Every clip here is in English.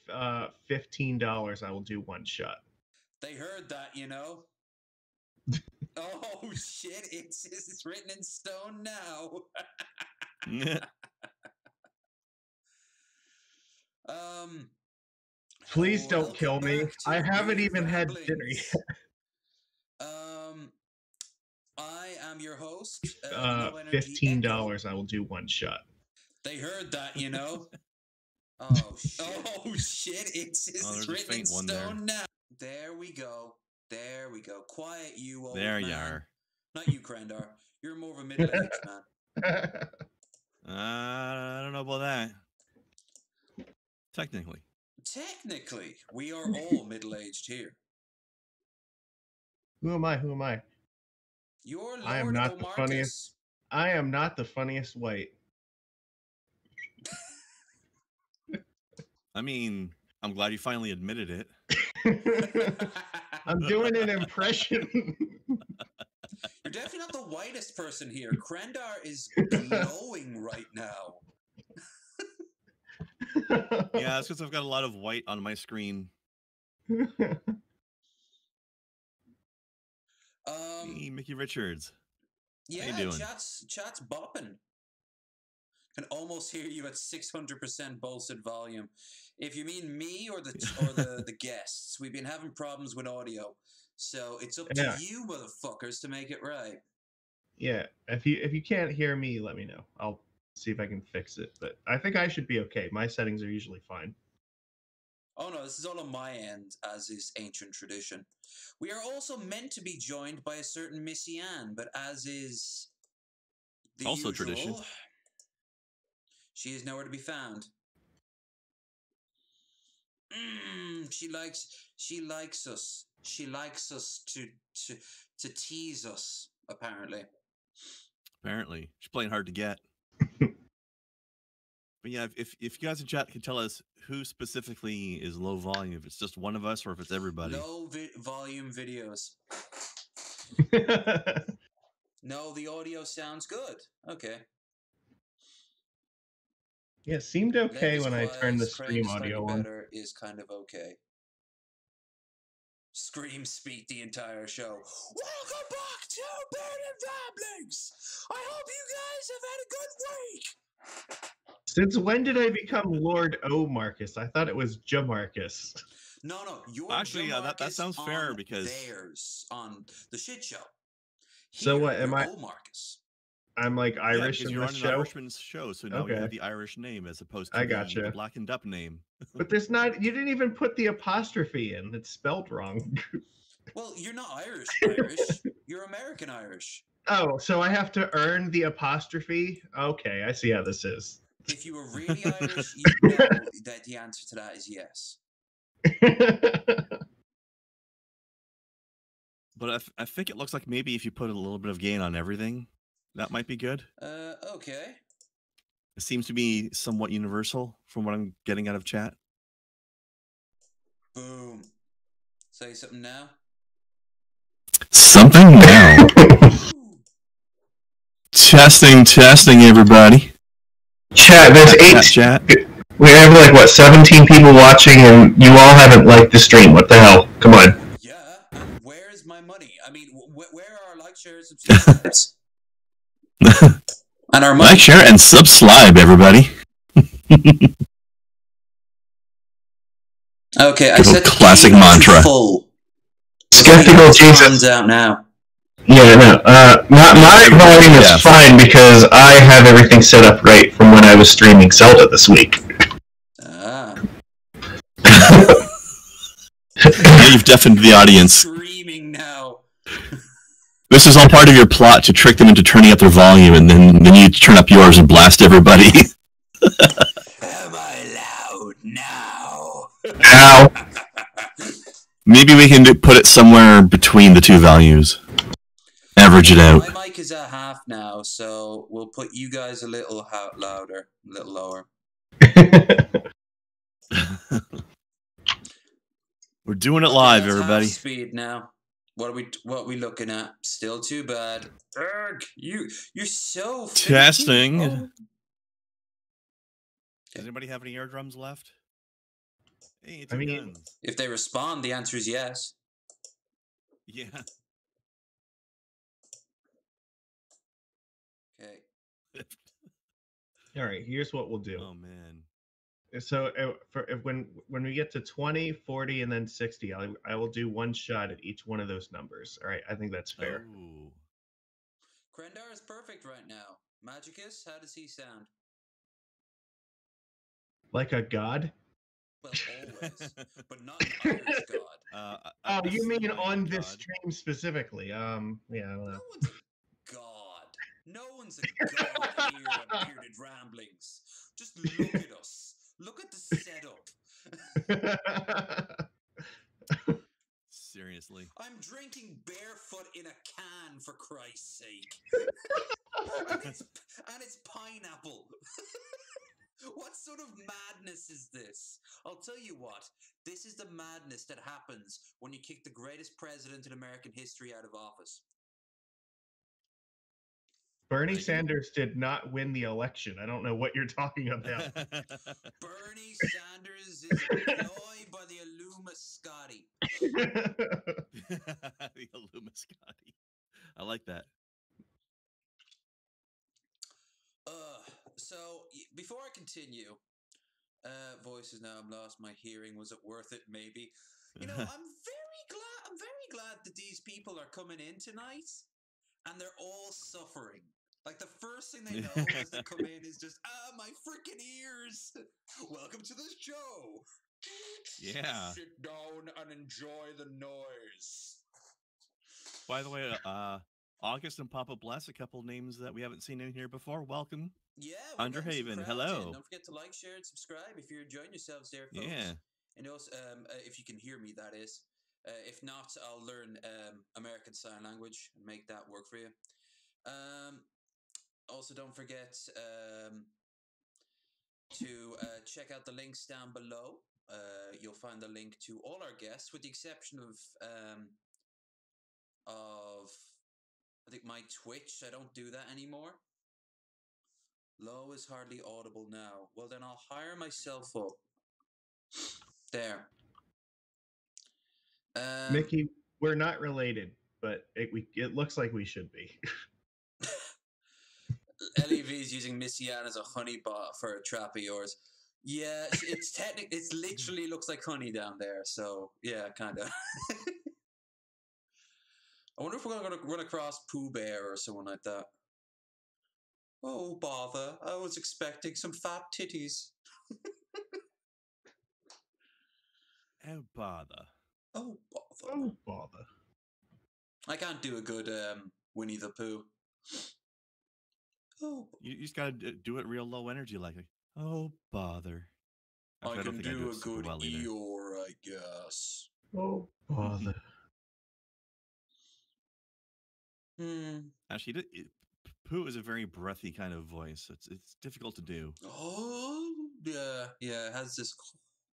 $15, I will do one shot. They heard that, you know. Oh shit! It's written in stone now. Please don't kill me. I haven't even had dinner yet. I am your host. $15, I will do one shot. They heard that, you know. Oh shit! Oh shit! It's written in stone now. There we go. There we go. Quiet, you old man. There you are. Not you, Crandar. You're more of a middle-aged man. I don't know about that. Technically. Technically, we are all middle-aged here. Who am I? Who am I? You're Lord I am not the funniest. I am not the funniest white. I mean, I'm glad you finally admitted it. I'm doing an impression. You're definitely not the whitest person here. Crandar is glowing right now. Yeah, it's because I've got a lot of white on my screen. Hey, Mickey Richards. Yeah, how you doing? Chat's bopping. Can almost hear you at 600% bolstered volume. If you mean me or the guests, we've been having problems with audio, so it's up to you, motherfuckers, to make it right. Yeah, if you can't hear me, let me know. I'll see if I can fix it. But I think I should be okay. My settings are usually fine. Oh no, this is all on my end, as is ancient tradition. We are also meant to be joined by a certain Missy Ann, but as is the also usual, tradition, she is nowhere to be found. She likes us. She likes us to tease us. Apparently, she's playing hard to get. But yeah, if you guys in chat can tell us who specifically is low volume, if it's just one of us or if it's everybody. Low volume videos. No, the audio sounds good. Okay. Yeah, it seemed okay when I turned the stream audio on. Better is kind of okay. Scream speak the entire show. Welcome back to Burning Ramblings. I hope you guys have had a good week. Since when did I become Lord O Marcus? I thought it was Jamarcus. No, you're actually that sounds fair because theirs on the shit show. So what am I? O Marcus. I'm like Irish in you're this on show. An Irishman's show, so now you have the Irish name as opposed to the blackened up name. But there's not. You didn't even put the apostrophe in. It's spelled wrong. Well, you're not Irish. You're American Irish. Oh, so I have to earn the apostrophe? Okay, I see how this is. If you were really Irish, you know that the answer to that is yes. But I think it looks like maybe if you put a little bit of gain on everything, that might be good. Okay. It seems to be somewhat universal from what I'm getting out of chat. Boom. Say something now. Something now. Testing, everybody. Chat, there's 8 chat. We have like what 17 people watching, and you all haven't liked the stream. What the hell? Come on. Yeah. Where is my money? I mean, where are our like, share, subscribers? And our money. Like, share, and subscribe, everybody. Okay, I said classic mantra. Full. Skeptical Jesus out now. Yeah, no. My volume is fine because I have everything set up right from when I was streaming Zelda this week. You've deafened the audience. Screaming now. This is all part of your plot to trick them into turning up their volume, and then you turn up yours and blast everybody. Am I loud now? Ow. Maybe we can put it somewhere between the two values. Average it out. My mic is at half now, so we'll put you guys a little louder, a little lower. We're doing it live, everybody. Half speed now. What are we looking at? Still too bad. Erg, you're so testing. Oh. Does anybody have any eardrums left? Hey, I two mean- guns. If they respond, the answer is yes. Yeah. Okay. All right, here's what we'll do. Oh man. So when we get to 20, 40, and then 60, I will do one shot at each one of those numbers. All right, I think that's fair. Oh. Krendar is perfect right now. Magicus, how does he sound? Like a god? Well, always, but not an Irish god. Oh, you mean semi on this god. stream specifically? Yeah, I don't know. No one's a god. No one's a god here on Bearded Ramblings. Just look at us. Look at the setup. Seriously. I'm drinking barefoot in a can, for Christ's sake. and it's pineapple. What sort of madness is this? I'll tell you what. This is the madness that happens when you kick the greatest president in American history out of office. Bernie Sanders did not win the election. I don't know what you're talking about. Bernie Sanders is employed by the Illumiscati. The Illumiscati. I like that. So before I continue, voices now I'm lost. My hearing, was it worth it? Maybe. You know, I'm very glad that these people are coming in tonight, and they're all suffering. Like the first thing they know as they come in is just my freaking ears. Welcome to the show. Yeah. Sit down and enjoy the noise. By the way, August and Papa Bless, a couple names that we haven't seen in here before. Welcome. Yeah, Underhaven, hello. Don't forget to like, share, and subscribe if you're enjoying yourselves there, folks. Yeah. And also, if you can hear me, that is. If not, I'll learn American Sign Language and make that work for you. Also, don't forget to check out the links down below. You'll find the link to all our guests, with the exception of I think my Twitch. I don't do that anymore. Low is hardly audible now. Well, then I'll hire myself up. There. Mickey, we're not related, but it looks like we should be. LEV is using Missy Ann as a honey bot for a trap of yours. Yeah, it's literally looks like honey down there. So yeah, kind of. I wonder if we're going to run across Pooh Bear or someone like that. Oh, bother. I was expecting some fat titties. Oh, bother. Oh, bother. Oh, bother. I can't do a good Winnie the Pooh. Oh, You just gotta do it real low energy, like, oh, bother. I can do a good Eeyore, I guess. Oh, bother. Actually, Pooh is a very breathy kind of voice. It's difficult to do. Oh, yeah. It has this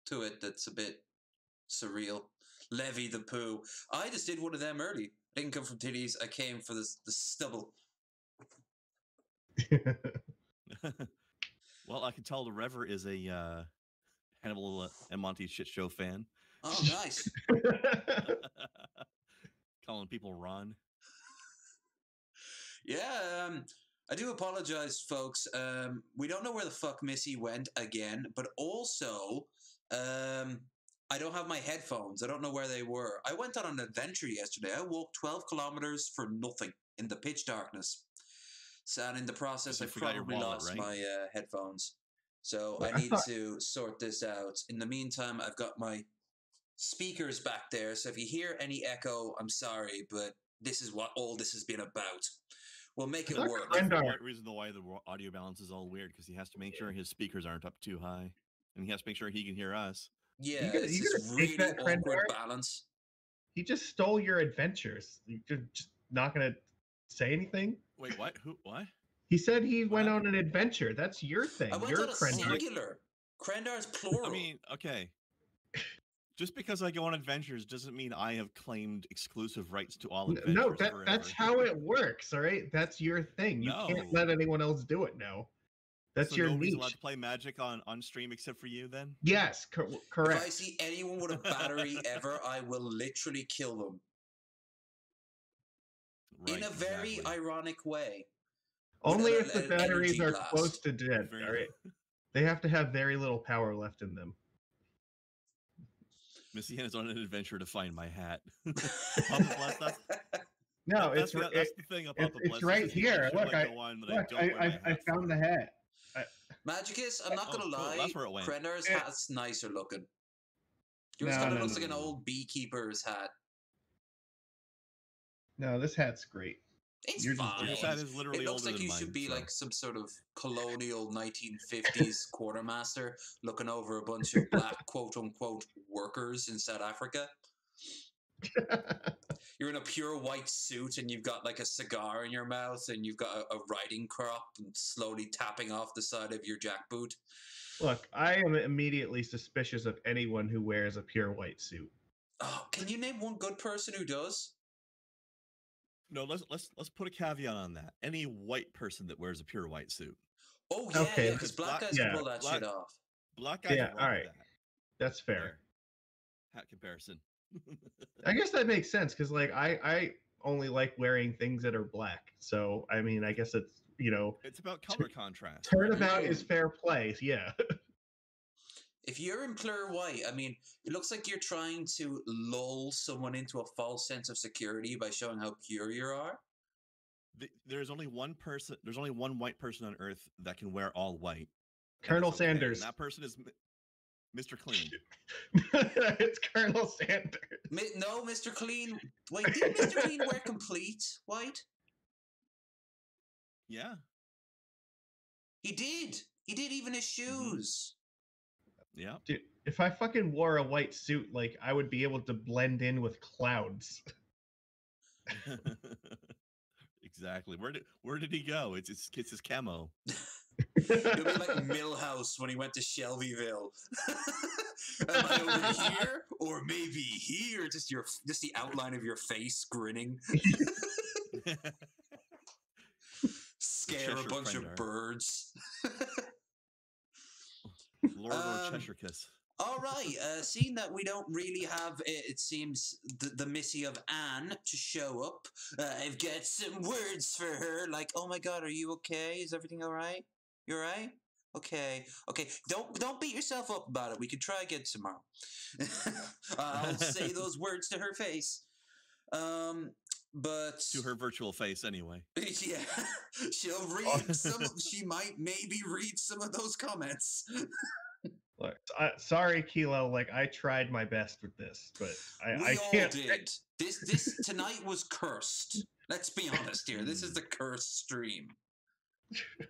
to it that's a bit surreal. Levy the Pooh. I just did one of them early. I didn't come from titties. I came for the stubble. Well, I can tell the Rever is a Hannibal and Monty shit show fan. Oh, nice. Calling people Ron. Yeah, I do apologize, folks. We don't know where the fuck Missy went again, but also, I don't have my headphones. I don't know where they were. I went on an adventure yesterday. I walked 12 kilometers for nothing in the pitch darkness. So, and in the process, I probably lost my headphones. So I need to sort this out. In the meantime, I've got my speakers back there. So if you hear any echo, I'm sorry, but this is what all this has been about. We'll make it work. That's the reason why the audio balance is all weird, because he has to make sure his speakers aren't up too high, and he has to make sure he can hear us. Yeah, it's this really awkward balance. He just stole your adventures. You're just not gonna say anything? Wait, what? Who? What? He said he went on an adventure. That's your thing. I went on a singular. Krendar's plural. I mean, okay. Just because I go on adventures doesn't mean I have claimed exclusive rights to all adventures. No, that's how it works, all right? That's your thing. You can't let anyone else do it now. That's So your nobody's niche. allowed to play Magic on stream except for you, then? Yes, correct. If I see anyone with a battery ever, I will literally kill them. Right, In a very exactly. ironic way. Only With if the an batteries energy are blast. close to dead. Very- All right, they have to have very little power left in them. Missy is on an adventure to find my hat. Papa Bless, No, that's the thing about Papa Bless. it's right is he here. should Look, go on that look, don't wear my hat I found the hat. Magicus, I'm not gonna cool. lie, That's where it went. Krendar's hat's nicer looking. Yours No, kind of no, looks no, like an no. old beekeeper's hat. No, this hat's great. It's Yours is fine. Your hat is literally It looks older like than you should mine, be so. like some sort of colonial 1950s quartermaster looking over a bunch of black quote-unquote workers in South Africa. You're in a pure white suit and you've got like a cigar in your mouth and you've got a riding crop and slowly tapping off the side of your jackboot. Look, I am immediately suspicious of anyone who wears a pure white suit. Oh, can you name one good person who does? No, let's put a caveat on that. Any white person that wears a pure white suit. Oh yeah, Okay. because black guys yeah, can pull that shit off. Black guys Yeah, rock all right. that. That's fair. There. Hat comparison. I guess that makes sense because, like, I only like wearing things that are black. So, I mean, I guess it's, It's about color contrast. turnabout is fair play. Yeah. If you're in pure white, I mean, it looks like you're trying to lull someone into a false sense of security by showing how pure you are. There's only one person. There's only one white person on Earth that can wear all white. Colonel it's okay, Sanders. and that person is Mr. Clean. It's Colonel Sanders. No, Mr. Clean. Wait, did Mr. Clean wear complete white? Yeah. He did. He did even his shoes. Yeah. Dude, if I fucking wore a white suit, like, I would be able to blend in with clouds. Exactly. Where did he go? It's his camo. It'll be like Millhouse when he went to Shelbyville. Am I over here or maybe here? Just the outline of your face grinning. Scare a bunch of birds. Lord or Cheshirekiss. All right. Seeing that we don't really have, it seems, the Missy of Anne to show up, I've got some words for her. Like, oh my God, are you okay? Is everything all right? You all right? Okay. Don't beat yourself up about it. We can try again tomorrow. I'll say those words to her face. But To her virtual face, anyway. yeah, she'll read some. She might maybe read some of those comments. Look, sorry, Kilo. Like, I tried my best with this, but We I all can't. did. This tonight was cursed. Let's be honest here. This is the cursed stream.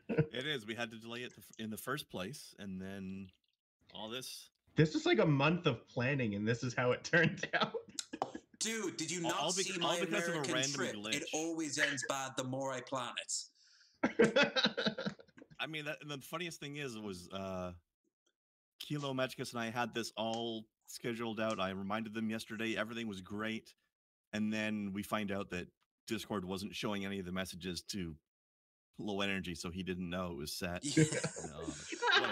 It is. We had to delay it in the first place, and then all this. This is like a month of planning, and this is how it turned out. Dude, did you not see all my because of a American random trip? glitch. It always ends bad the more I plan it. I mean, and the funniest thing was Kilo, Majicus, and I had this all scheduled out. I reminded them yesterday. Everything was great. And then we find out that Discord wasn't showing any of the messages to Low Energy, so he didn't know it was set. Yeah.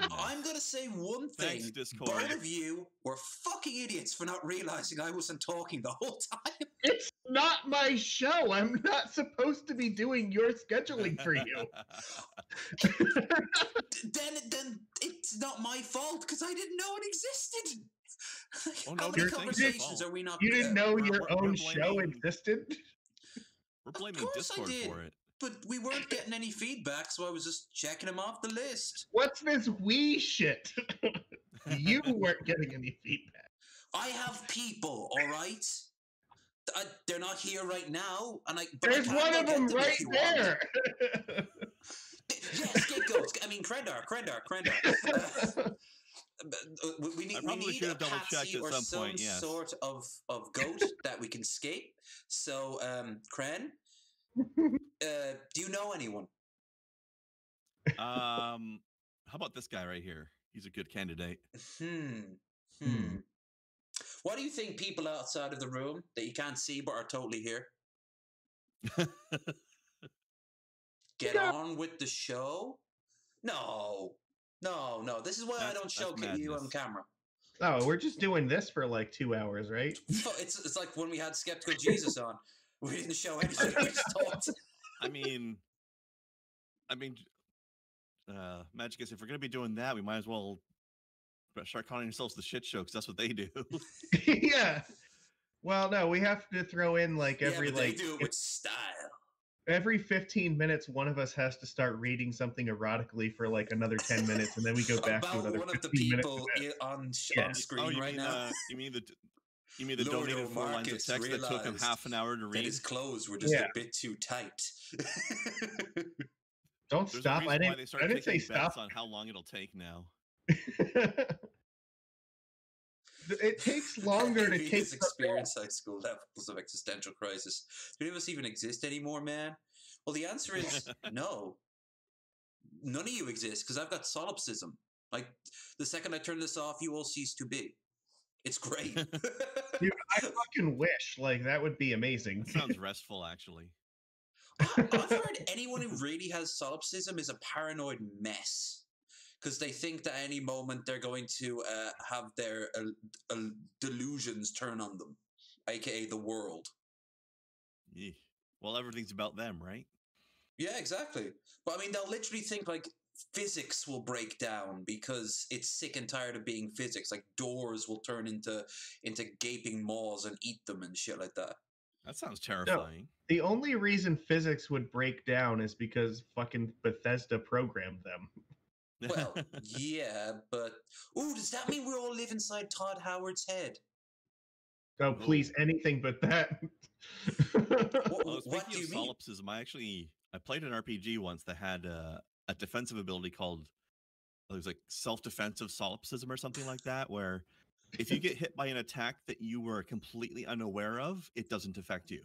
No, I'm going to say one thing. Thanks, Discord. Both of you were fucking idiots for not realizing I wasn't talking the whole time. It's not my show. I'm not supposed to be doing your scheduling for you. Then it's not my fault because I didn't know it existed. Oh, How no, many you're conversations are we not? You didn't know we're your own blaming- show existed? We're blaming course I Discord did. for it. But we weren't getting any feedback, so I was just checking them off the list. What's this we shit? You weren't getting any feedback. I have people, all right? They're not here right now, and There's one of them right there. Yes, scapegoats. I mean, Krendar. We I probably need should a have double-checked patsy at or some some point, yes. sort of goat that we can scape. So, Kren, do you know anyone? How about this guy right here? He's a good candidate. What do you think people outside of the room that you can't see but are totally here? Get on with the show? No. This is why I don't show you on camera. Oh, we're just doing this for like 2 hours, right? It's like when we had Skeptical Jesus on. We didn't show anything. We just talked. I mean, Majicus, if we're gonna be doing that, we might as well start calling ourselves the shit show, because that's what they do. Yeah. Well, no, we have to throw in like every but they like do it with style. Every 15 minutes, one of us has to start reading something erotically for like another 10 minutes, and then we go back to another one of the 15 people on screen right now. You mean the donated 4 lines of text that took him half an hour to read? That his clothes were just a bit too tight. Don't stop! I didn't say stop. On how long it'll take now. It takes longer to take experience high school levels of existential crisis. Do any of us even exist anymore, man? Well, the answer is no. None of you exist, because I've got solipsism. Like, the second I turn this off, you all cease to be. It's great. Dude, I fucking wish. Like, that would be amazing. That sounds restful, actually. I've heard anyone who really has solipsism is a paranoid mess. Because they think that any moment they're going to have their delusions turn on them, aka the world. Yeah. Well, everything's about them, right? Yeah, exactly. But I mean, they'll literally think like physics will break down because it's sick and tired of being physics. Like doors will turn into gaping maws and eat them and shit like that. That sounds terrifying. No, the only reason physics would break down is because fucking Bethesda programmed them. Well, yeah, but... Ooh, does that mean we all live inside Todd Howard's head? Oh, please, anything but that. What do you mean? Solipsism, I played an RPG once that had a defensive ability called, it was like self-defensive solipsism or something like that, where if you get hit by an attack that you were completely unaware of, it doesn't affect you.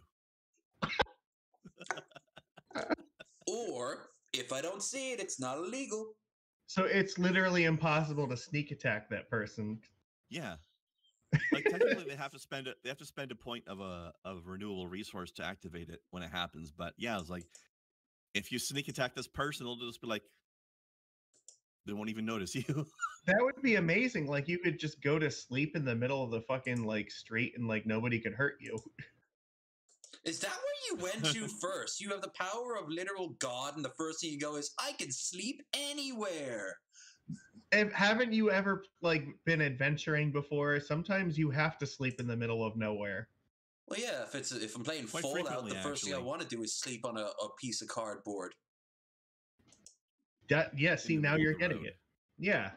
Or, if I don't see it, it's not illegal. So it's literally impossible to sneak attack that person. Yeah, like technically they have to spend a point of a renewable resource to activate it when it happens. But yeah, it's like if you sneak attack this person, it'll just be like they won't even notice you. That would be amazing. Like you could just go to sleep in the middle of the fucking like street and like nobody could hurt you. Is that where you went to first? You have the power of literal God, and the first thing you go is, I can sleep anywhere. Haven't you ever like been adventuring before? Sometimes you have to sleep in the middle of nowhere. Well, yeah, if I'm playing Quite Fallout, the first thing I want to do is sleep on a piece of cardboard. Yeah, see, now you're getting it. Yeah.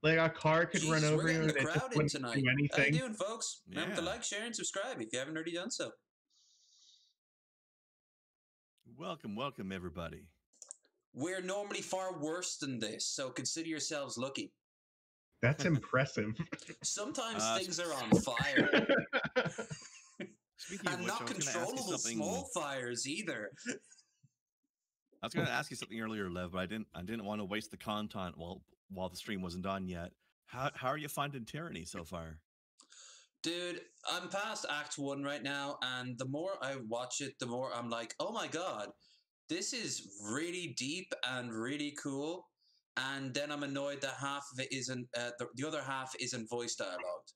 Like a car could run over you and it just wouldn't do anything. How you doing, folks? Remember to like, share, and subscribe if you haven't already done so. Welcome, everybody. We're normally far worse than this, so consider yourselves lucky. That's impressive. Sometimes things are on fire. And not controllable small fires either. I was going to ask you something earlier, Lev, but I didn't want to waste the content while the stream wasn't on yet. How are you finding Tyranny so far? Dude, I'm past Act 1 right now, and the more I watch it, the more I'm like, oh my god, this is really deep and really cool. And then I'm annoyed that half of it isn't, the other half isn't voice dialogued.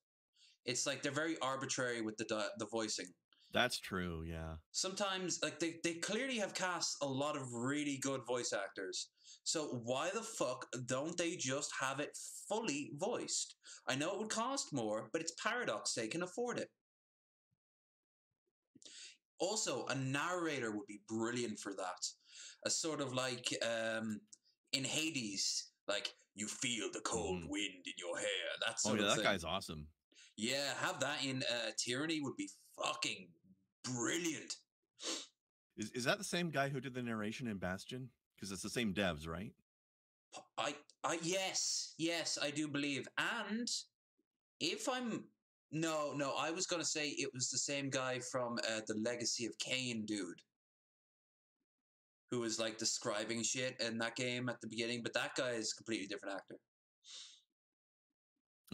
It's like they're very arbitrary with the voicing. That's true, yeah. Sometimes, like, they clearly have cast a lot of really good voice actors. So why the fuck don't they just have it fully voiced? I know it would cost more, but it's Paradox. They can afford it. Also, a narrator would be brilliant for that. A sort of like, in Hades, like, you feel the cold wind in your hair. That sort of thing. That guy's awesome. Yeah, have that in Tyranny would be fucking brilliant. Is that the same guy who did the narration in Bastion? Because it's the same devs, right? Yes, I do believe. And if I'm no, I was gonna say it was the same guy from the Legacy of Kain dude, who was like describing shit in that game at the beginning, but that guy is a completely different actor.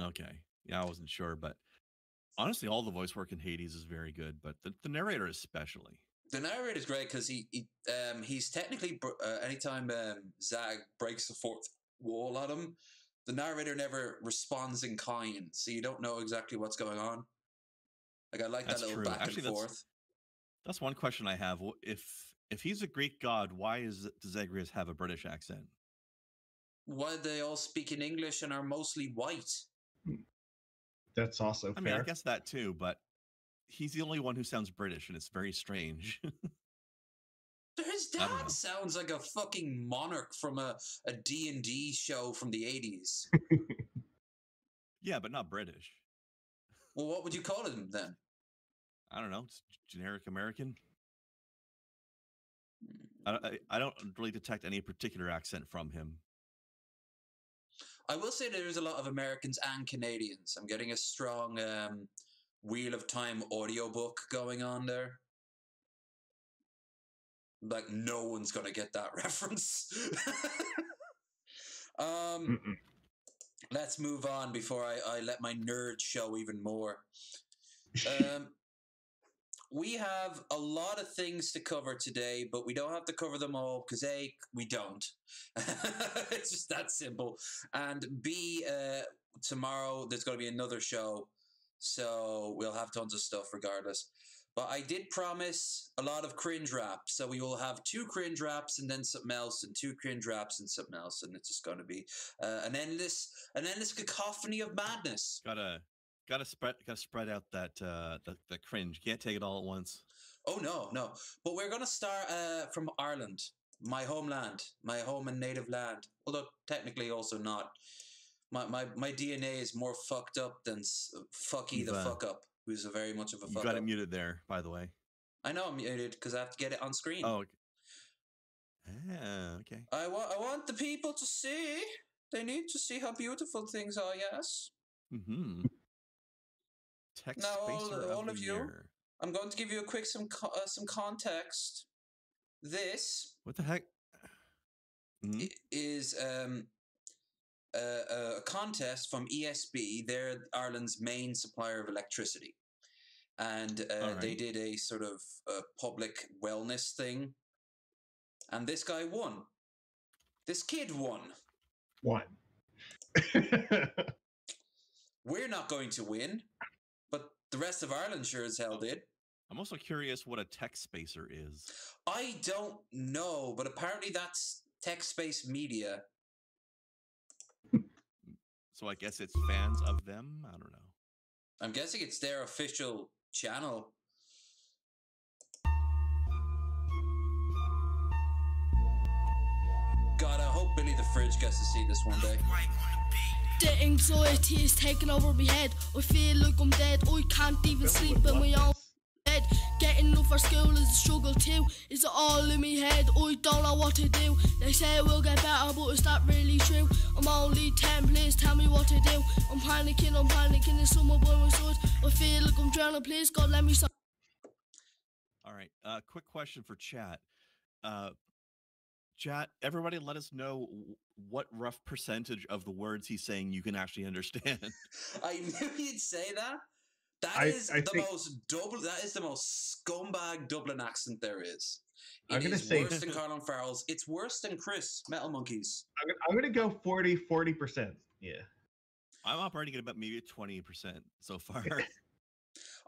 Okay, yeah, I wasn't sure, but honestly, all the voice work in Hades is very good, but the narrator especially. The narrator's great because he's technically anytime Zag breaks the fourth wall at him, the narrator never responds in kind, so you don't know exactly what's going on. Like I like that little back and forth. That's one question I have. If he's a Greek god, why does Zagreus have a British accent? Why they all speak in English and are mostly white? That's also fair. I mean, I guess that too, but he's the only one who sounds British, and it's very strange. His dad sounds like a fucking monarch from a D&D show from the 80s. Yeah, but not British. Well, what would you call him then? I don't know. It's generic American. I don't really detect any particular accent from him. I will say there's a lot of Americans and Canadians. I'm getting a strong Wheel of Time audiobook going on there. Like, no one's going to get that reference. Let's move on before I let my nerd show even more. We have a lot of things to cover today, but we don't have to cover them all because A, we don't. It's just that simple. And B, tomorrow there's going to be another show, so we'll have tons of stuff regardless. But I did promise a lot of cringe rap, so we will have 2 cringe raps and then something else, and 2 cringe raps and something else, and it's just going to be an endless cacophony of madness. Gotta spread out that the cringe. You can't take it all at once. Oh no! But we're gonna start from Ireland, my homeland, my home and native land. Although technically also not. My DNA is more fucked up than Fucky the fuck up, who's very much of a fuck up. You got it muted there, by the way. I know I'm muted because I have to get it on screen. Oh. Okay. I want the people to see. They need to see how beautiful things are. Yes. Mm-hmm. Text now, spacer all of you, year. I'm going to give you a quick some context. This what the heck is a contest from ESB. They're Ireland's main supplier of electricity, and they did a sort of public wellness thing, and this guy won. This kid won. We're not going to win. But the rest of Ireland sure as hell did. I'm also curious what a text spacer is. I don't know, but apparently that's text-based media. So I guess it's fans of them? I don't know. I'm guessing it's their official channel. God, I hope Billy the Fridge gets to see this one day. The anxiety is taking over my head. I feel like I'm dead. I can't even sleep in my own bed. Getting up for school is a struggle too. It's all in my head. I don't know what to do. They say it will get better, but is that really true? I'm only 10, please tell me what to do. I'm panicking. There's someone by my side. I feel like I'm drowning. Please God, let me stop. All right. Quick question for chat. Chat, everybody let us know what rough percentage of the words he's saying you can actually understand. I knew you'd say that. That is the most scumbag Dublin accent there is. It is worse than Colin Farrell's. It's worse than Chris, Metal Monkeys. I'm going to go 40%. Yeah. I'm operating at about maybe 20% so far.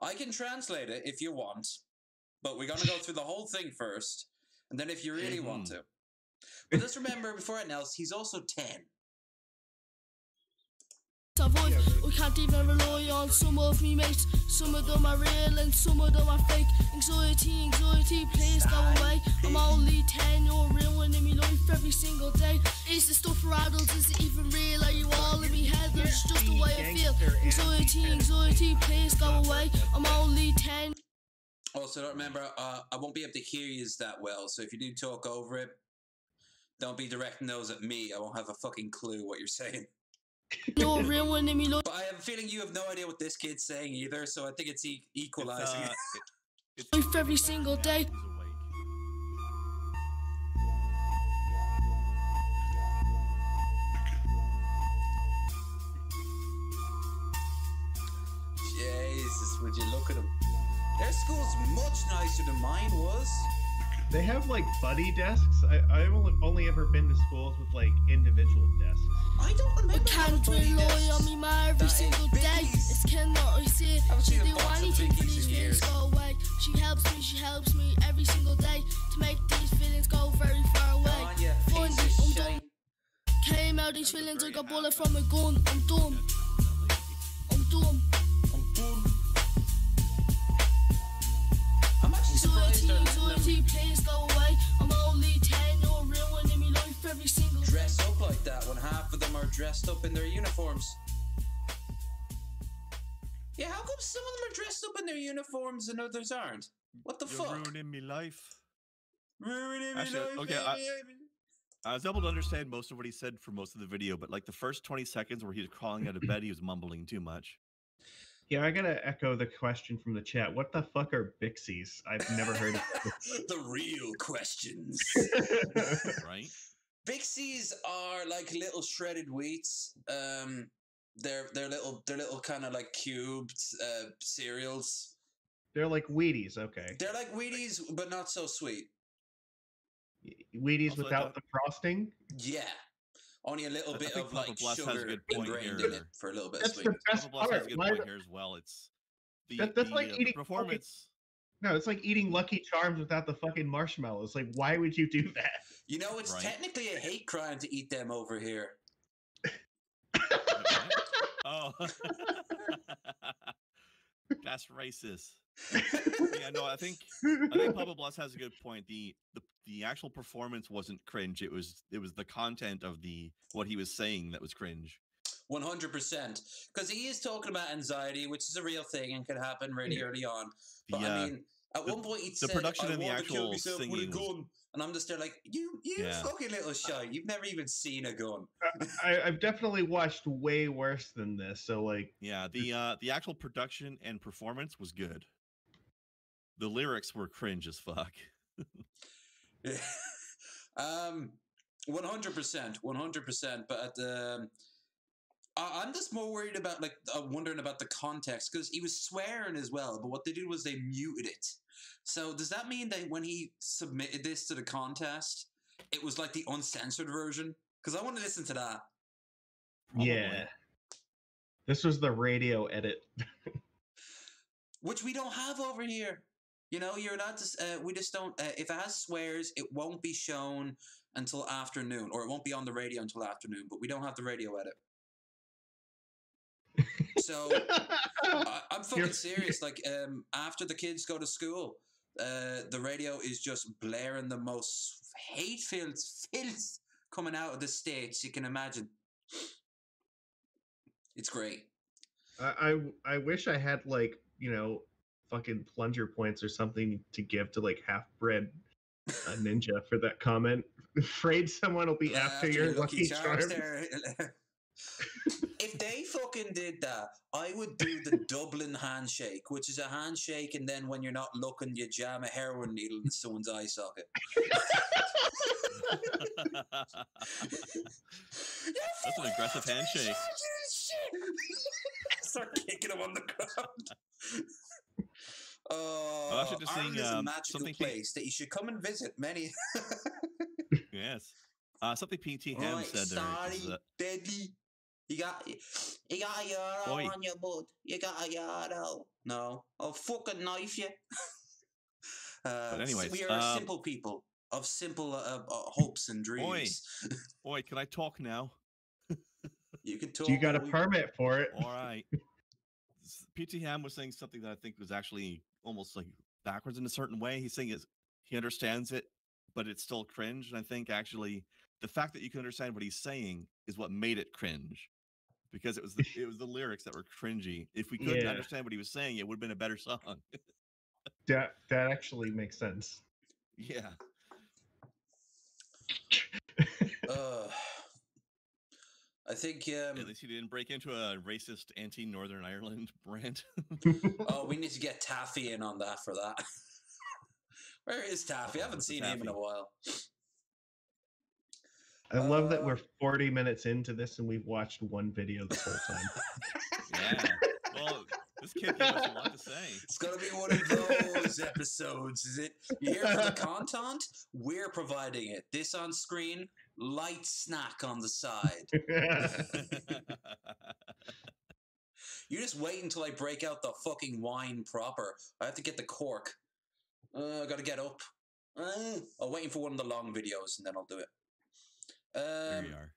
I can translate it if you want, but we're going to go through the whole thing first, and then if you really want to. But just remember, before anything else, he's also 10. I can't even rely on some of me mates. Some of them are real and some of them are fake. Anxiety, please go away. I'm only 10, you're ruining me life every single day. Is this stuff for adults? Is it even real? Are you all in me head? There's just the way I feel. Anxiety, please go away. I'm only 10. Also, remember, I won't be able to hear you that well, so if you do talk over it, don't be directing those at me. I won't have a fucking clue what you're saying. You're ruining me. But I have a feeling you have no idea what this kid's saying either, so I think it's equalizing. It's every single day. Jesus, would you look at him? Their school's much nicer than mine was. They have like buddy desks. I've only ever been to schools with like individual desks. I don't remember. I can't rely on me ma every single day. It's Ken that I see. She do anything for these feelings go away. She helps me every single day to make these feelings go very far away. Finally, I'm done. Came out these feelings like a bullet from a gun. I'm done. I'm done. I'm actually surprised Anxiety, please go away. I'm only 10, you're ruining me life every single day. Dress up like that when half of them are dressed up in their uniforms. Yeah, how come some of them are dressed up in their uniforms and others aren't? What the fuck? Ruining me life. Ruining me Actually, life. okay, I was able to understand most of what he said for most of the video, but like the first 20 seconds where he was crawling out of bed, he was mumbling too much. Yeah, I gotta echo the question from the chat. What the fuck are Bixies? I've never heard of The real questions. Right? Bixies are like little shredded wheats. They're little kind of like cubed cereals. They're like Wheaties, okay. They're like Wheaties, but not so sweet. Wheaties Also, without the frosting? Yeah. Only a little bit think of Papa like Bless has a sugar good point ingrained here. in it for a little bit That's of the sweet. best Papa Bless has a part. good Why point the- here as well. It's that's like eating performance. No, it's like eating Lucky Charms without the fucking marshmallows. Like, why would you do that? You know, it's Right. technically a hate crime to eat them over here. Oh, that's racist. Yeah, no, I think Papa Bless has a good point. The actual performance wasn't cringe. It was the content of what he was saying that was cringe. 100%. Because he is talking about anxiety, which is a real thing and can happen really early on. But I mean, at one point he said, production I and the want to kill actual myself with a singing gun. And I'm just there like, you fucking little shy. You've never even seen a gun. I've definitely watched way worse than this. So like, Yeah, the actual production and performance was good. The lyrics were cringe as fuck. 100%. But at the I'm just more worried about wondering about the context because he was swearing as well. But what they did was they muted it. So does that mean that when he submitted this to the contest, it was like the uncensored version? Because I want to listen to that. Probably. yeah, this was the radio edit. Which we don't have over here. You know, you're allowed to. We just don't. If it has swears, it won't be shown until afternoon, or it won't be on the radio until afternoon. But we don't have the radio edit. So I'm fucking serious. Like, after the kids go to school, the radio is just blaring the most hate-filled filth coming out of the States you can imagine. It's great. I wish I had like, you know, fucking plunger points or something to give to like Half-Bred Ninja for that comment. Afraid someone will be after your Lucky Charms. there. If they fucking did that, I would do the Dublin handshake, which is a handshake, and then when you're not looking, you jam a heroin needle in someone's eye socket. That's an aggressive handshake. Start kicking him on the ground. I'm actually just Ireland seeing is a magical something. place that you should come and visit. Many. Yes. Something PT Ham Right, said there. sorry, Is, Deadly. You got a euro Oi. on your butt. You got a euro. No, I'll fucking knife you. But anyways, we are simple people of simple hopes and dreams. Oi, can I talk now? You can talk. You got a permit for it. All right. PT Ham was saying something that I think was actually almost like backwards in a certain way. He's saying he understands it, but it's still cringe. And I think actually the fact that you can understand what he's saying is what made it cringe, because it was the lyrics that were cringy. If we couldn't understand what he was saying, it would have been a better song. That actually makes sense. Yeah. I think. At least he didn't break into a racist anti-Northern Ireland rant. Oh, we need to get Taffy in on that for that. Where is Taffy? I haven't seen him in a while. I love that we're 40 minutes into this and we've watched one video this whole time. Yeah. Well, This kid gave us a lot to say. It's gonna be one of those episodes, is it? You hear for the content? We're providing it. This on screen, light snack on the side. You just wait until I break out the fucking wine proper. I have to get the cork. I gotta get up. I'm waiting for one of the long videos, and then I'll do it. Here we are.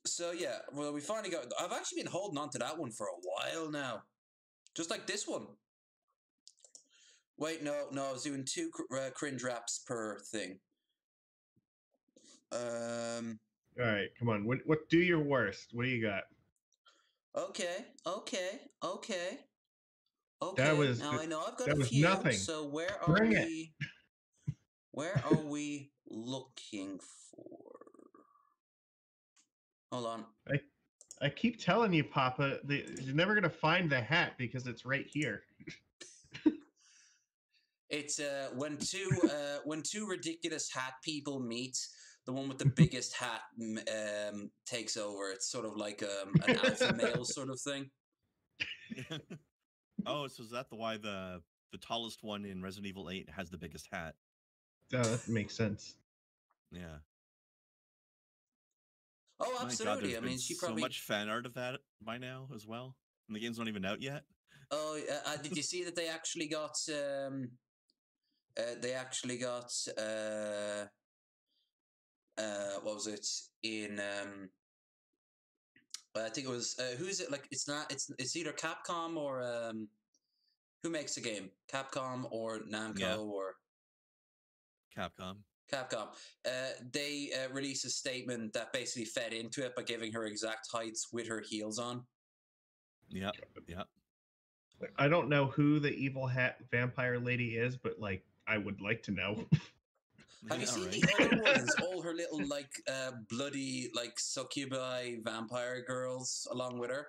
So yeah, well, we finally got. I've actually been holding on to that one for a while now, just like this one. Wait, no, I was doing 2 cringe raps per thing. All right, come on. What? Do your worst. What do you got? Okay. That was now I know I've got that a was few. nothing. So where are Bring it. we? Where are we looking for? Hold on. I keep telling you, Papa, you're never gonna find the hat because it's right here. It's when two ridiculous hat people meet, the one with the biggest hat takes over. It's sort of like an alpha male sort of thing. Oh, so is that why the tallest one in Resident Evil 8 has the biggest hat? Oh, that makes sense. Yeah. Oh, My absolutely. God, I mean, she probably so much fan art of that by now as well, and the game's not even out yet. Oh, did you see that they actually got? What was it in? I think it was. Who is it? Like, it's not. It's either Capcom or who makes the game? Capcom or Namco or Capcom. They released a statement that basically fed into it by giving her exact heights with her heels on. Yep. I don't know who the evil hat vampire lady is, but like I would like to know. Have you seen the other ones? All her little like bloody like succubi vampire girls along with her.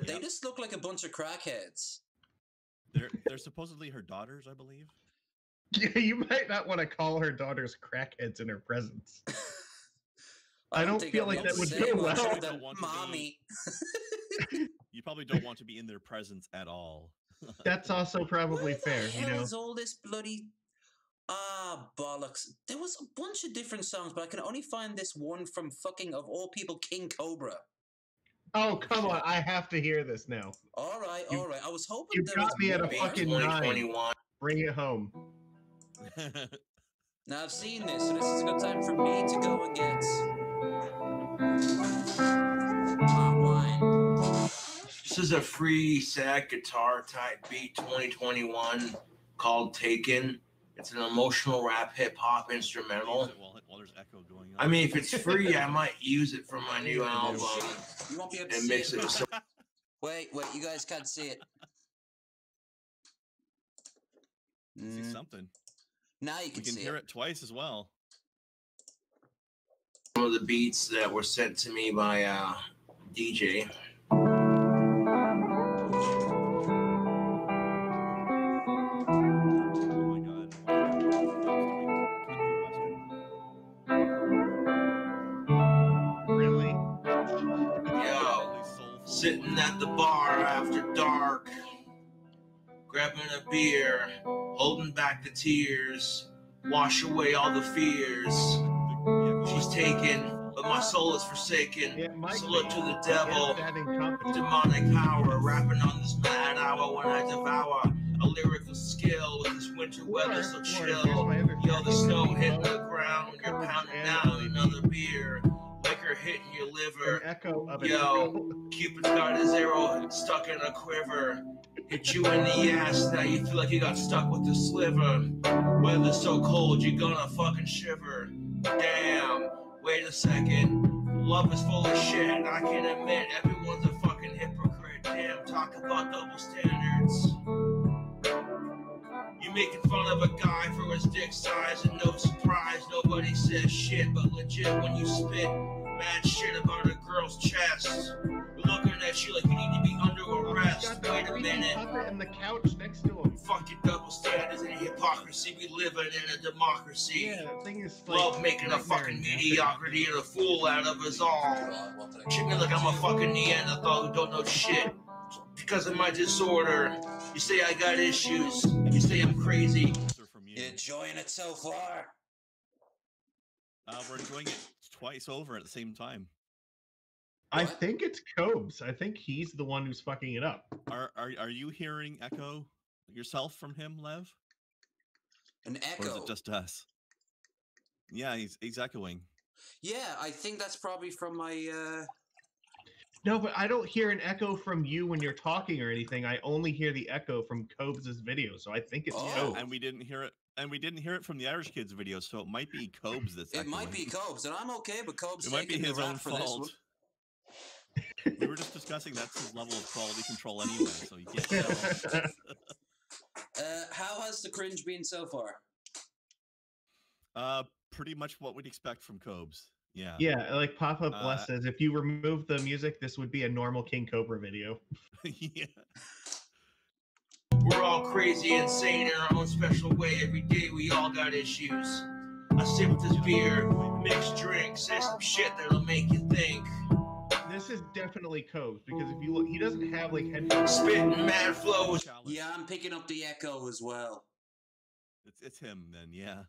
They just look like a bunch of crackheads. They're supposedly her daughters, I believe. Yeah, you might not want to call her daughters crackheads in her presence. I don't feel like that would go well. Mommy. You probably don't want to be in their presence at all. That's also probably fair. What the hell is all this bloody... bollocks. There was a bunch of different songs, but I can only find this one from fucking, of all people, King Cobra. Oh, come on. I have to hear this now. All right. I was hoping you there got was me at a more. fucking 9. Bring it home. Now, I've seen this, so this is a good time for me to go and get my wine. This is a free sad guitar type beat 2021 called Taken. It's an emotional rap hip hop instrumental. While there's echo going on. I mean, if it's free, I might use it for my new album. You won't be able to and see mix it. it. Wait, you guys can't see it. See something. Now you can see it. We can hear it twice as well. One of the beats that were sent to me by DJ. Sitting at the bar after dark, grabbing a beer, holding back the tears, wash away all the fears. She's taken, but my soul is forsaken. Salute to the devil, demonic power, rapping on this mad hour when I devour a lyrical skill with this winter weather so chill. Yo, the snow hitting the ground, you're pounding down another beer. Liquor hitting your liver. Yo, Cupid's got his arrow stuck in a quiver. Hit you in the ass, now you feel like you got stuck with a sliver. Weather's so cold, you're gonna fucking shiver. Damn, wait a second. Love is full of shit, I can admit everyone's a fucking hypocrite. Damn, talk about double standards. You making fun of a guy for his dick size and no surprise, nobody says shit, but legit when you spit mad shit about a girl's chest, looking at you like you need to be under arrest. Wait a minute. And the couch next to him. Fuck your double standards and hypocrisy. We living in a democracy. Yeah, the thing is, like, love making a fucking mediocrity and a fool out of us all. Treat me like I'm a fucking Neanderthal who don't know shit. because of my disorder. You say I got issues. You say I'm crazy. From you. You're enjoying it so far. We're enjoying it twice over at the same time. I What? think it's Cobes. I think he's the one who's fucking it up. Are you hearing echo yourself from him, Lev? An Or is echo. it just us? Yeah, he's echoing. Yeah, I think that's probably from my. No, but I don't hear an echo from you when you're talking or anything. I only hear the echo from Cobes' video, so I think it's Oh. Cobes. And we didn't hear it. And we didn't hear it from the Irish Kids video, so it might be Cobes that's It echoing. might be Cobes, and I'm okay, but Cobes It might be taking his the own rap for this one. fault. We were just discussing that's his level of quality control anyway, so you can't tell. How has the cringe been so far? Pretty much what we'd expect from Cobes. Yeah. Yeah, like Papa Bless says, if you remove the music, this would be a normal King Cobra video. Yeah. We're all crazy, insane in our own special way. Every day we all got issues. I sip this beer, mix drinks, say some shit that'll make you think. This is definitely Cobes because if you look, he doesn't have like headphones. Spitting mad flows. Yeah, I'm picking up the echo as well. It's him then, yeah.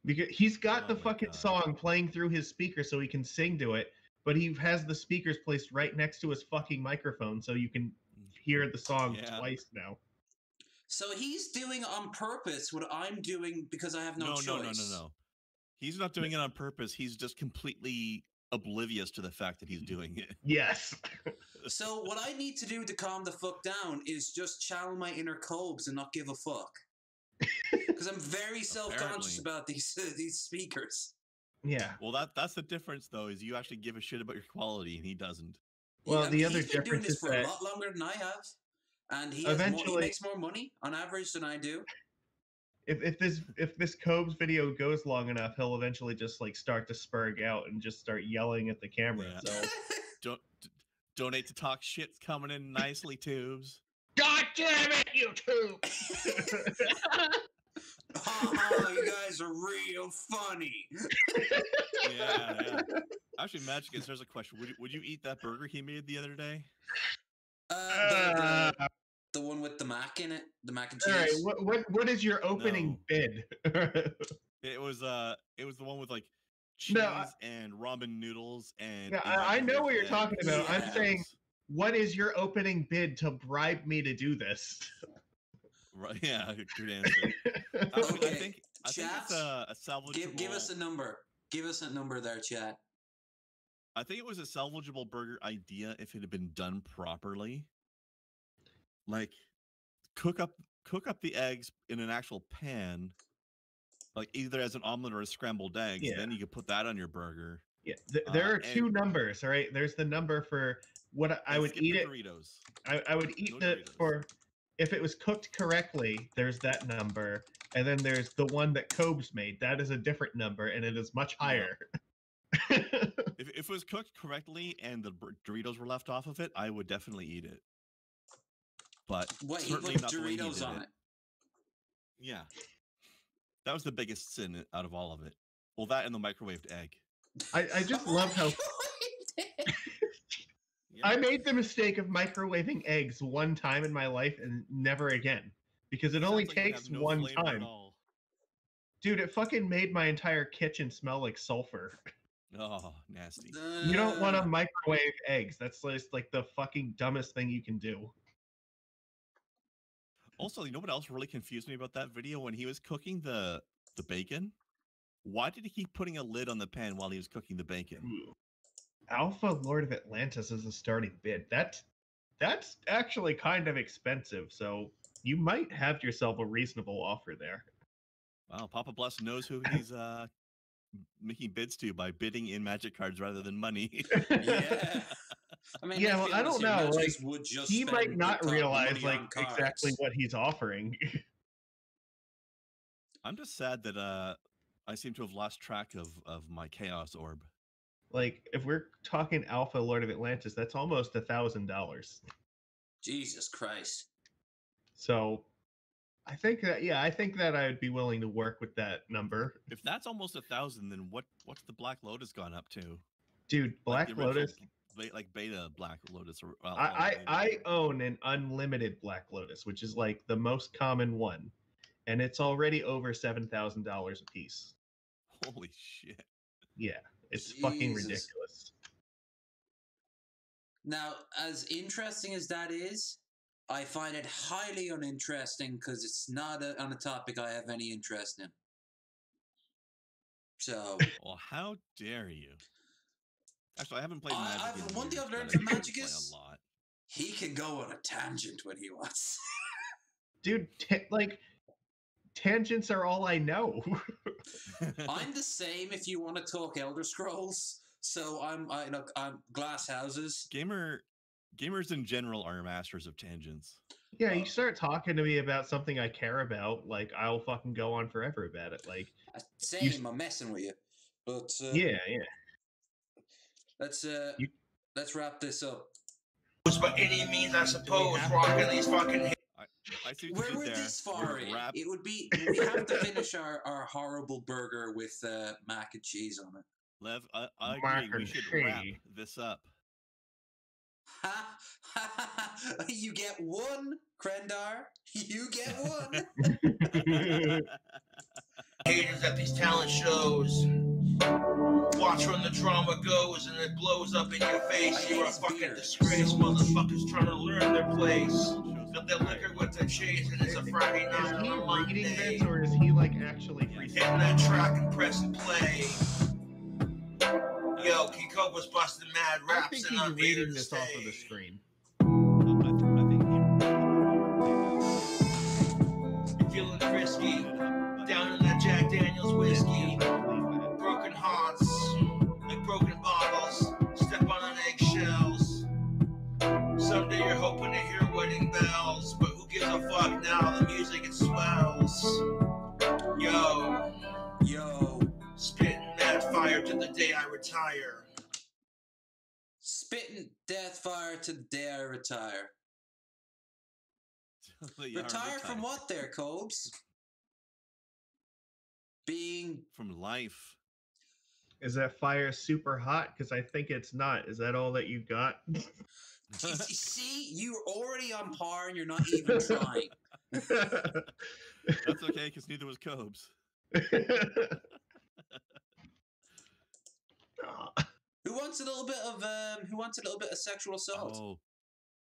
Because he's got Oh the my fucking God. song playing through his speaker so he can sing to it, but he has the speakers placed right next to his fucking microphone so you can hear the song Yeah. twice now. So he's doing on purpose what I'm doing because I have no choice. No. He's not doing it on purpose. He's just completely oblivious to the fact that he's doing it. Yes. So what I need to do to calm the fuck down is just channel my inner Cobes and not give a fuck. Because I'm very self-conscious about these speakers. Yeah. Well, that's the difference, though, is you actually give a shit about your quality, and he doesn't. Well, Yeah, the other he's been doing difference this is for that a lot longer than I have, and he makes more money on average than I do. if this Cobes video goes long enough, he'll eventually just like start to spurg out and just start yelling at the camera. Yeah. So Donate to talk shit's coming in nicely, tubes. God damn it, YouTube! Oh, you guys are real funny. Yeah. Actually, Majicus, there's a question. Would you eat that burger he made the other day? The one with the mac in it, the mac and cheese. All right, what is your opening bid? It was the one with like cheese and ramen noodles and. Yeah, I know what you're eggs. talking about. Yeah. I'm saying, what is your opening bid to bribe me to do this? Right. Yeah. Good answer. Okay, I think it's a salvageable. Give us a number. Give us a number there, chat. I think it was a salvageable burger idea if it had been done properly. Like, cook up the eggs in an actual pan, like either as an omelet or a scrambled eggs. Yeah. Then you could put that on your burger. Yeah, there are two numbers. All right, there's the number for what I would eat it. Doritos. I would eat No it Doritos. for if it was cooked correctly. There's that number, and then there's the one that Cobes made. That is a different number, and it is much higher. If it was cooked correctly and the Doritos were left off of it, I would definitely eat it. But What, he certainly put not the way he Doritos did on it? Yeah, that was the biggest sin out of all of it. Well, that and the microwaved egg. I just love how Yeah. I made the mistake of microwaving eggs one time in my life and never again because it only Sounds like you takes have no one flavor at time. all. Dude, it fucking made my entire kitchen smell like sulfur. Oh, nasty. You don't want to microwave eggs. That's just like the fucking dumbest thing you can do. Also, you know what else really confused me about that video? When he was cooking the bacon, why did he keep putting a lid on the pan while he was cooking the bacon? Ooh. Alpha Lord of Atlantis is a starting bid. That's actually kind of expensive, so you might have yourself a reasonable offer there. Wow, Papa Bless knows who he's making bids to by bidding in magic cards rather than money. Yeah. I mean, Yeah, well, I don't know. Like, would just he might spend not the realize money like on cards. exactly what he's offering. I'm just sad that I seem to have lost track of my chaos orb. Like, if we're talking Alpha Lord of Atlantis, that's almost $1,000. Jesus Christ. So, I think that I'd be willing to work with that number. If that's almost 1,000, then what's the Black Lotus gone up to? Dude, Black Like the original Lotus. like beta Black Lotus. Or I own an unlimited Black Lotus, which is like the most common one, and it's already over $7,000 a piece. Holy shit! Yeah, it's fucking Jesus. ridiculous. Now, as interesting as that is, I find it highly uninteresting because it's not on a topic I have any interest in. So, Well, how dare you? Actually, I haven't played Magic. One thing I've learned from Majicus, he can go on a tangent when he wants. Dude, like tangents are all I know. I'm the same if you want to talk Elder Scrolls. So I'm glass houses. Gamers in general are masters of tangents. Yeah, you start talking to me about something I care about, like I'll fucking go on forever about it. Like same, I'm messing with you. But yeah. Let's wrap this up. By any means, I suppose, rocking these fucking. I see Where we're this far in, it would be we have to finish our horrible burger with mac and cheese on it. Lev, I agree. We should wrap this up. You get one, Krendar. You get one. Haters at these talent shows. Watch when the drama goes and it blows up in your face. You're a fucking disgrace. Motherfuckers trying to learn their place. Got that liquor with the chase and it's a Friday night on a Monday. Is he reading this or is he like actually freestyling? Hitting that track and pressing play. Yo, Kiko was busting mad raps. I think he's reading this off of the screen. You're feeling frisky, down in that Jack Daniels whiskey. Broken hearts, like broken bottles. Step on an eggshells. Someday you're hoping to hear wedding bells, but who gives a fuck now? The music it swells. Yo. Spitting that fire to the day I retire. Spitting death fire to the day I retire. Retire from what there, Cobes? Being... From life. Is that fire super hot? Because I think it's not. Is that all that you got? See, you're already on par and you're not even trying. That's okay, because neither was Cobes. Who wants a little bit of sexual assault? Oh,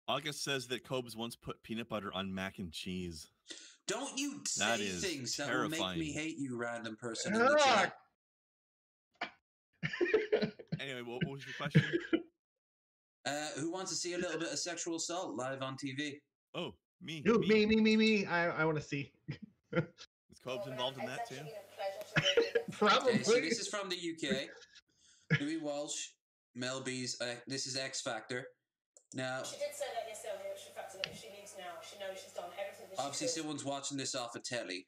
August says that Cobes once put peanut butter on mac and cheese. Don't you say things that will make me hate you, random person in the chat. Anyway, what was your question? Who wants to see a little bit of sexual assault live on TV? Oh, me. Dude, me. I want to see. Is Cobes involved in that too? Probably. Okay, so this is from the UK. Louis Walsh, Mel B's. This is X Factor. Now, she did say that yesterday on the X Factor that she leaves now. She knows she's done everything that obviously, someone's watching this off a telly.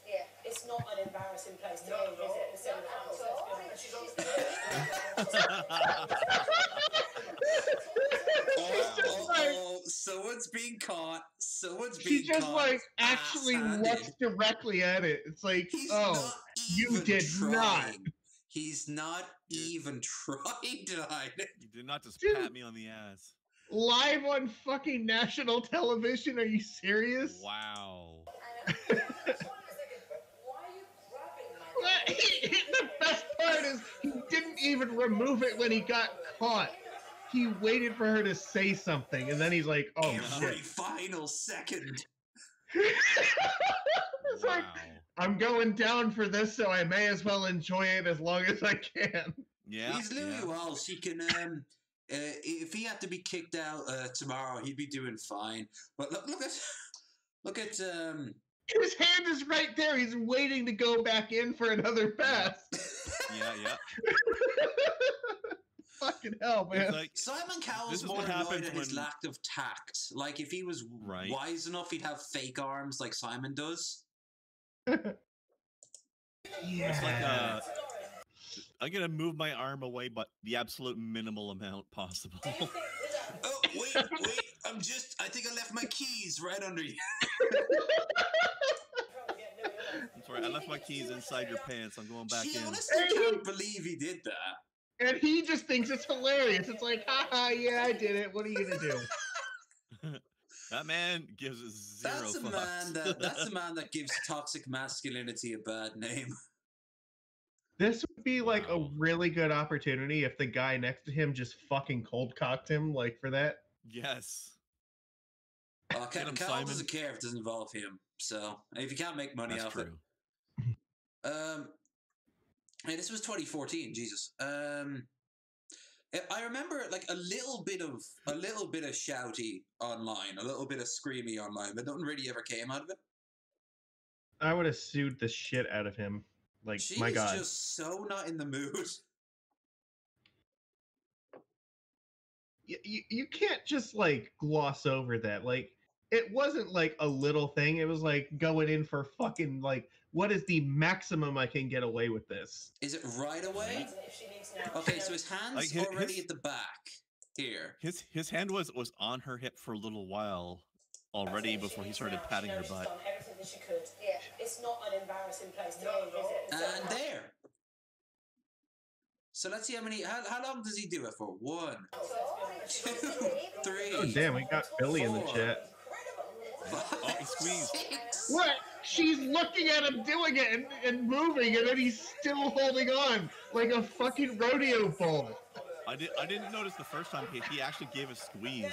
Yeah, it's not an embarrassing place to leave, is it? Someone's being caught. She just like actually looks directly at it. It's like, you did not. He's not even trying to hide it. You did not just pat me on the ass. Live on fucking national television? Are you serious? Wow. Why are you grabbing The best part is he didn't even remove it when he got caught. He waited for her to say something, and then he's like, "Oh Every shit!" final second. It's like, I'm going down for this, so I may as well enjoy it as long as I can. Yeah, he's Louis Walsh. He can, if he had to be kicked out tomorrow, he'd be doing fine. But look at his hand is right there. He's waiting to go back in for another pass. Yeah. Fucking hell, man. Like, Simon Cowell's more annoyed at his lack of tact. Like, if he was wise enough, he'd have fake arms like Simon does. It's like I'm gonna move my arm away, but the absolute minimal amount possible. Oh, wait, I think I left my keys right under you. I'm sorry, I left my keys inside your pants. I'm going back in. Honestly can't believe he did that. And he just thinks it's hilarious. It's like, haha, yeah, I did it. What are you gonna do? That man gives zero That's a fucks. that's a man that gives toxic masculinity a bad name. This would be like a Wow. really good opportunity if the guy next to him just fucking cold cocked him, like for that. Yes. Cal him, doesn't Simon. care if it doesn't involve him. So if you can't make money That's off true. it, hey, this was 2014. Jesus. I remember like a little bit of shouty online, a little bit of screamy online, but nothing really ever came out of it. I would have sued the shit out of him. Like, She's my God. just so not in the mood. You can't just like gloss over that. Like, it wasn't like a little thing. It was like going in for fucking like, what is the maximum I can get away with this? Is it right away? If she leaves now, Okay, so his hand's Like, already at the back here. His hand was on her hip for a little while already before he started patting her She's butt. done everything that she could. Yeah. It's not an embarrassing place to go visit. And there. So let's see how many. How long does he do it for? 1, 2, 3. Oh, damn, we got Billy in the chat. Oh, he squeezed. 6. What? She's looking at him doing it and moving, and then he's still holding on like a fucking rodeo bull. I didn't notice the first time he actually gave a squeeze.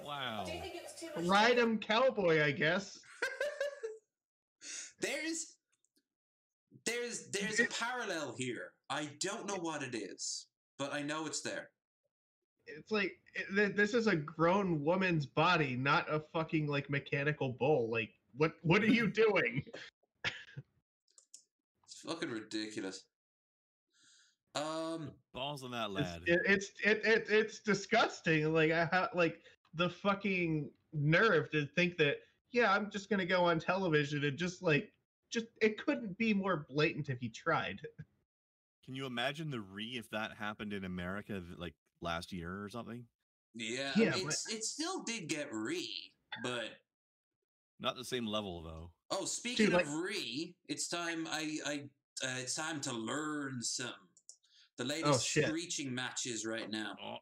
Wow. Ride him, cowboy, I guess. There's a parallel here. I don't know what it is, but I know it's there. It's like this is a grown woman's body, not a fucking like mechanical bull. Like, what are you doing? It's fucking ridiculous. Balls on that lad. It's disgusting. Like like the fucking nerve to think that, yeah, I'm just gonna go on television and just it couldn't be more blatant if he tried. Can you imagine the if that happened in America like last year or something? Yeah, Yeah, it still did get but Not the same level though. oh, speaking Dude, of it's time it's time to learn some. The latest shit. screeching matches right now. Oh,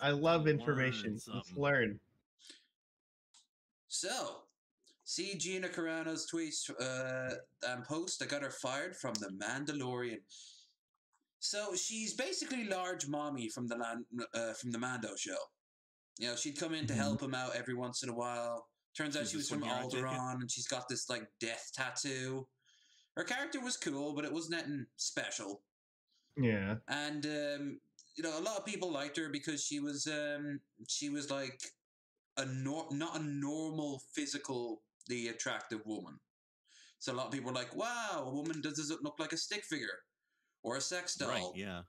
I love information. Let's something. learn. So, see Gina Carano's tweets and post that got her fired from The Mandalorian. So she's basically large mommy from the Mando show. You know, she'd come in to help him out every once in a while. Turns out She's she was the from swimmer, I take it? Alderaan, and she's got this like death tattoo. Her character was cool, but it wasn't anything special. Yeah. And you know, a lot of people liked her because she was like not a normal physically attractive woman. So a lot of people were like, "Wow, a woman doesn't look like a stick figure or a sex doll." Right, yeah.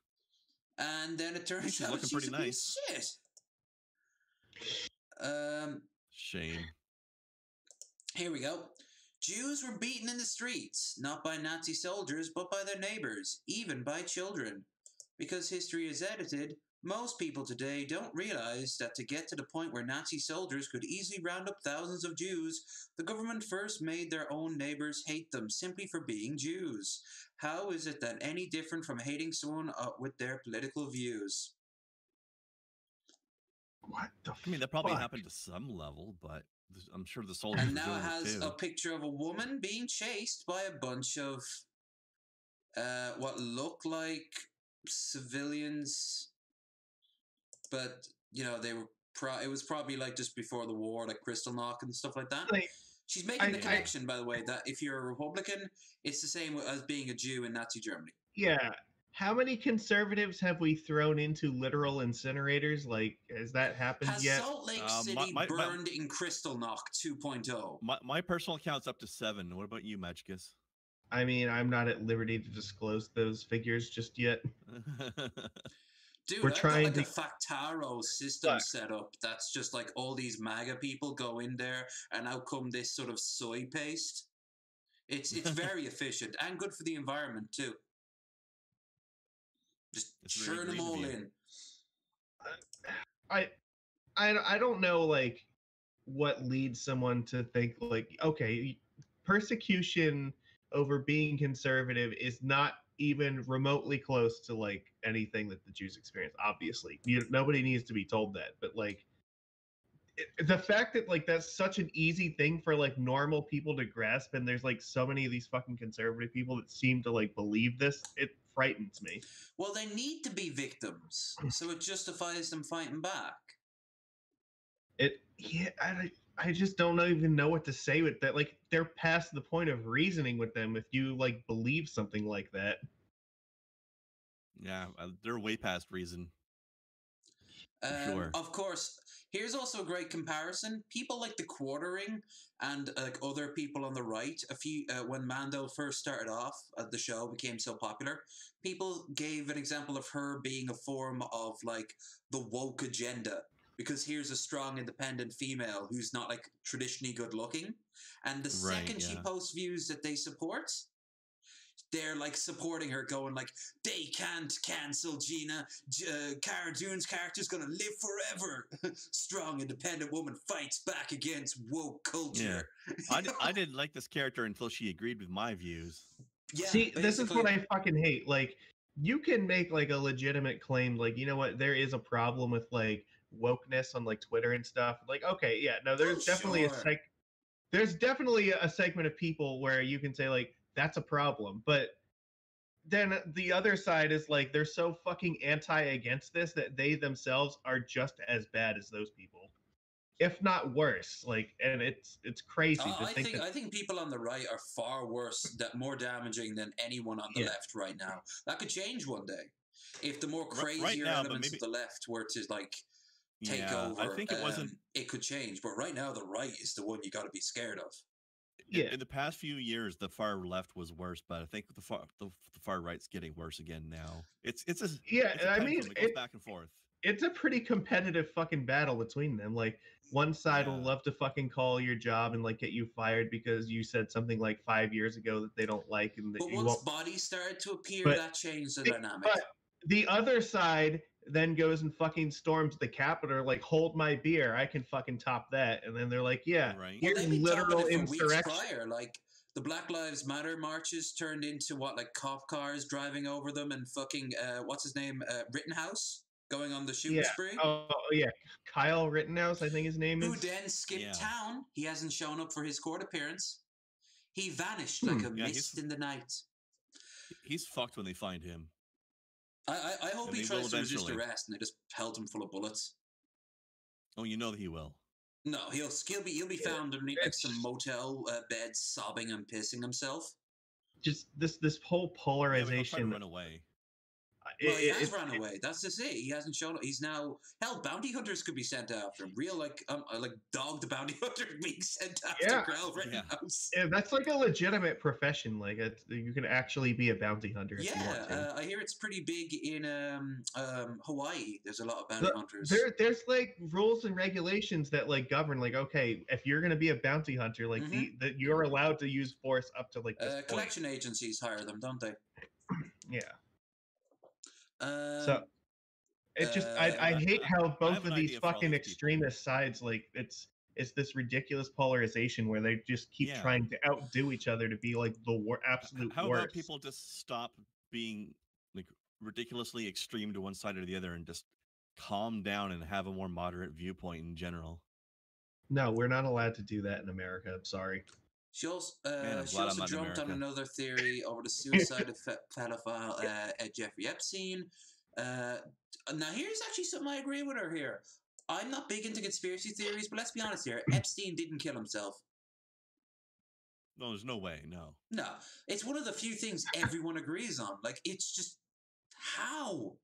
And then it turns She's out looking she's pretty a piece of shit. Shame. Here we go. Jews were beaten in the streets, not by Nazi soldiers, but by their neighbors, even by children. Because history is edited, most people today don't realize that to get to the point where Nazi soldiers could easily round up thousands of Jews, the government first made their own neighbors hate them simply for being Jews. How is it that any different from hating someone with their political views? What the I mean, that probably fuck? happened to some level, but I'm sure the soldiers And were now doing it has it too. a picture of a woman being chased by a bunch of what look like civilians, but you know they were. It was probably like just before the war, like Kristallnacht and stuff like that. Like, She's making the connection, by the way, that if you're a Republican, it's the same as being a Jew in Nazi Germany. yeah. How many conservatives have we thrown into literal incinerators? Like, has that happened Has yet? Salt Lake City burned in Kristallnacht 2.0? My personal account's up to 7. What about you, Majicus? I mean, I'm not at liberty to disclose those figures just yet. Dude, We're I've trying got like to- a Factaro system set up that's just like all these MAGA people go in there and out come this sort of soy paste. It's very efficient and good for the environment too. Just It's very churn them green of all you. in. I don't know, like, what leads someone to think, like, okay, persecution, over being conservative is not even remotely close to like anything that the Jews experience. Obviously, nobody needs to be told that, but like the fact that like that's such an easy thing for like normal people to grasp, and there's like so many of these fucking conservative people that seem to like believe this, it frightens me. Well, they need to be victims, so it justifies them fighting back. I just don't even know what to say with that. Like they're past the point of reasoning with them if you like believe something like that. Yeah, they're way past reason. Sure. Of course, here's also a great comparison. People like the Quartering and like other people on the right. When Mando first started off, the show became so popular. People gave an example of her being a form of like the woke agenda, because here's a strong, independent female who's not like traditionally good looking, and the second she posts views that they support, they're like supporting her, going like, they can't cancel Gina. Cara Dune's character's gonna live forever. Strong, independent woman fights back against woke culture. Yeah. I didn't like this character until she agreed with my views. Yeah, see, this is what I fucking hate. Like, you can make like a legitimate claim, like, you know what, there is a problem with like wokeness on like Twitter and stuff. Like, okay, yeah, no, there's definitely there's definitely a segment of people where you can say like, that's a problem. But then the other side is like, they're so fucking against this that they themselves are just as bad as those people, if not worse. Like, and it's crazy to think I think people on the right are far worse, more damaging than anyone on the left right now. That could change one day if the more crazier elements of the left were to like take over. I think it could change, but right now the right is the one you got to be scared of. Yeah. In the past few years, the far left was worse, but I think the far right's getting worse again now. It goes back and forth. It's a pretty competitive fucking battle between them. Like, one side will love to fucking call your job and like get you fired because you said something like 5 years ago that they don't like, and that but you once won't. Bodies started to appear, that changed the dynamic. But the other side then goes and fucking storms the Capitol, like, hold my beer, I can fucking top that. And then they're like, here's literal insurrection. Prior, like, the Black Lives Matter marches turned into like cop cars driving over them, and fucking what's his name, Rittenhouse going on the shooting spree. Oh yeah, Kyle Rittenhouse, I think his name is. Who then skipped town. He hasn't shown up for his court appearance. He vanished like a mist in the night. He's fucked when they find him. I hope he tries to resist arrest and they just pelt him full of bullets. Oh, you know that he will. No, he'll be found underneath like some motel bed, sobbing and pissing himself. Just this whole polarization. He'll try to run away. Well, he has run away. That's to say, he hasn't shown up. He's now bounty hunters could be sent after him. Real like dogged bounty hunters being sent after Kyle Rittenhouse. Yeah, that's like a legitimate profession. Like, you can actually be a bounty hunter. If you want to. I hear it's pretty big in Hawaii. There's a lot of bounty hunters. There's like rules and regulations that like govern. Like, okay, if you're gonna be a bounty hunter, like that you're allowed to use force up to like this collection agencies hire them, don't they? Yeah. So it just I hate how both of these fucking extremist sides, like, it's this ridiculous polarization where they just keep trying to outdo each other to be like the absolute worst. How about people just stop being like ridiculously extreme to one side or the other and just calm down and have a more moderate viewpoint in general? No, we're not allowed to do that in America. I'm sorry. She also jumped on another theory over the suicide of pedophile Jeffrey Epstein. Now, here's actually something I agree with her here. I'm not big into conspiracy theories, but let's be honest here. Epstein didn't kill himself. No, there's no way, no. No, it's one of the few things everyone agrees on. Like, it's just, how?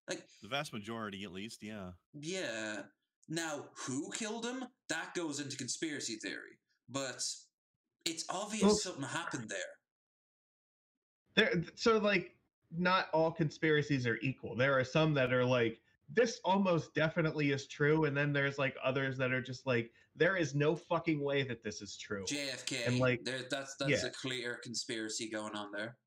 Like, the vast majority, at least, yeah. Yeah. Now, who killed him? That goes into conspiracy theory. But it's obvious something happened there. So, like, not all conspiracies are equal. There are some that are like, this almost definitely is true, and then there's like others that are just like, there is no fucking way that this is true. JFK, and like that's a clear conspiracy going on there.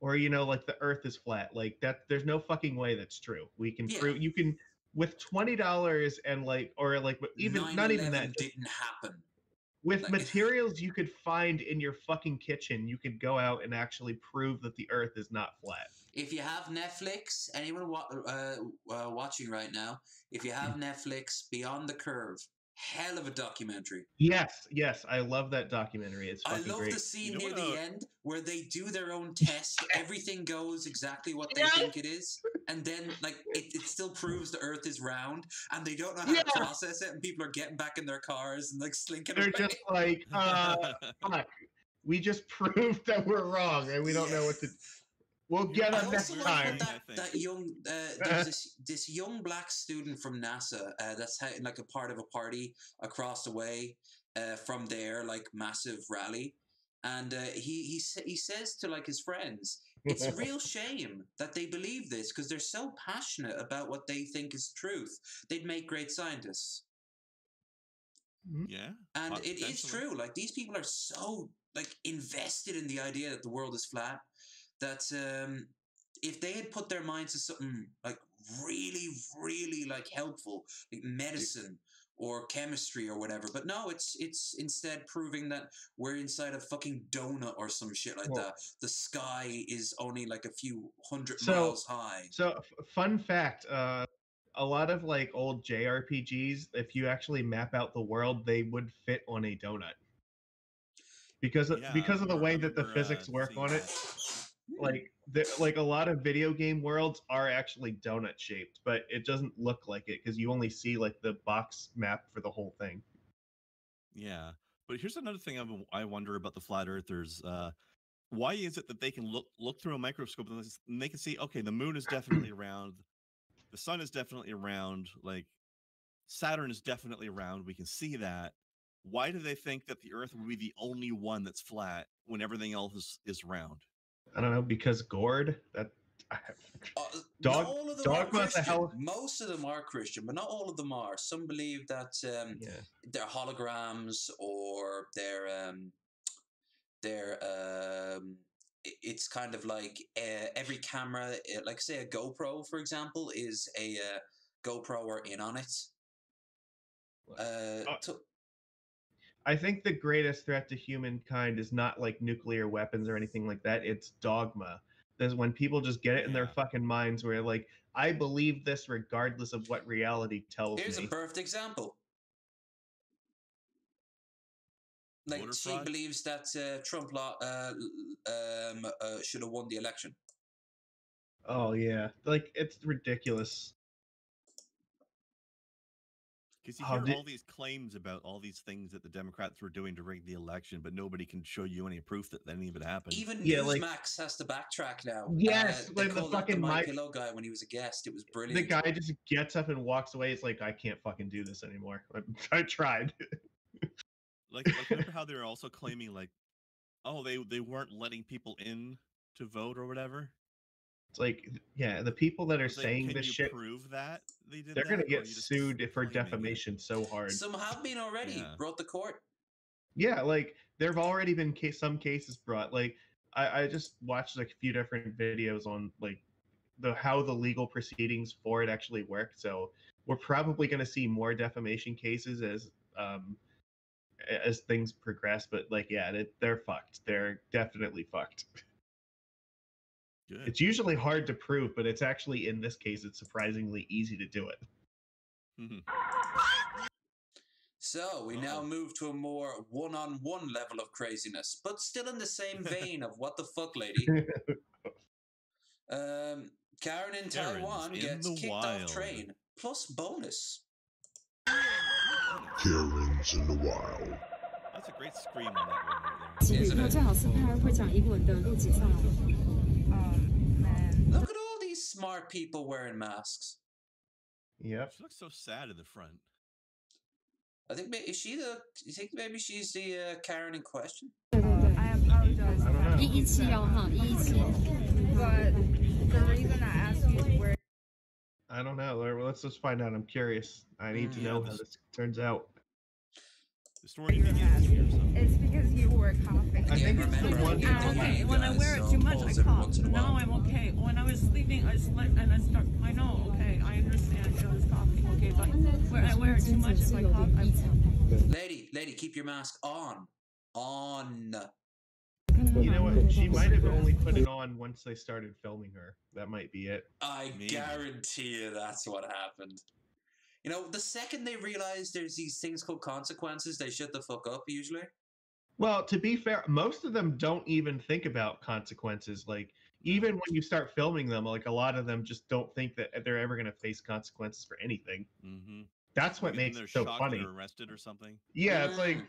Or, you know, like the Earth is flat. Like, that, there's no fucking way that's true. We can prove. You can, with $20 and like, or like, even not even that. Didn't happen. with materials you could find in your fucking kitchen, you could go out and actually prove that the Earth is not flat. If you have Netflix, anyone watching right now, if you have Netflix, Beyond the Curve, hell of a documentary. Yes, I love that documentary. It's fucking I love great. the scene near the end where they do their own test. Everything goes exactly what they think it is, and then like it still proves the Earth is round, and they don't know how to process it, and people are getting back in their cars and like slinking away. They're just like, fuck, we just proved that we're wrong, and we don't know what to. We'll get them next time. That young, there's this young black student from NASA that's like a part of a party across the way from their like massive rally, and he says to like his friends, it's a real shame that they believe this because they're so passionate about what they think is truth. They'd make great scientists. Yeah, and it is true. Like these people are so like invested in the idea that the world is flat. That if they had put their minds to something like really, really like helpful, like medicine or chemistry or whatever, but no, it's instead proving that we're inside a fucking donut or some shit like that. The sky is only like a few hundred miles high. So, fun fact: a lot of like old JRPGs, if you actually map out the world, they would fit on a donut because of the way that the physics work on it. Like a lot of video game worlds are actually donut shaped, but it doesn't look like it because you only see like the box map for the whole thing. Yeah, but here's another thing I wonder about the flat earthers. Why is it that they can look through a microscope and they can see, okay, the moon is definitely round, the sun is definitely round, like Saturn is definitely round. We can see that. Why do they think that the Earth would be the only one that's flat when everything else is round? I don't know, because Gord, not all of them are Christian. Most of them are Christian, but not all of them are. Some believe that they're holograms or it's kind of like every camera, like say a GoPro, for example, is a GoPro or in on it. I think the greatest threat to humankind is not like nuclear weapons or anything like that. It's dogma. There's when people just get it in their fucking minds where like, I believe this regardless of what reality tells me. Here's a perfect example. Like she believes that Trump should have won the election. Oh yeah, like it's ridiculous. Because you hear all these claims about all these things that the Democrats were doing to rig the election, but nobody can show you any proof that any of it happened. Even Newsmax has to backtrack now. Yes, like the fucking My Pillow guy when he was a guest, it was brilliant. The guy just gets up and walks away. It's like, I can't fucking do this anymore. I tried. like remember how they were also claiming like, oh, they weren't letting people in to vote or whatever. It's like, yeah, the people that are saying this shit, prove that they're going to get sued for defamation so hard. Some have been already brought to court. Yeah, like there have already been some cases brought. Like I just watched like a few different videos on like how the legal proceedings for it actually work. So we're probably going to see more defamation cases as things progress. But like, yeah, they're fucked. They're definitely fucked. Good. It's usually hard to prove, but it's actually, in this case, it's surprisingly easy to do it. So we now move to a more one-on-one level of craziness, but still in the same vein of what the fuck, lady. Karen in Taiwan gets kicked off train, plus bonus. Karen's in the wild. That's a great scream on that one right there. Isn't it? Look at all these smart people wearing masks. Yep. She looks so sad in the front. I think you think maybe she's the Karen in question? I apologize. I don't know. But the reason I asked you where. I don't know. Let's just find out. I'm curious. I need to know how this turns out. The story begins here. It's because you were coughing. I think it's the one. Okay, when I wear it too much, I cough. Now I'm okay. When I was sleeping, I slept and I start. I know. Okay, I understand. I was coughing. Okay, but when I wear it too much, if I cough, I'm. Lady, lady, keep your mask on. On. You know what? She might have only put it on once they started filming her. That might be it. I guarantee you that's what happened. You know, the second they realize there's these things called consequences, they shut the fuck up, usually. Well, to be fair, most of them don't even think about consequences. Like, even when you start filming them, like, a lot of them just don't think that they're ever going to face consequences for anything. Mm-hmm. That's what makes it so funny. They're arrested or something. Yeah, it's like,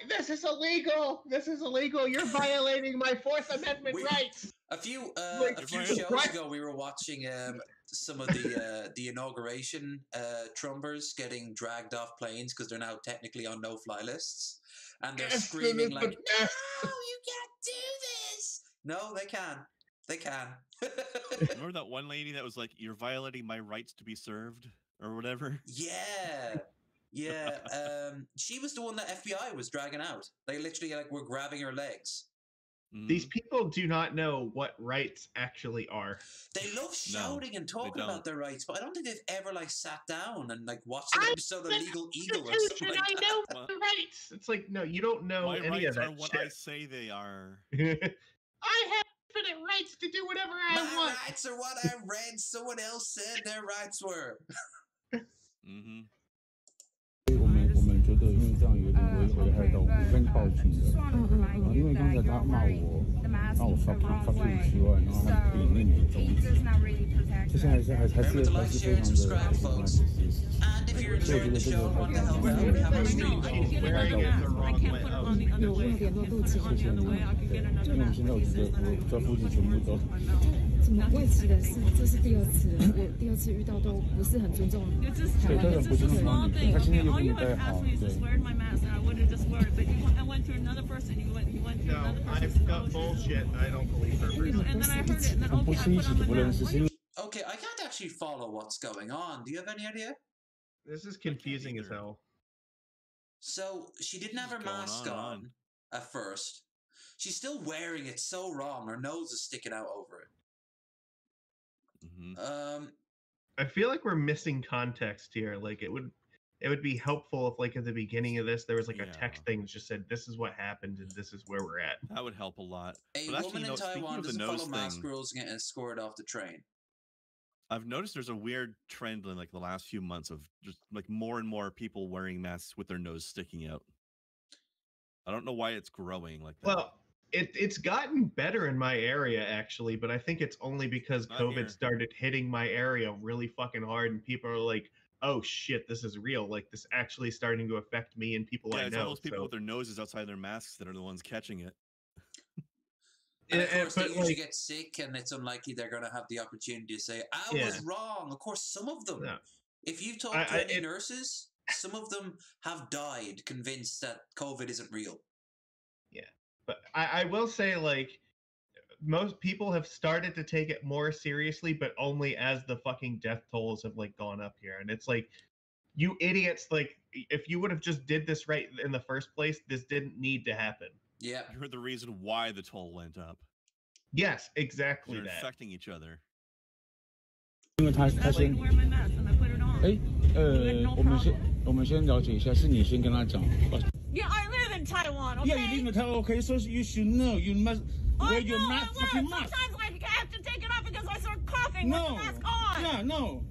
this is illegal. This is illegal. You're violating my Fourth Amendment rights. A few shows ago, we were watching some of the inauguration Trumpers getting dragged off planes because they're now technically on no-fly lists, and they're screaming like, "No, you can't do this!" No, they can. They can. Remember that one lady that was like, "You're violating my rights to be served," or whatever? Yeah. Yeah, she was the one that FBI was dragging out. They literally were grabbing her legs. These people do not know what rights actually are. They love shouting and talking about their rights, but I don't think they've ever sat down and watched an episode of Legal Eagle or something like that. I know the rights. It's like, no, you don't know any of that. My rights are what I say they are. I have infinite rights to do whatever I want. My rights are what I read someone else said their rights were. Mm-hmm. 我们觉得因为这样有点危害到我们跟报警的，因为刚才他骂我，让我发75万，然后他比那女的走，这现在还是非常的所以我觉得这个有问联络录取好像的，因为现在我觉得我在附近全部都。怎么外籍人士？这是第二次，我第二次遇到都不是很尊重台湾人。不尊重你，他现在又跟你带好，对。No, I've got bullshit. I don't believe her. Okay, I can't actually follow what's going on. Do you have any idea? This is confusing as hell. So she didn't have her mask on at first. She's still wearing it so wrong. Her nose is sticking out over it. Mm-hmm. I feel like we're missing context here. Like, it would be helpful if, like, at the beginning of this, there was a text thing that just said, "This is what happened and this is where we're at." That would help a lot. A woman in Taiwan doesn't follow mask rules and get escorted off the train. I've noticed there's a weird trend in the last few months of just more and more people wearing masks with their nose sticking out. I don't know why it's growing like that. Well, it's gotten better in my area actually, but I think it's only because COVID started hitting my area really fucking hard, and people are like, "Oh shit, this is real! Like, this actually starting to affect me and people I know." It's all those people with their noses outside their masks that are the ones catching it. And of course, they usually get sick, and it's unlikely they're going to have the opportunity to say, "I was wrong." Of course, some of them. No. If you've talked to any nurses, some of them have died convinced that COVID isn't real. Yeah, but I will say, most people have started to take it more seriously, but only as the fucking death tolls have gone up here. And it's like, you idiots, if you would have just did this right in the first place, this didn't need to happen. Yeah. You heard the reason why the toll went up. Yes, exactly. They're infecting each other. 因为他先，我们先了解一下，是你先跟他讲。Yeah, I live in Taiwan. Okay. Yeah, you live in Taiwan. Okay, so you should know. You must wear your mask. Fucking mask. Sometimes I have to take it off because I start coughing with the mask on. Yeah, no.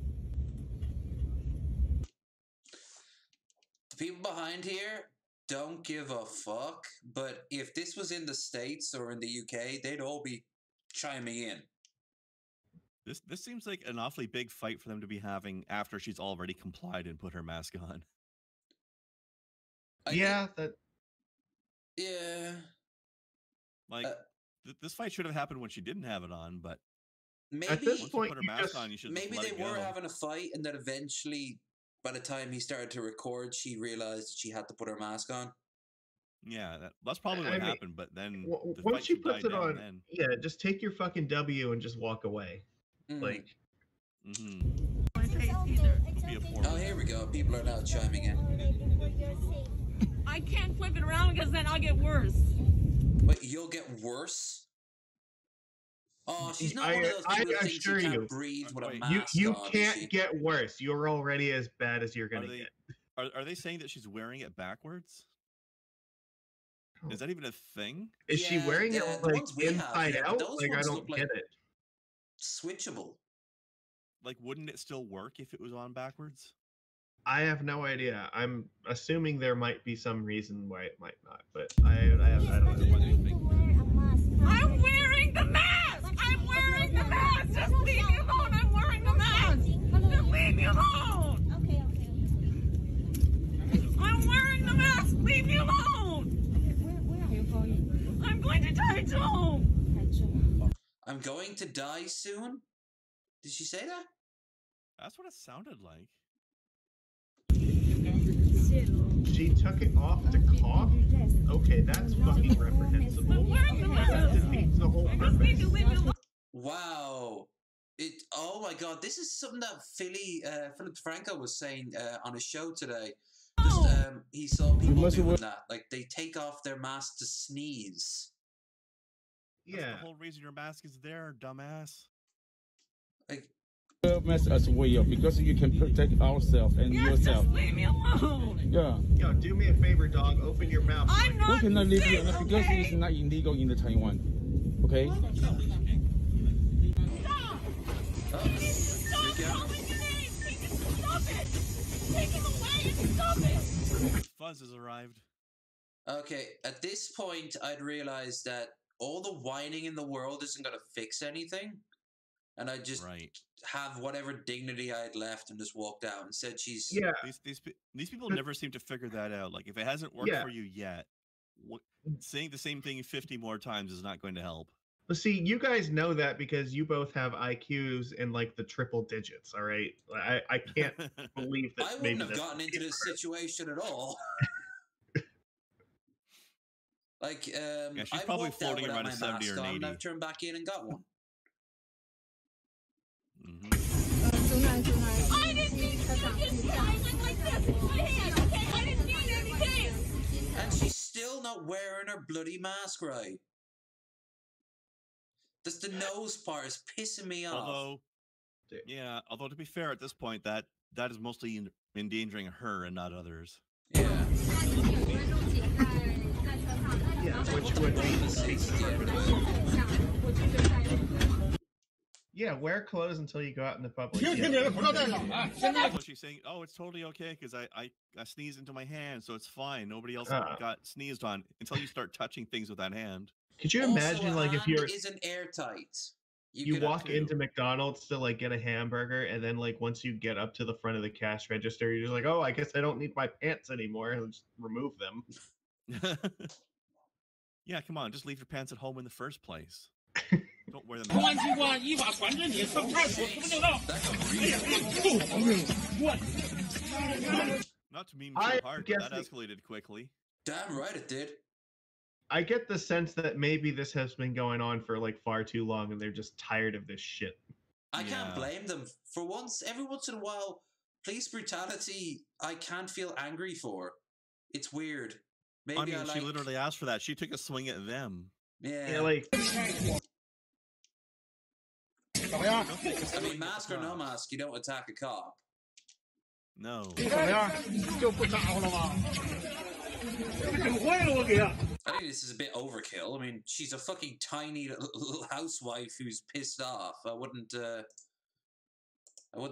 The people behind here don't give a fuck, but if this was in the States or in the UK, they'd all be chiming in. This seems like an awfully big fight for them to be having after she's already complied and put her mask on. Yeah. This fight should have happened when she didn't have it on, but maybe at this once point, you put her mask on, you should maybe let they it go. were having a fight, and then eventually, by the time he started to record, she realized she had to put her mask on. Yeah, that's probably what happened. But then once she puts it on, just take your fucking W and just walk away. Oh, here we go. People are now chiming in. I can't flip it around because then I'll get worse. But you'll get worse? Oh, she's not one of those people that thinks you can't breathe with a mask on. You can't get worse. You're already as bad as you're going to get. Are they saying that she's wearing it backwards? Is that even a thing? Is she wearing it like inside out? Like I don't get it. Switchable. Like, wouldn't it still work if it was on backwards? I have no idea. I'm assuming there might be some reason why it might not, but I don't know. I'm wearing the mask! I'm wearing the mask! Just leave me alone! I'm wearing the mask! Just leave me alone! Okay. I'm wearing the mask! Leave me alone! Where are you going? I'm going to die soon! I'm going to die soon? Did she say that? That's what it sounded like. She took it off to cough? Okay, that's fucking reprehensible. That defeats the whole purpose. Wow. Oh my god, this is something that Philip Franco was saying on a show today. Just, he saw people doing that. Like, they take off their mask to sneeze. That's the whole reason your mask is there, dumbass. Like, mess us way up because you can protect ourselves and yourself. Just leave me alone. Yeah. Yo, do me a favor, dog. Open your mouth. I'm not We cannot leave you sick, because okay? it's not illegal in the Taiwan. Okay? Stop calling your name! Stop it! Take him away and stop it! Fuzz has arrived. okay, at this point, I'd realized that all the whining in the world isn't going to fix anything. And I just have whatever dignity I had left and just walked out and said she's... Yeah. These people never seem to figure that out. Like, if it hasn't worked for you yet, saying the same thing 50 more times is not going to help. Well, see, you guys know that because you both have IQs in like the triple digits, all right? I can't believe that. I wouldn't have gotten into this situation at all. Like, yeah, she's I probably walked out floating without around my a 70 mask or an on, 80. and I've turned back in and got one. I didn't mean to just I went like this with my hand, okay? I didn't mean anything! And she's still not wearing her bloody mask right. Just the nose part is pissing me off. Although to be fair, at this point, that is mostly endangering her and not others. Yeah. Which would Yeah, wear clothes until you go out in the public. So she's saying, "Oh, it's totally okay because I sneezed into my hand, so it's fine. Nobody else got sneezed on until you start touching things with that hand." Could you imagine, like, if you're isn't airtight? You walk into McDonald's to like get a hamburger, and then like once you get up to the front of the cash register, you're just like, "Oh, I guess I don't need my pants anymore. I'll just remove them." Yeah, come on, just leave your pants at home in the first place. Don't wear them. Not to mean too hard, but that escalated quickly. Damn right it did. I get the sense that maybe this has been going on for like far too long, and they're just tired of this shit. I can't blame them. For once, every once in a while, police brutality I can't feel angry for. It's weird. Maybe she literally asked for that. She took a swing at them. Yeah, like. I mean, mask or no mask, you don't attack a cop. No. I think this is a bit overkill. I mean, she's a fucking tiny little housewife who's pissed off. I wouldn't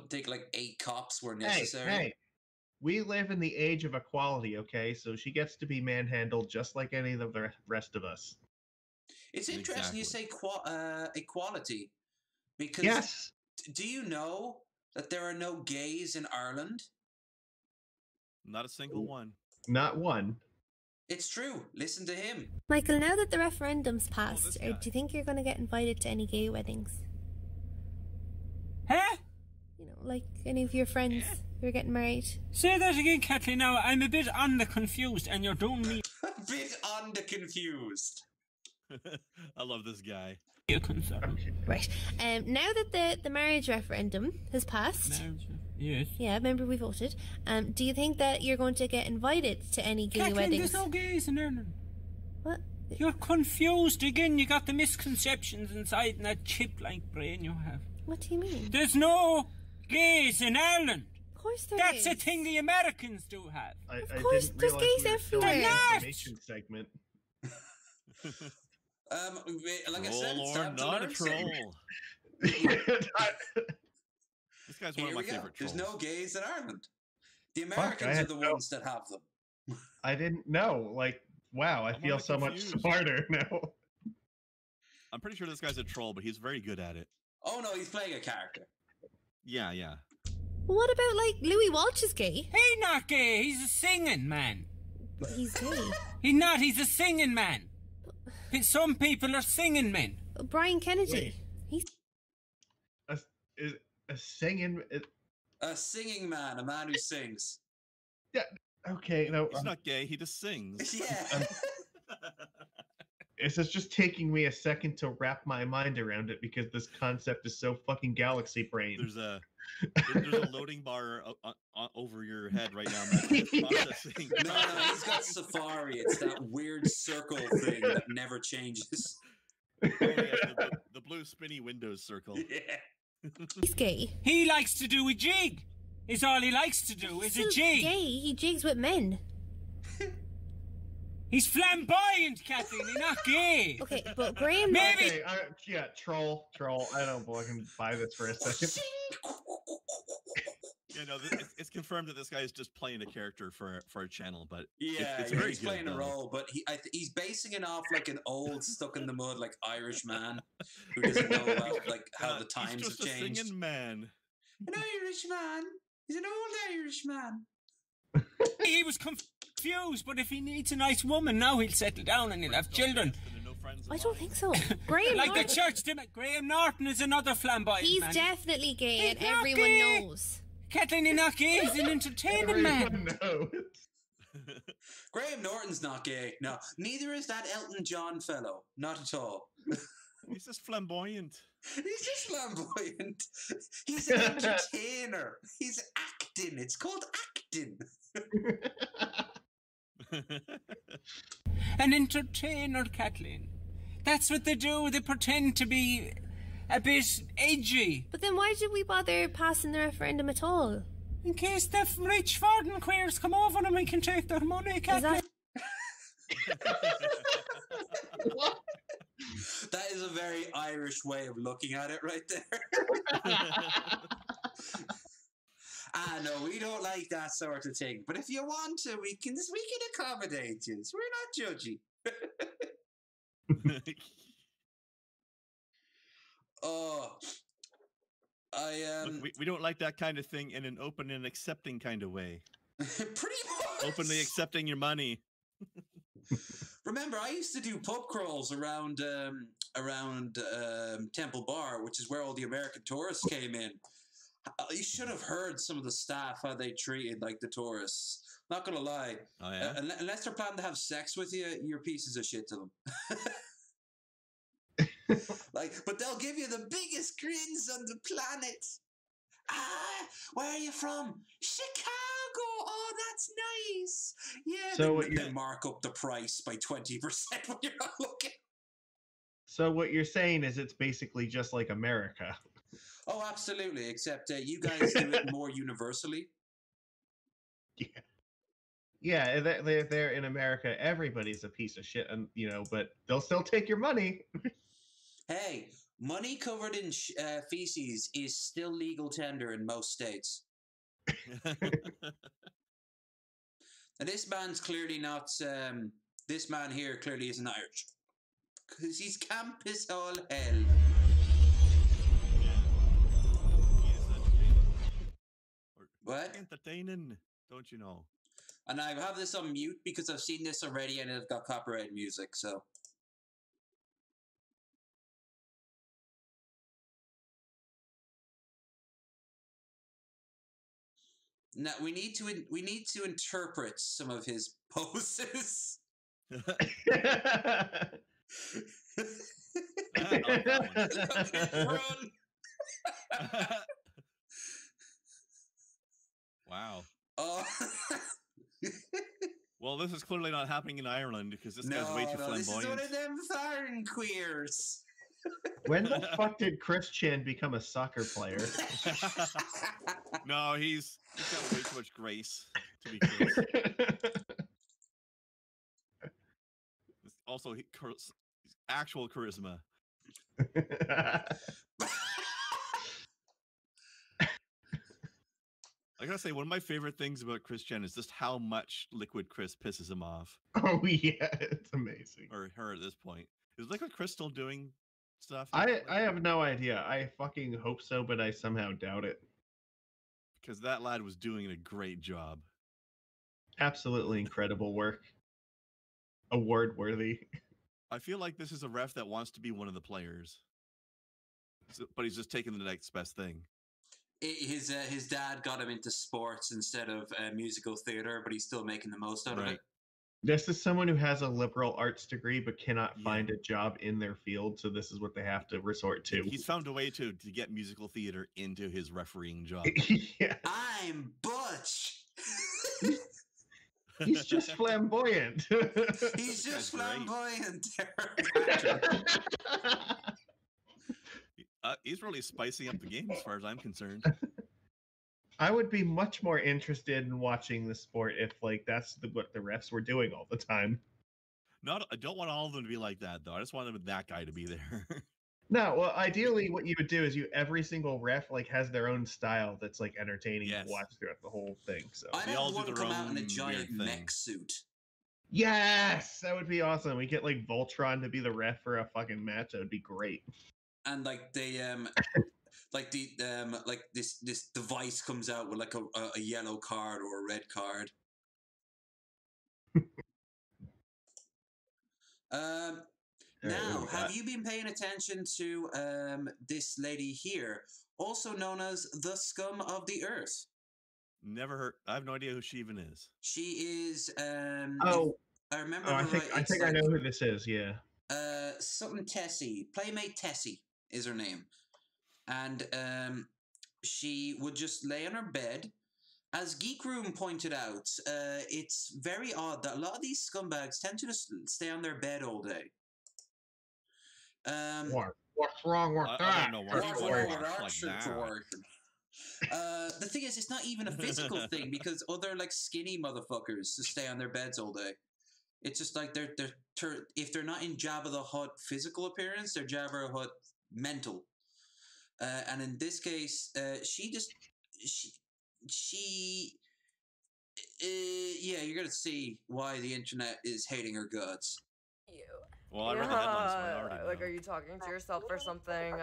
think like 8 cops were necessary. Hey, we live in the age of equality, okay? So she gets to be manhandled just like any of the rest of us. It's interesting you say equality, because do you know that there are no gays in Ireland? Not a single one. Not one. It's true. Listen to him. Michael, now that the referendum's passed, do you think you're going to get invited to any gay weddings? Huh? You know, like any of your friends who are getting married? Say that again, Kathleen. Now, I'm a bit on the confused, and you're doing me... A bit on the confused. I love this guy. Right. Now that the marriage referendum has passed... Yes. Yeah, remember we voted. Do you think that you're going to get invited to any gay weddings? There's no gays in Ireland. What? You're confused again. You got the misconceptions inside in that chip-like brain you have. What do you mean? There's no gays in Ireland. course there That's is. a thing the Americans do have. Of course, there's gays everywhere. Information segment. Like I said, it's Troll or time to not a learn something. troll. This guy's one of my favorite trolls. There's no gays in Ireland. The Americans are the ones that have them. I didn't know. Like, wow, I feel so much smarter now. I'm pretty sure this guy's a troll, but he's very good at it. Oh no, he's playing a character. Yeah, yeah. What about, like, Louis Walsh is gay? He's not gay. He's a singing man. He's gay. He's not. He's a singing man. Some people are singing men. Brian Kennedy. He's a singing. A singing man, a man who sings. Yeah. Okay. No, he's not gay. He just sings. Yeah. It's just taking me a second to wrap my mind around it because this concept is so fucking galaxy brain. There's a loading bar over your head right now. Processing. No, he's got Safari. It's that weird circle thing that never changes. Oh, yeah, the blue spinny Windows circle. Yeah. He's gay. He likes to do a jig. Is all he likes to do is a jig. Gay. He jigs with men. He's flamboyant, Kathleen. He's not gay. Okay, but Graham. Maybe. Okay, yeah, troll. I don't fucking buy this for a second. Yeah, no, it's confirmed that this guy is just playing a character for a channel, but yeah, it's very he's good, playing a though. role, but he's basing it off like an old stuck in the mud like Irish man who doesn't know about like how the times he's just have changed. A singing man. An Irish man. He's an old Irish man. He was confused, but if he needs a nice woman, now he'll settle down and he'll have children. I don't think so. Graham like Norton. the church, Graham Norton is another flamboyant He's man. definitely gay, He's and not everyone gay. knows. Kathleen, he's not gay. He's an entertaining man. Knows. Graham Norton's not gay. No, neither is that Elton John fellow. Not at all. He's just flamboyant. He's just flamboyant. He's an entertainer. He's acting. It's called acting. An entertainer, Kathleen. That's what they do. They pretend to be a bit edgy. But then why did we bother passing the referendum at all? In case the rich foreign queers come over and we can take their money, Kathleen. What? That is a very Irish way of looking at it right there. No, we don't like that sort of thing. But if you want to, we can accommodate you. We're not judgy. Oh, Look, we don't like that kind of thing in an open and accepting kind of way. Pretty much. Openly accepting your money. Remember, I used to do pub crawls around Temple Bar, which is where all the American tourists came in. You should have heard some of the staff how they treated like the tourists. Not gonna lie, oh, yeah? Unless they're planning to have sex with you, you're pieces of shit to them. But they'll give you the biggest grins on the planet. Where are you from? Chicago. Oh, that's nice. Yeah. So then mark up the price by 20% when you're not looking. So what you're saying is it's basically just like America. Oh, absolutely. Except you guys do it more universally. Yeah, they're in America. Everybody's a piece of shit, and but they'll still take your money. Hey, money covered in feces is still legal tender in most states. And this man's clearly not. This man here clearly isn't Irish, because he's camp as all hell. What? Entertaining, don't you know? And I have this on mute because I've seen this already and it's got copyright music, so. Now we need to interpret some of his poses. Run. Wow. Oh. Well, this is clearly not happening in Ireland because this guy's way too flamboyant. This is one of them foreign queers. When the fuck did Chris Chan become a soccer player? No, he's got way too much grace to be Chris. Also, actual charisma. I gotta say, one of my favorite things about Chris Chen is just how much Liquid Chris pisses him off. Oh yeah, it's amazing. Or her at this point. Is Liquid Chris still doing stuff? I have no idea. I fucking hope so, but I somehow doubt it. Because that lad was doing a great job. Absolutely incredible work. Award worthy. I feel like this is a ref that wants to be one of the players. But he's just taking the next best thing. His dad got him into sports instead of musical theater, but he's still making the most out of it. This is someone who has a liberal arts degree but cannot find a job in their field, so this is what they have to resort to. He's found a way to get musical theater into his refereeing job. Yeah. I'm Butch! He's just flamboyant. He's just flamboyant. He's really spicing up the game as far as I'm concerned. I would be much more interested in watching the sport if, like, that's what the refs were doing all the time. I don't want all of them to be like that, though. I just want that guy to be there. No, well, ideally, what you would do is every single ref like has their own style that's like entertaining to watch throughout the whole thing. So I'd have one come out in a giant mech suit. Yes, that would be awesome. We get like Voltron to be the ref for a fucking match. That would be great. And like they like this device comes out with like a yellow card or a red card. Now, have you been paying attention to this lady here, also known as the scum of the earth? Never heard. I have no idea who she even is. She is. I remember. I think I know who this is. Yeah. Something Tessie, Playmate Tessie is her name, and she would just lay on her bed. As Geek Room pointed out, it's very odd that a lot of these scumbags tend to just stay on their bed all day. What's wrong with that? I don't know why the thing is, it's not even a physical thing because other like skinny motherfuckers just stay on their beds all day. It's just like if they're not in Jabba the Hutt physical appearance, they're Jabba the Hutt mental. And in this case, you're gonna see why the internet is hating her guts. Well, I read the headlines, so I already know. Like, are you talking to yourself or something?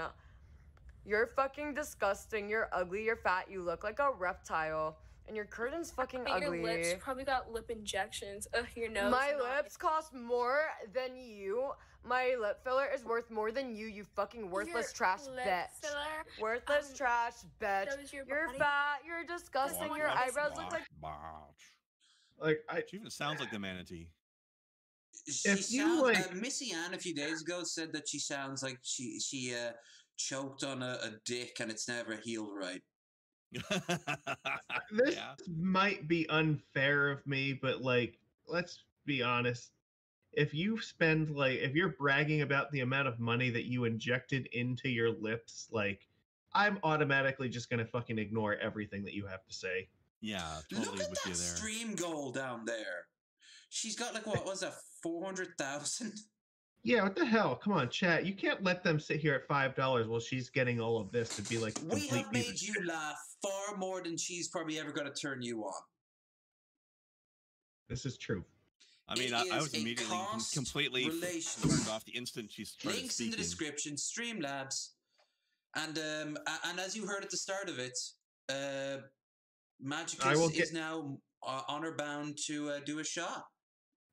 You're fucking disgusting. You're ugly. You're fat. You look like a reptile. And your curtain's fucking ugly. Your lips probably got lip injections. Ugh, your nose. My lips cost more than you. My lip filler is worth more than you fucking worthless trash bitch. Worthless trash bitch. You're fat. You're disgusting. Your eyebrows look like... She even sounds like the manatee. Missy Ann a few days ago said that she sounds like she choked on a dick and it's never healed right. This might be unfair of me, but like, let's be honest. If you're bragging about the amount of money that you injected into your lips, like, I'm automatically just gonna fucking ignore everything that you have to say. Yeah, totally Look at with you that there. stream goal down there. She's got like, what was that, 400,000? Yeah, what the hell? Come on, chat. You can't let them sit here at $5 while she's getting all of this to be like. We have made you laugh far more than she's probably ever going to turn you on. This is true. I mean, I was immediately completely turned off the instant she started Links speaking. in the description, Streamlabs. And as you heard at the start of it, Majicus is now honor bound to do a shot.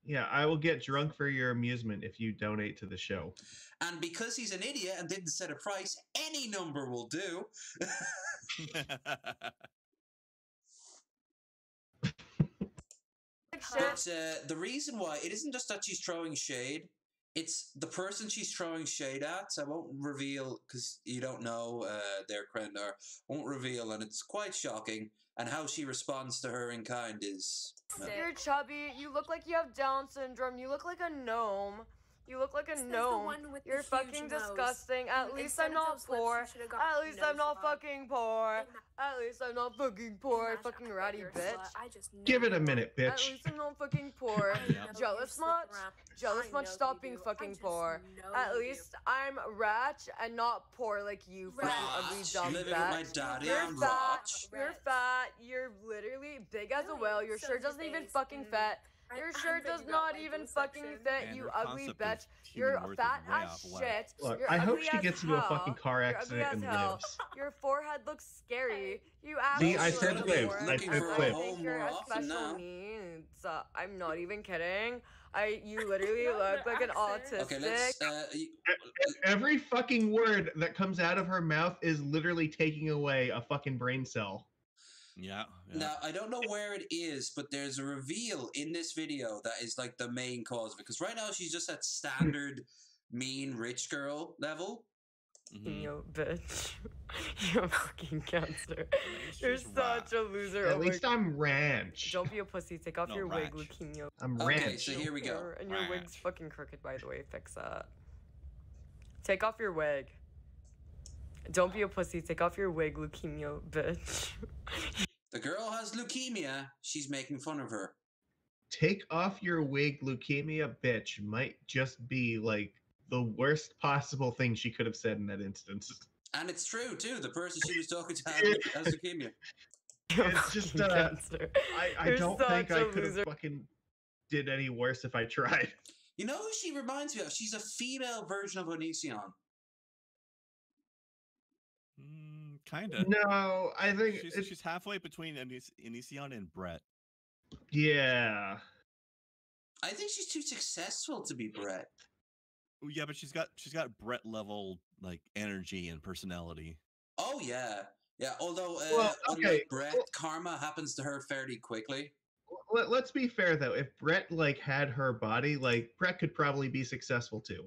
Yeah, I will get drunk for your amusement if you donate to the show. And because he's an idiot and didn't set a price, any number will do. But the reason why, it isn't just that she's throwing shade, it's the person she's throwing shade at. So I won't reveal, because you don't know their Krendar. Won't reveal, and it's quite shocking. And how she responds to her in kind is... You're chubby. You look like you have Down syndrome. You look like a gnome. You look like a Says the gnome. one with the You're huge fucking nose. disgusting. At least Instead I'm of not those lips, poor. you should've gotten At least I'm nose not volume. fucking poor. At least I'm not fucking poor. Fucking ratty bitch. I just know Give it a you minute, At bitch. least I'm not fucking poor. Yep. Jealous much? Jealous much? Stop being fucking poor. At least I'm rich and not poor like you, fucking ugly dumb Living with my bitch. daddy, You're I'm fat. rich. You're fat. You're literally big as a whale. Your shirt doesn't even fucking fit. Your shirt does not even fucking fit, And you her ugly concept bitch. of human You're worth is fat way as off whack. shit. Look, You're I hope ugly she as gets into a hell. fucking car You're accident ugly and as hell. lives. Your forehead looks scary. You See, actually I said look lives. bored. I Looking said for a I lives. home think you're more a often special now. needs. I'm not even kidding. You literally look like an autistic. Okay, let's. Every fucking word that comes out of her mouth is literally taking away a fucking brain cell. Yeah. Now, I don't know where it is, but there's a reveal in this video that is like the main cause of it. Because right now she's just at standard mean rich girl level. Yo, bitch. You're fucking cancer. You're she's such a loser. At least I'm ranch. Don't be a pussy. Take off No, your wig, ranch. leukemia. I'm Okay, ranch. so here we go. And your wig's Ranch. fucking crooked, by the way. Fix that. Take off your wig. Don't be a pussy. Take off your wig, leukemia, bitch. The girl has leukemia. She's making fun of her. Take off your wig, leukemia, bitch might just be like the worst possible thing she could have said in that instance. And it's true, too. The person she was talking to has leukemia. It's just, I You're don't such think I a could have loser. fucking did any worse if I tried. You know who she reminds me of? She's a female version of Onision. Kind of. No, I think she's halfway between Onision and Brett. Yeah. I think she's too successful to be Brett. Yeah, but she's got Brett level like energy and personality. Oh yeah, yeah. Although Well, okay. unlike Brett, karma happens to her fairly quickly. Let's be fair though. If Brett like had her body, like Brett could probably be successful too.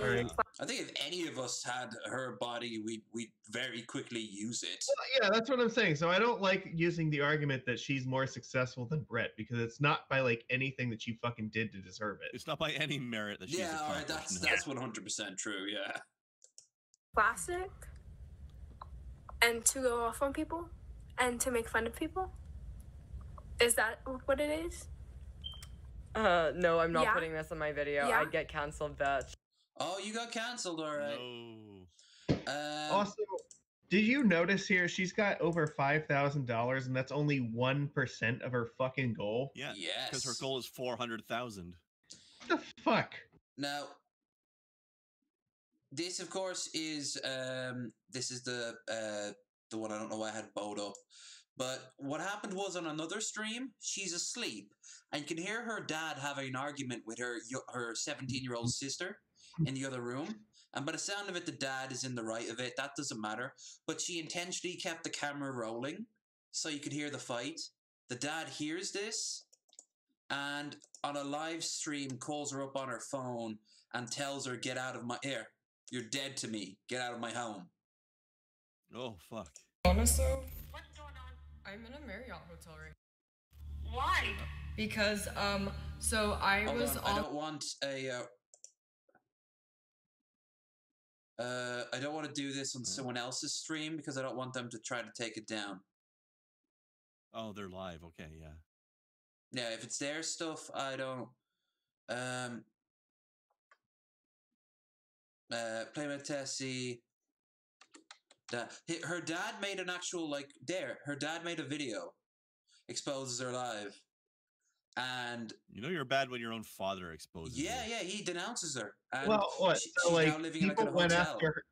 All right. I think if any of us had her body, we'd very quickly use it. Well, yeah, that's what I'm saying. So I don't like using the argument that she's more successful than Brett because it's not by like anything that she fucking did to deserve it. It's not by any merit that she's Yeah, all right, accomplished. that's 100% true. Yeah. Classic. And to go off on people, and to make fun of people. Is that what it is? No, I'm not Yeah. putting this in my video. Yeah. I'd get canceled, bitch. Oh, you got cancelled, all right. No. Also, did you notice here she's got over $5,000 and that's only 1% of her fucking goal? Yeah. Yes. Because her goal is 400,000. What the fuck? Now, this of course is this is the one I don't know why I had bowed up. But what happened was on another stream, she's asleep, and you can hear her dad having an argument with her 17-year-old sister in the other room. And by the sound of it, the dad is in the right of it. That doesn't matter. But she intentionally kept the camera rolling so you could hear the fight. The dad hears this and on a live stream calls her up on her phone and tells her, "Get out of my ear. You're dead to me. Get out of my home." Oh, fuck. Honestly, what's going on? I'm in a Marriott hotel right now. Why? Because, so I Hold was on, I don't want a... I don't want to do this on someone else's stream because I don't want them to try to take it down. Oh, they're live. Okay, yeah. Yeah, if it's their stuff, I don't... Playmate Tessie... Her dad made an actual, like, her dad made a video. Exposes her live. And... You know you're bad when your own father exposes you. Yeah, he denounces her. And Well, what? So, she's like, now living in like people a went hotel. after her.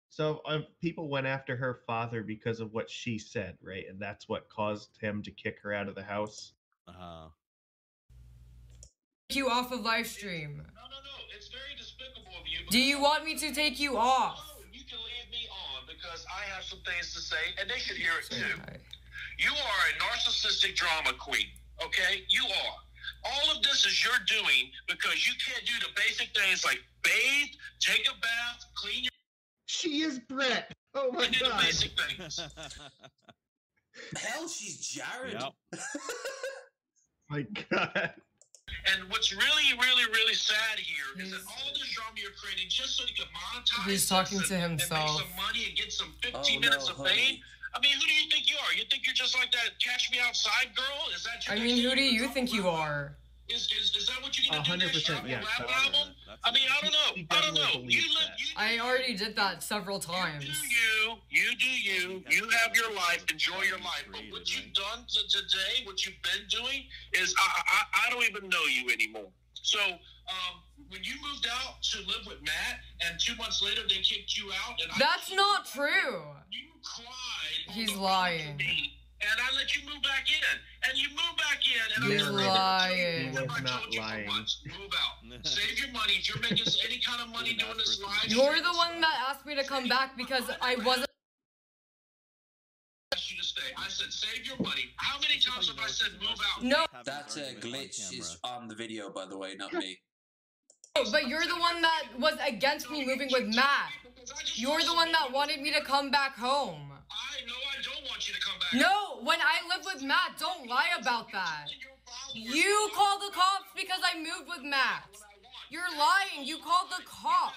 So people went after her father because of what she said, right? And that's what caused him to kick her out of the house. Uh-huh. Take you off of live stream. No, it's very despicable of you. Do you want me to take you off? No, you can leave me on because I have some things to say and they should hear it too. You are a narcissistic drama queen, okay? You are. All of this is you're doing because you can't do the basic things like bathe, take a bath, clean your... She is Brett. Oh my do god. the basic things. Hell, she's Jared. Yep. My god. And what's really, really, really sad here is that all this drama you're creating just so you can monetize He's talking to and make himself. some money and get some 15 minutes of fame. I mean, who do you think you are? You think you're just like that Catch Me Outside girl? Is that your I mean, who do you think you are? Is that what you're gonna do next? 100%, yeah. Rap album? I mean, I don't know. I don't know. I already did that several times. You do you. You have your life. Enjoy your life. But what you've done today, what you've been doing, is I don't even know you anymore. So when you moved out to live with Matt, and 2 months later they kicked you out, and That's not true. You cried. He's lying. And I let you move back in, and you move back in, and He's lying. He was not lying. Move out. Save your money. If you're making any kind of money doing this live, You're the one that asked me to come back because I wasn't. You to stay. I said save your money. How many times have I said move out? No. That glitch is on the video, by the way, not me. But you're the one that was against me moving with Matt. You're the one that wanted me to come back home. I don't want you to come back. No, when I live with Matt, don't lie about that. You called the cops because I moved with Matt. You're lying. You called the cops.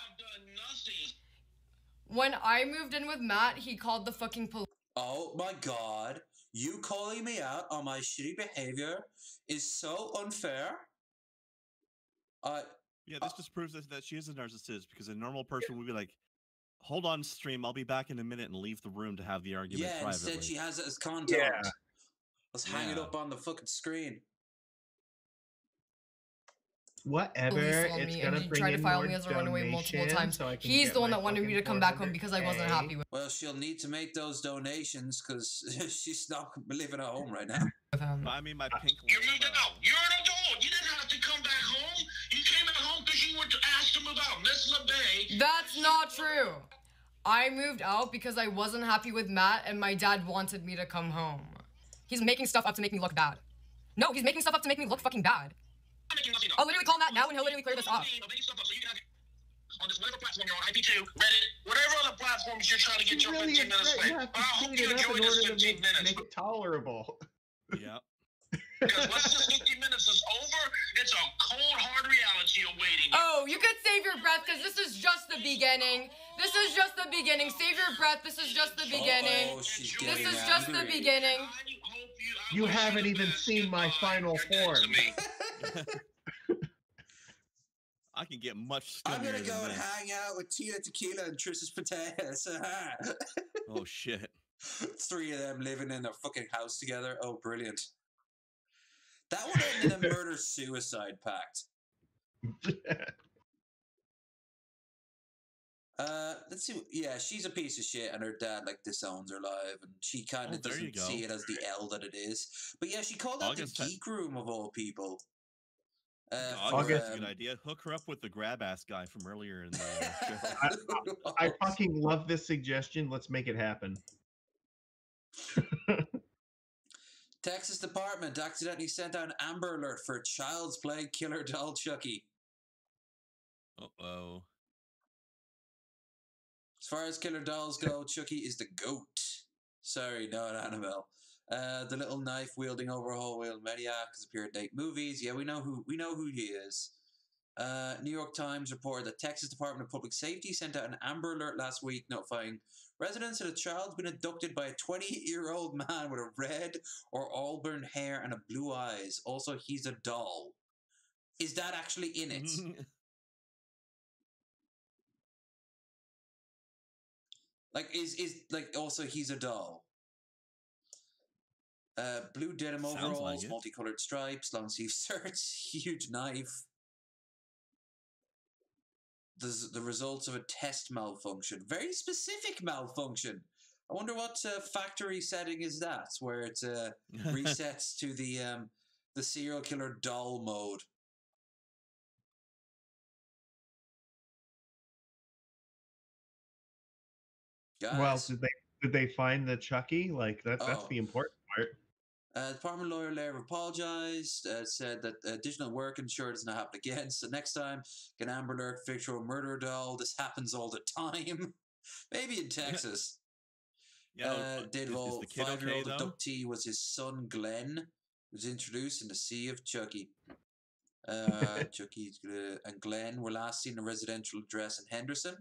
When I moved in with Matt, he called the fucking police. Oh my god. You calling me out on my shitty behavior is so unfair. Yeah, this just proves that she is a narcissist, because a normal person would be like, hold on, stream, I'll be back in a minute, and leave the room to have the argument privately. Instead she has it as content. Yeah. Let's hang it up on the fucking screen. Whatever. It's Me, gonna and he bring tried to in file more me as a runaway multiple donations times. so I can He's get the one my that wanted me to fucking come back home because I wasn't 400K. happy with Well, she'll need to make those donations because she's not living at home right now. him. I mean, my pink. You moved out. You're an adult. You didn't have to come back home. You came at home because you were asked to move out. Miss LeBay. That's not true. I moved out because I wasn't happy with Matt and my dad wanted me to come home. He's making stuff up to make me look bad. No, he's making stuff up to make me look fucking bad. I'll literally call Matt now and he'll literally clear this up. On this whatever platform you're on, IP2, Reddit, whatever other platforms you're trying to get your 15 minutes You fame. have to I hope speed you it up enjoy in this order to 15 minutes. make it tolerable. Yeah. Because once this 50 minutes is over, it's a cold, hard reality awaiting you. Oh, you could save your breath because this is just the beginning. This is just the beginning. Save your breath. This is just the beginning. This is just the beginning. You haven't even seen my final form. I can get much I'm scummier gonna than go and this. hang out with Tina Tequila and Trish's Potatoes. Oh shit. 3 of them living in a fucking house together. Oh, brilliant. That would end in a murder-suicide pact. Let's see. Yeah, she's a piece of shit, and her dad like disowns her live, and she kind of doesn't see it as the L that it is. But yeah, she called out the geek room of all people. August, a good idea. Hook her up with the grab ass guy from earlier in the show. I fucking love this suggestion. Let's make it happen. Texas Department accidentally sent out an Amber Alert for Child's Play killer doll Chucky. Uh-oh. As far as killer dolls go, Chucky is the GOAT. Sorry, not Annabelle. The little knife-wielding overhaul-wheel maniac has appeared in 8 movies. Yeah, we know who he is. New York Times reported that Texas Department of Public Safety sent out an Amber Alert last week notifying residents that a child's been abducted by a 20-year-old man with a red or auburn hair and a blue eyes. Also, he's a doll. Is that actually in it? Like, also he's a doll. Blue denim overalls, like multicolored stripes, long sleeve shirts, huge knife. The results of a test malfunction. Very specific malfunction. I wonder what factory setting is that, where it resets to the serial killer doll mode. Guys. Well, did they find the Chucky? Like that's the important part. Department lawyer Lair apologized, said that additional work ensured it's not happen again. So next time, get Amber Alert fictional murder doll. This happens all the time. Maybe in Texas. Did all 5-year-old abductee was his son Glenn, who was introduced in the Sea of Chucky. Chucky and Glenn were last seen in a residential address in Henderson,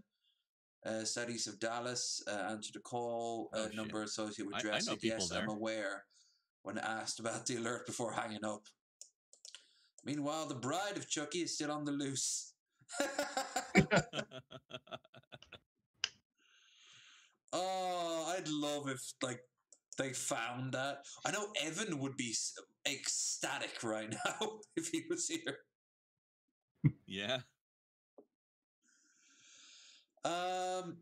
southeast of Dallas. Answered a call number associated with address. I know people Yes, there. I'm aware. When asked about the alert before hanging up. Meanwhile, the bride of Chucky is still on the loose. Oh, I'd love if they found that. I know Evan would be ecstatic right now if he was here. Yeah. Oh,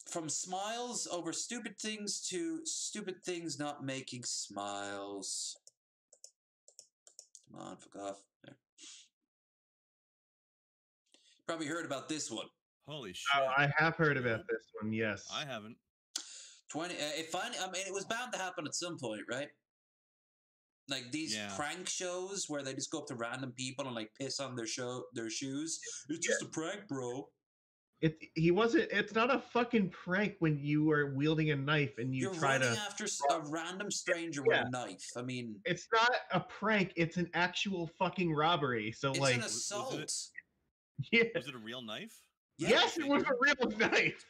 from smiles over stupid things to stupid things not making smiles. Come on, fuck off. There. Probably heard about this one. Holy shit! Oh, I have heard about this one. Yes, I haven't. 20. It was bound to happen at some point, right? Like these prank shows where they just go up to random people and like piss on their shoes. It's just a prank, bro. It's not a fucking prank when you are wielding a knife and you're running after a random stranger with a knife. I mean, it's not a prank. It's an actual fucking robbery. So it's like an assault. Was it a real knife? Yes, it was a real knife.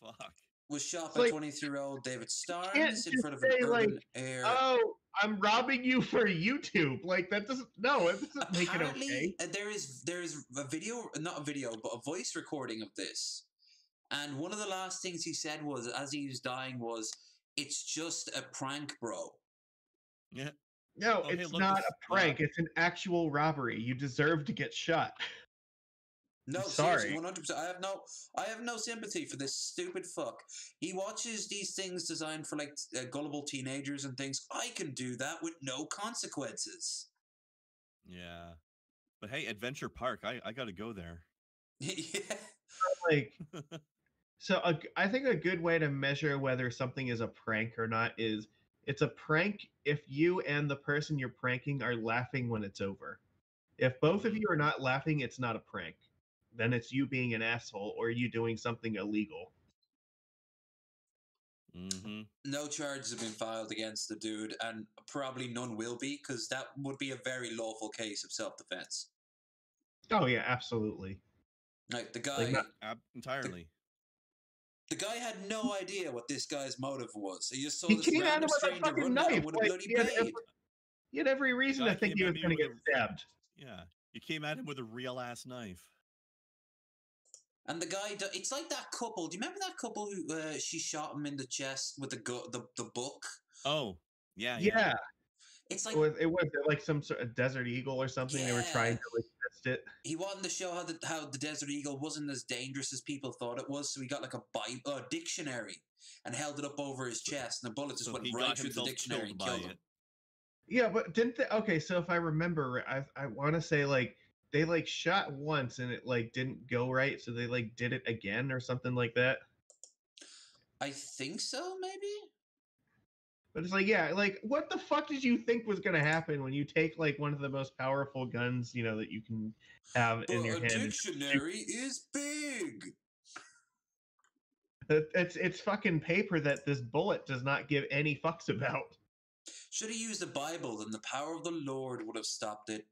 Fuck. Was shot by 23-year-old David Starnes in front of an urban air. Oh, I'm robbing you for YouTube. Like that doesn't. No, it doesn't make it okay. There's a video, not a video, but a voice recording of this. And one of the last things he said was, as he was dying, was, "It's just a prank, bro." Yeah. No, it's not a prank. It's an actual robbery. You deserve to get shot. No, sorry, 100%. I have no sympathy for this stupid fuck. He watches these things designed for like gullible teenagers and thinks I can do that with no consequences. Yeah, but hey, Adventure Park, I got to go there. Yeah, like so. I think a good way to measure whether something is a prank or not is it's a prank if you and the person you're pranking are laughing when it's over. If both of you are not laughing, it's not a prank. Then it's you being an asshole or you doing something illegal. Mm-hmm. No charges have been filed against the dude, and probably none will be, because that would be a very lawful case of self-defense. Oh yeah, absolutely. Like the guy, entirely. The guy had no idea what this guy's motive was. He just saw he this came random at him with a stranger fucking run knife. down with a bloody blade. He had every reason to think he was going to get stabbed. Yeah, you came at him with a real ass knife. And the guy, it's like that couple. Do you remember that couple who she shot him in the chest with the book? Oh, yeah. It's like it was like some sort of desert eagle or something. Yeah. They were trying to like test it. He wanted to show how the desert eagle wasn't as dangerous as people thought it was, so he got like a dictionary and held it up over his chest, and the bullet just went right through the dictionary and killed him. Yeah, but didn't they? Okay, so if I remember, I want to say like they like shot once and it like didn't go right, so they like did it again or something like that. I think so, maybe. But it's like, yeah, like what the fuck did you think was gonna happen when you take like one of the most powerful guns, you know, that you can have in your hand? A dictionary is big. It's fucking paper that this bullet does not give any fucks about. Should have used the Bible, then the power of the Lord would have stopped it.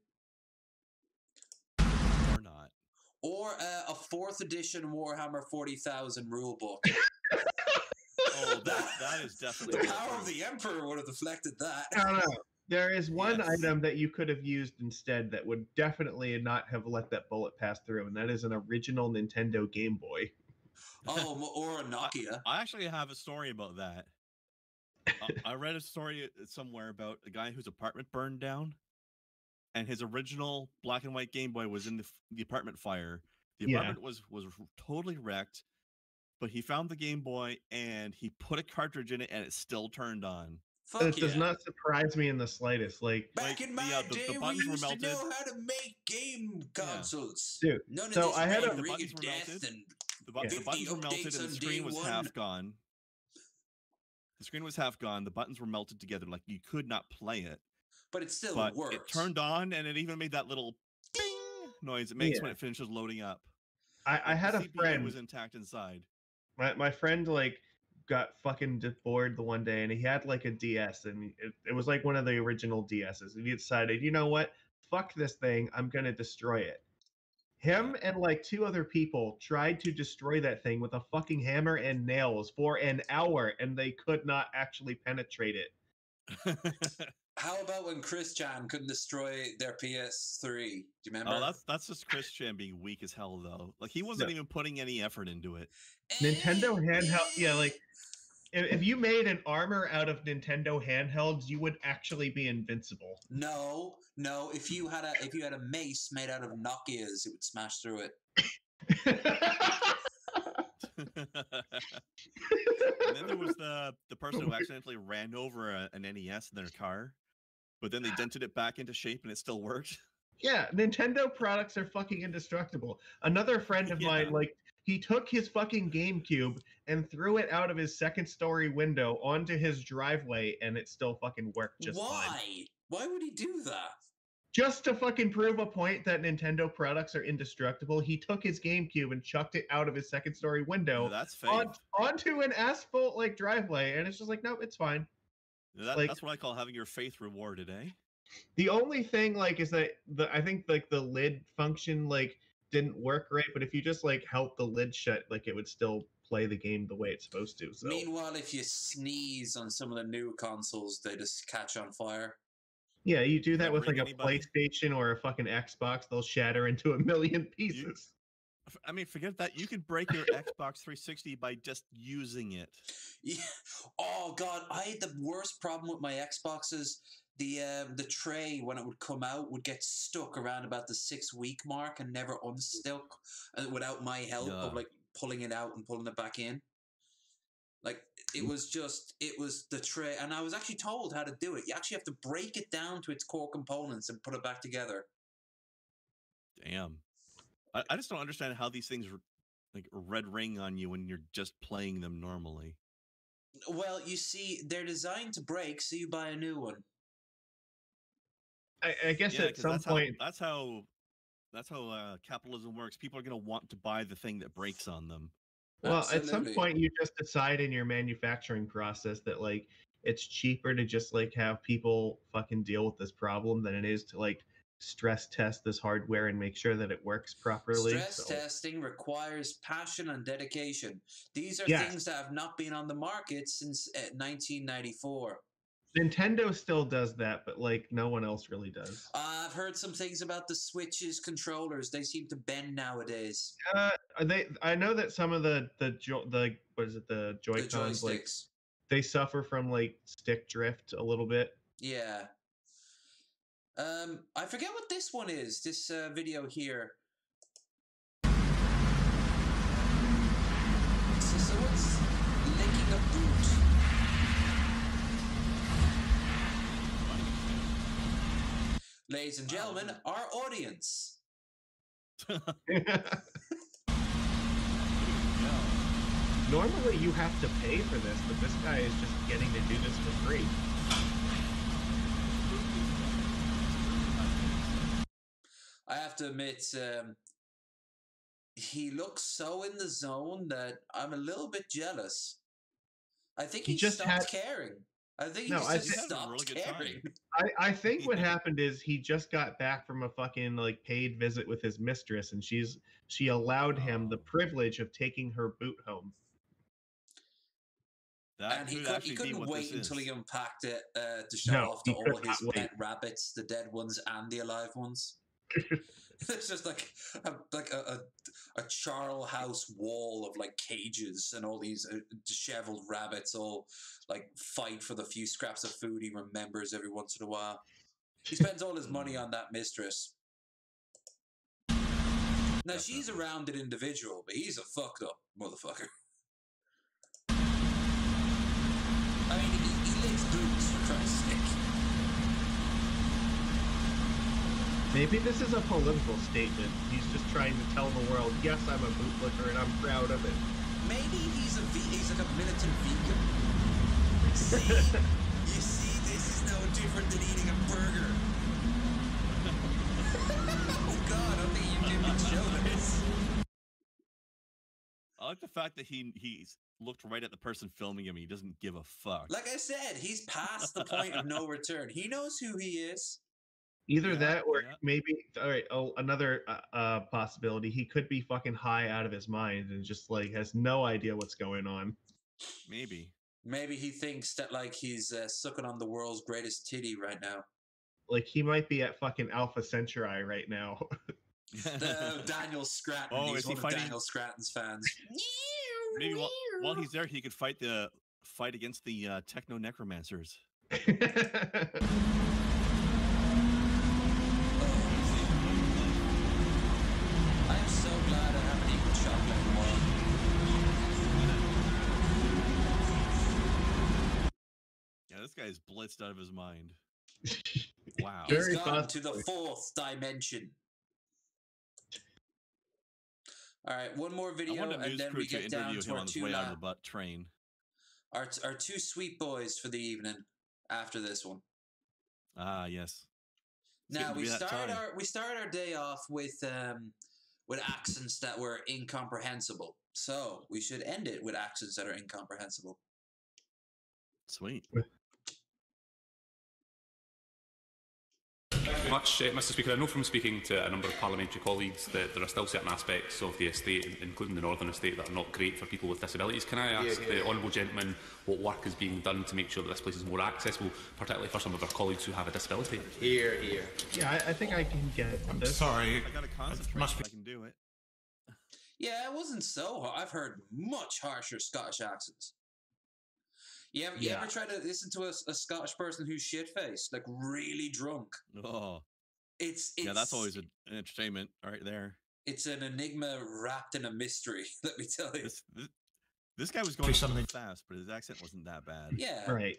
Or not. Or a 4th edition Warhammer 40,000 rulebook. Oh, that is definitely... The power of the Emperor would have deflected that. I don't know. There is one item that you could have used instead that would definitely not have let that bullet pass through, and that is an original Nintendo Game Boy. Oh, or a Nokia. I actually have a story about that. I read a story somewhere about a guy whose apartment burned down, and his original black and white Game Boy was in the apartment fire. The apartment was totally wrecked, but he found the Game Boy and he put a cartridge in it, and it still turned on. It does not surprise me in the slightest. Like back in my day, we used to know how to make game consoles. Dude, none of so this I had ring the of death and the buttons were melted and the screen was half gone. The screen was half gone. The buttons were melted together. Like you could not play it. But it still works. It turned on and it even made that little ding noise it makes when it finishes loading up. I had a friend. It was intact inside. My friend like got fucking bored the one day and he had like a DS and it was like one of the original DSs and he decided, you know what? fuck this thing, I'm gonna destroy it. Him and like 2 other people tried to destroy that thing with a fucking hammer and nails for an hour, and they could not actually penetrate it. How about when Chris Chan couldn't destroy their PS3? Do you remember? Oh, that's just Chris Chan being weak as hell, though. Like, he wasn't even putting any effort into it. Nintendo handheld, yeah, like if you made an armor out of Nintendo handhelds, you would actually be invincible. No. If you had a mace made out of Nokias, it would smash through it. And then there was the person who accidentally ran over an NES in their car, but then they dented it back into shape and it still worked. Yeah, Nintendo products are fucking indestructible. Another friend of mine, like, he took his fucking GameCube and threw it out of his 2nd-story window onto his driveway, and it still fucking worked just fine. Why would he do that? Just to fucking prove a point that Nintendo products are indestructible, he took his GameCube and chucked it out of his 2nd-story window onto an asphalt like driveway, and it's just like, nope, it's fine. That's what I call having your faith rewarded, eh? The only thing like is that I think like the lid function like didn't work right, but if you just like held the lid shut, like it would still play the game the way it's supposed to. So. Meanwhile, if you sneeze on some of the new consoles, they just catch on fire. Yeah, you do that with like a PlayStation or a fucking Xbox, they'll shatter into a million pieces. I mean, forget that. You could break your Xbox 360 by just using it. Yeah. Oh god, I had the worst problem with my Xboxes. The tray, when it would come out, would get stuck around about the 6-week mark and never unstuck without my help of like pulling it out and pulling it back in. Like it was the tray, and I was actually told how to do it. You actually have to break it down to its core components and put it back together. Damn. I just don't understand how these things like red ring on you when you're just playing them normally. Well, you see, they're designed to break, so you buy a new one. I guess at some point that's how capitalism works. People are going to want to buy the thing that breaks on them. Well, Absolutely. At some point you just decide in your manufacturing process that like it's cheaper to just like have people fucking deal with this problem than it is to like stress test this hardware and make sure that it works properly. Stress testing requires passion and dedication. These are things that have not been on the market since 1994. Nintendo still does that, but like no one else really does. I've heard some things about the Switch's controllers. They seem to bend nowadays. I know that some of the what is it, the Joy-Cons, like they suffer from like stick drift a little bit. Yeah. I forget what this one is. This video here. So it's licking a boot. Ladies and gentlemen, our audience. Normally you have to pay for this, but this guy is just getting to do this for free. I have to admit, he looks so in the zone that I'm a little bit jealous. I think he just stopped caring. I think he just stopped caring. I think what happened is he just got back from a fucking like paid visit with his mistress, and she allowed him the privilege of taking her boot home. And he couldn't wait until he unpacked it to show off to all his pet rabbits, the dead ones and the alive ones. It's just like a Charles House wall of like cages and all these disheveled rabbits all like fight for the few scraps of food he remembers every once in a while. He spends all his money on that mistress. Now she's a rounded individual, but he's a fucked up motherfucker. I mean, he licks boots, for Christ's sake. Maybe this is a political statement. He's just trying to tell the world, yes, I'm a bootlicker and I'm proud of it. Maybe he's like a militant vegan. See? You see, this is no different than eating a burger. Oh God, I think you can show this. I like the fact that he's looked right at the person filming him and he doesn't give a fuck. Like I said, he's past the point of no return. He knows who he is. Either that or maybe all right. Oh, another possibility. He could be fucking high out of his mind and just like has no idea what's going on. Maybe. Maybe he thinks that like he's sucking on the world's greatest titty right now. Like he might be at fucking Alpha Centauri right now. Daniel Scratton. Oh, He's is he one fighting? of Daniel Scratton's fans. Maybe while he's there, he could fight against the techno necromancers. I'm so glad I haven't eaten chocolate anymore. Yeah, this guy's blitzed out of his mind. Wow. He's gone to the fourth dimension. All right, one more video, and then we get down to our two out of the butt train. Our two sweet boys for the evening after this one. Ah, yes. Now we start our day off with accents that were incomprehensible. So we should end it with accents that are incomprehensible. Sweet. Much, Mr. Speaker. I know from speaking to a number of parliamentary colleagues that there are still certain aspects of the estate, including the Northern Estate, that are not great for people with disabilities. Can I ask the honourable gentleman what work is being done to make sure that this place is more accessible, particularly for some of our colleagues who have a disability? Here. Yeah, I think I can get this. Sorry. I got to concentrate if I can do it. Yeah, it wasn't so hard. I've heard much harsher Scottish accents. You ever try to listen to a Scottish person who's shit-faced, like really drunk? Oh. It's that's always an entertainment right there. It's an enigma wrapped in a mystery, let me tell you. This guy was going something fast, but his accent wasn't that bad. Yeah. Right.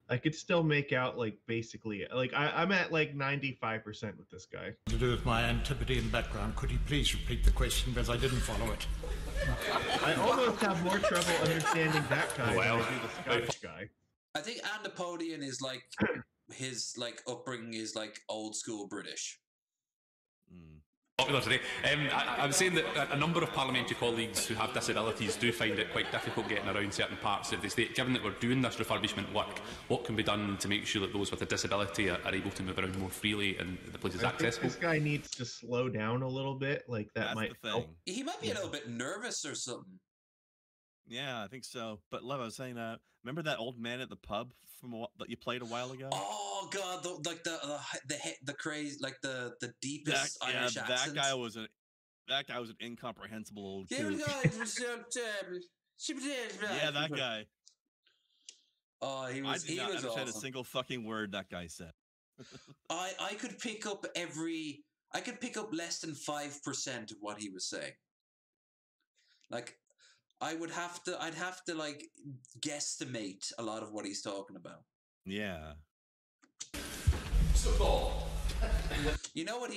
I could still make out like basically like I'm at like 95% with this guy. To do with my Antipodean background, could you please repeat the question because I didn't follow it? I almost have more trouble understanding that guy than I do the Scottish guy. I think Antipodean is like his like upbringing is like old school British. Popular today. I'm saying that a number of parliamentary colleagues who have disabilities do find it quite difficult getting around certain parts of the state. Given that we're doing this refurbishment work, what can be done to make sure that those with a disability are able to move around more freely and the place is accessible? This guy needs to slow down a little bit. Like that might help. He might be a little bit nervous or something. Yeah, I think so. But Lev, I was saying, remember that old man at the pub that you played a while ago? Oh God, the crazy, like the deepest Irish accent. That guy was an incomprehensible old kid. Yeah, that guy. Oh, he was. I was understand awesome. a single fucking word that guy said. I could pick up less than 5% of what he was saying. Like. I'd have to like guesstimate a lot of what he's talking about. Yeah. You know what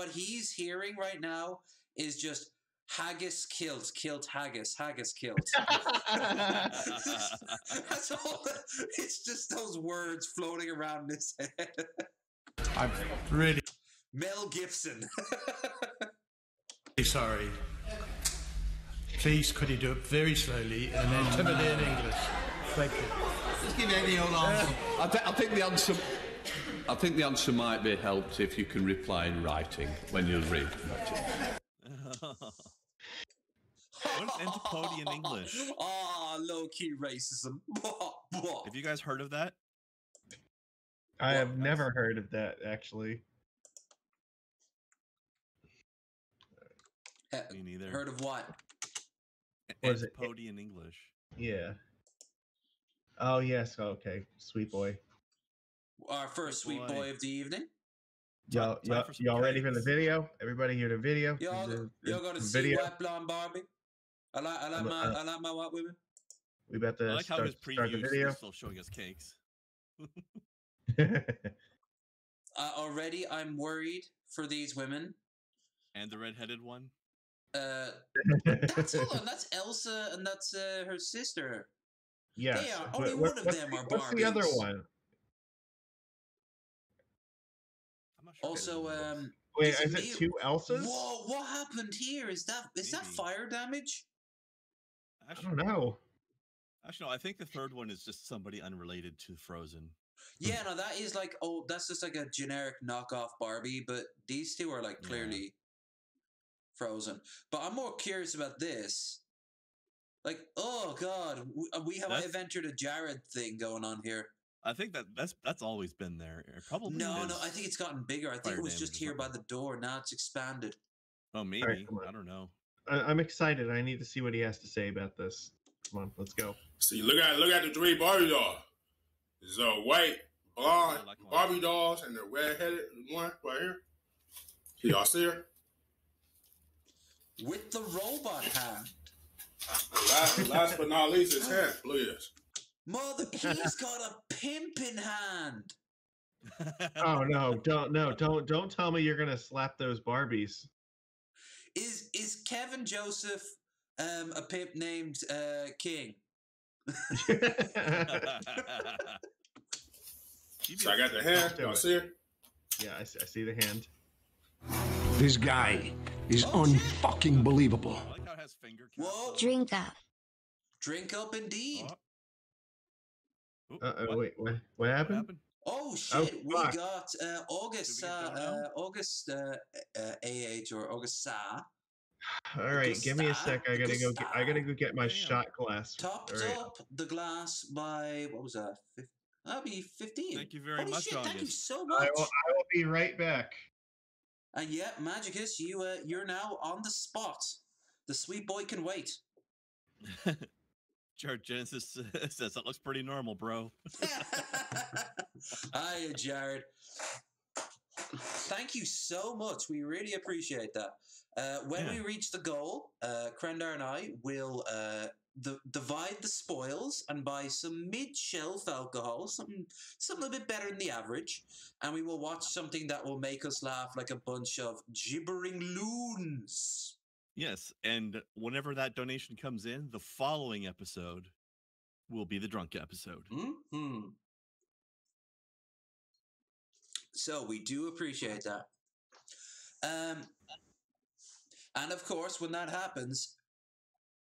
he's hearing right now is just haggis kilt haggis kilt. That's all. It's just those words floating around in his head. I'm really Mel Gibson. Sorry. Please, could you do it very slowly and then Antipodean English? Thank you. Just give any old answer. I think the answer. I think the answer might be helped if you can reply in writing when you read. What is Antipodean English? Low-key racism. Have you guys heard of that? I have never heard of that, actually. Me neither. Heard of what? Antipodean English. Yeah. Oh, yes. Okay. Sweet boy. Our first sweet boy of the evening. Y'all ready for the video? Everybody hear the video? Y'all gonna see White Blonde Barbie? I like my white women. We about to I like how his start the preview video. is still showing us cakes. Already, I'm worried for these women. And the redheaded one. That's Elsa, and that's her sister. Yeah, only one of them are Barbies. What's the other one? I'm not sure. Also, wait, is it two Elsas? Whoa, what happened here? Is that fire damage? I don't know. Actually, no. I think the third one is just somebody unrelated to Frozen. Yeah, no, that is like, oh, that's just like a generic knockoff Barbie, but these two are like clearly frozen. But I'm more curious about this. Like, oh god, we have entered a Jared thing going on here. I think that's always been there. Probably. No, I think it's gotten bigger. I think it was just here by the door. Now it's expanded. Oh, maybe. Right, I don't know. I'm excited. I need to see what he has to say about this. Come on, let's go. See, look at the three Barbie dolls. There's a white, blonde Barbie dolls and the red-headed one right here. See, y'all see her? With the robot hand. Last but not least, his hand, please. Mother, he's got a pimping hand. Oh no! Don't tell me you're gonna slap those Barbies. Is Kevin Joseph a pimp named King? So I got the hand. Y'all see it? Yeah, I see the hand. This guy is unfucking believable. I like how it has finger caps. Whoa! Drink up. Drink up, indeed. Wait, what happened? Oh shit! We got August August AH or August Sa. All right, give me a sec. I gotta go get my shot glass. Topped up the glass by what was that? That'd be 15. Thank you very much, shit, August. Thank you so much. I will be right back. And yeah, Magicus, you're now on the spot. The sweet boy can wait. Jared Genesis says that looks pretty normal, bro. Hiya, Jared. Thank you so much. We really appreciate that. When we reach the goal, Krendar and I will divide the spoils and buy some mid-shelf alcohol, something a bit better than the average, and we will watch something that will make us laugh like a bunch of gibbering loons. Yes, and whenever that donation comes in, the following episode will be the drunk episode. Mm-hmm. So we do appreciate that. And of course, when that happens,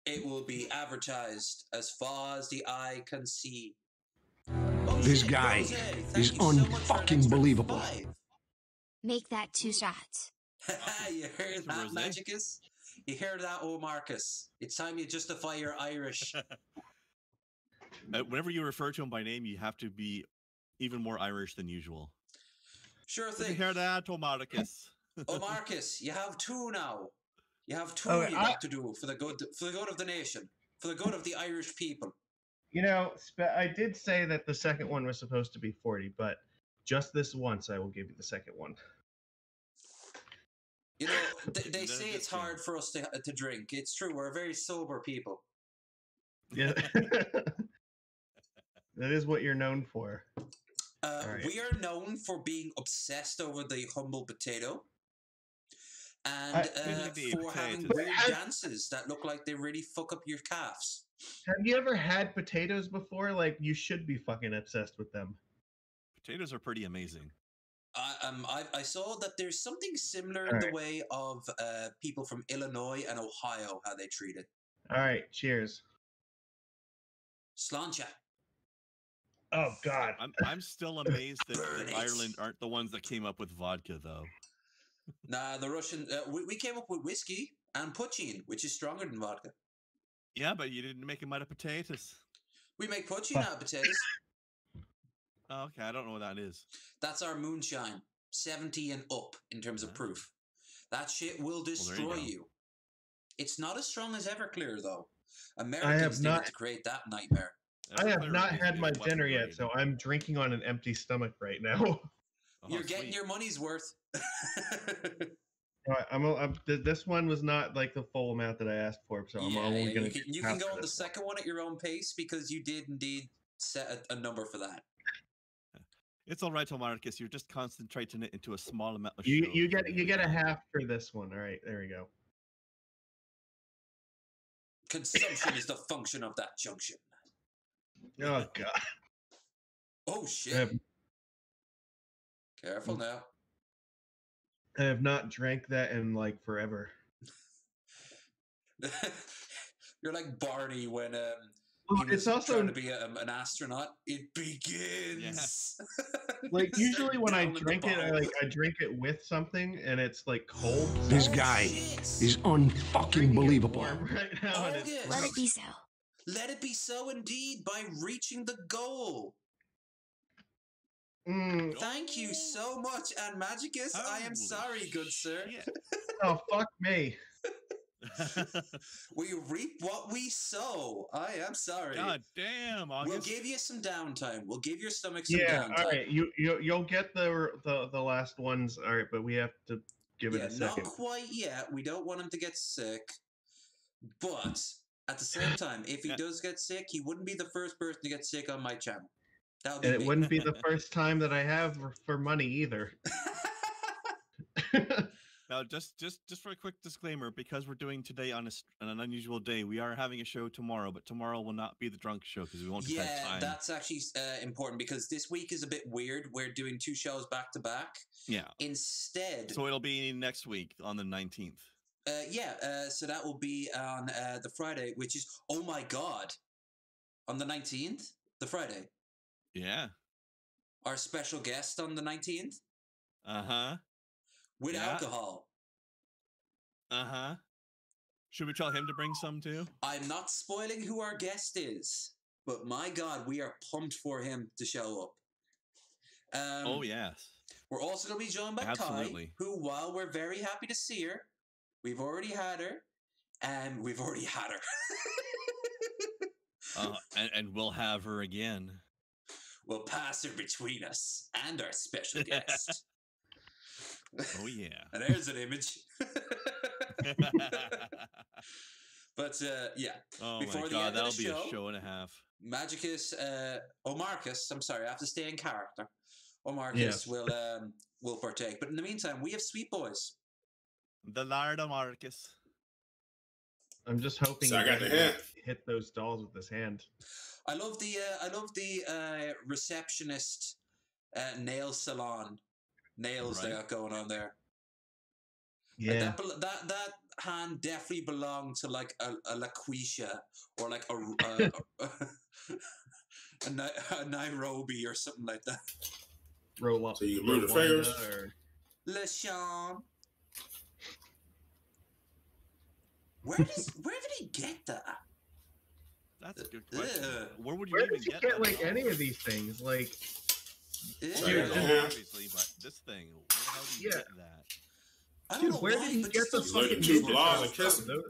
it will be advertised as far as the eye can see. This guy is unfucking believable. Make that 2 shots. You heard that, Majicus? You hear that, oh Marcus? It's time you justify your Irish. Whenever you refer to him by name, you have to be even more Irish than usual. Sure thing. Did you hear that, oh Marcus? Oh Marcus, you have 2 now. You have 2 you got to do for the good of the nation, for the good of the Irish people. You know, I did say that the second one was supposed to be 40, but just this once, I will give you the second one. You know, they say it's hard for us to drink. It's true. We're very sober people. Yeah. That is what you're known for. Right. We are known for being obsessed over the humble potato. And for having weird dances that look like they really fuck up your calves. Have you ever had potatoes before? Like, you should be fucking obsessed with them. Potatoes are pretty amazing. I saw that there's something similar in the way of people from Illinois and Ohio, how they treat it. All right, cheers. Sláinte. Oh, God. I'm still amazed that Ireland aren't the ones that came up with vodka, though. Nah, the Russian... we came up with whiskey and poutine, which is stronger than vodka. Yeah, but you didn't make them out of potatoes. We make poutine out of potatoes. Oh, okay, I don't know what that is. That's our moonshine. 70 and up in terms of proof. That shit will destroy you. It's not as strong as Everclear, though. Americans did it to create that nightmare. I have not had my dinner yet, so I'm drinking on an empty stomach right now. You're getting your money's worth. This one was not like the full amount that I asked for, so I'm only going to. You can go on the second one at your own pace because you did indeed set a number for that. It's all right, Marcus. You're just concentrating it into a small amount of you get a half for this one. All right, there we go. Consumption is the function of that junction. Oh God. Oh shit. Careful now. I have not drank that in like forever. You're like Barney when Well, he was it's also trying to be an astronaut. It begins. like usually when I Down in the drink it, bottle. I drink it with something, and it's like cold. This guy is unfucking believable. Right now, and it's August. gross. Let it be so. Let it be so indeed by reaching the goal. Thank you so much, and Magicus. I am sorry, good sir. Oh, fuck me. We reap what we sow. I am sorry. God damn, August. We'll give you some downtime. We'll give your stomach some Yeah, downtime. all right. You'll get the last ones. All right, but we have to give it a second. Not quite yet. We don't want him to get sick. But at the same time, if he does get sick, he wouldn't be the first person to get sick on my channel. That would be And it me. wouldn't be the first time that I have for money either. Now, just for a quick disclaimer, because we're doing today on an unusual day, we are having a show tomorrow, but tomorrow will not be the drunk show because we won't have time. That's actually important because this week is a bit weird. We're doing 2 shows back to back. Yeah. Instead, so it'll be next week on the 19th. So that will be on the Friday, which is, oh my God, on the 19th, the Friday. Yeah. Our special guest on the 19th. Uh-huh. With alcohol. Uh-huh. Should we tell him to bring some too? I'm not spoiling who our guest is, but my God, we are pumped for him to show up. Oh, yes. We're also going to be joined by Kai, who, while we're very happy to see her, we've already had her, and we've already had her. And we'll have her again. We'll pass her between us and our special guest. Oh, yeah. And there's an image. But, yeah. Oh, before my the God, end that'll of the be show, a show and a half. Magicus, Marcus, I'm sorry, I have to stay in character. Marcus Yes. will partake. But in the meantime, we have Sweet Boys. The Lardo Marcus. I'm just hoping So I got the hand. Hit those dolls with his hand. I love the receptionist nail salon nails they got going on there. Yeah. Like that hand definitely belonged to like a LaQuisha or like a Nairobi or something like that. Roll up. So you move the fingers. LeSean. Where did he get that? That's a good question. Where would you Where even did you get get that like doll? any of these things? Like, Obviously, but this thing, where the hell did you get that? I don't Dude, know where why, did he but get the still fucking two Ninja blobs Turtle and kissing. stuff?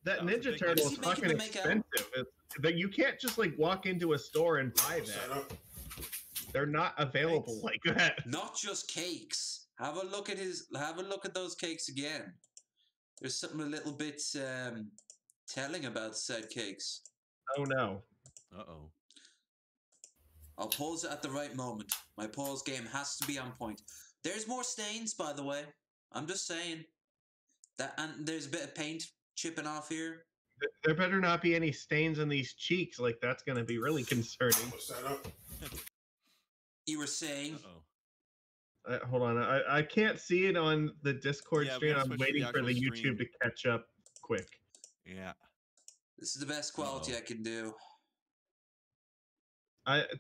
That That was a Ninja big Turtle one. is Does he make fucking you make out? expensive. That you can't just like walk into a store and buy that. They're not available like that. Not just cakes. Have a look at those cakes again. There's something a little bit telling about said cakes. Oh no. Uh-oh. I'll pause it at the right moment. My pause game has to be on point. There's more stains, by the way. I'm just saying. And there's a bit of paint chipping off here. There better not be any stains on these cheeks. Like, that's going to be really concerning. What's that up? You were saying? Hold on. I can't see it on the Discord Yeah, we stream. gotta I'm switch to waiting the for the actual YouTube stream. to catch up quick. Yeah. This is the best quality I can do.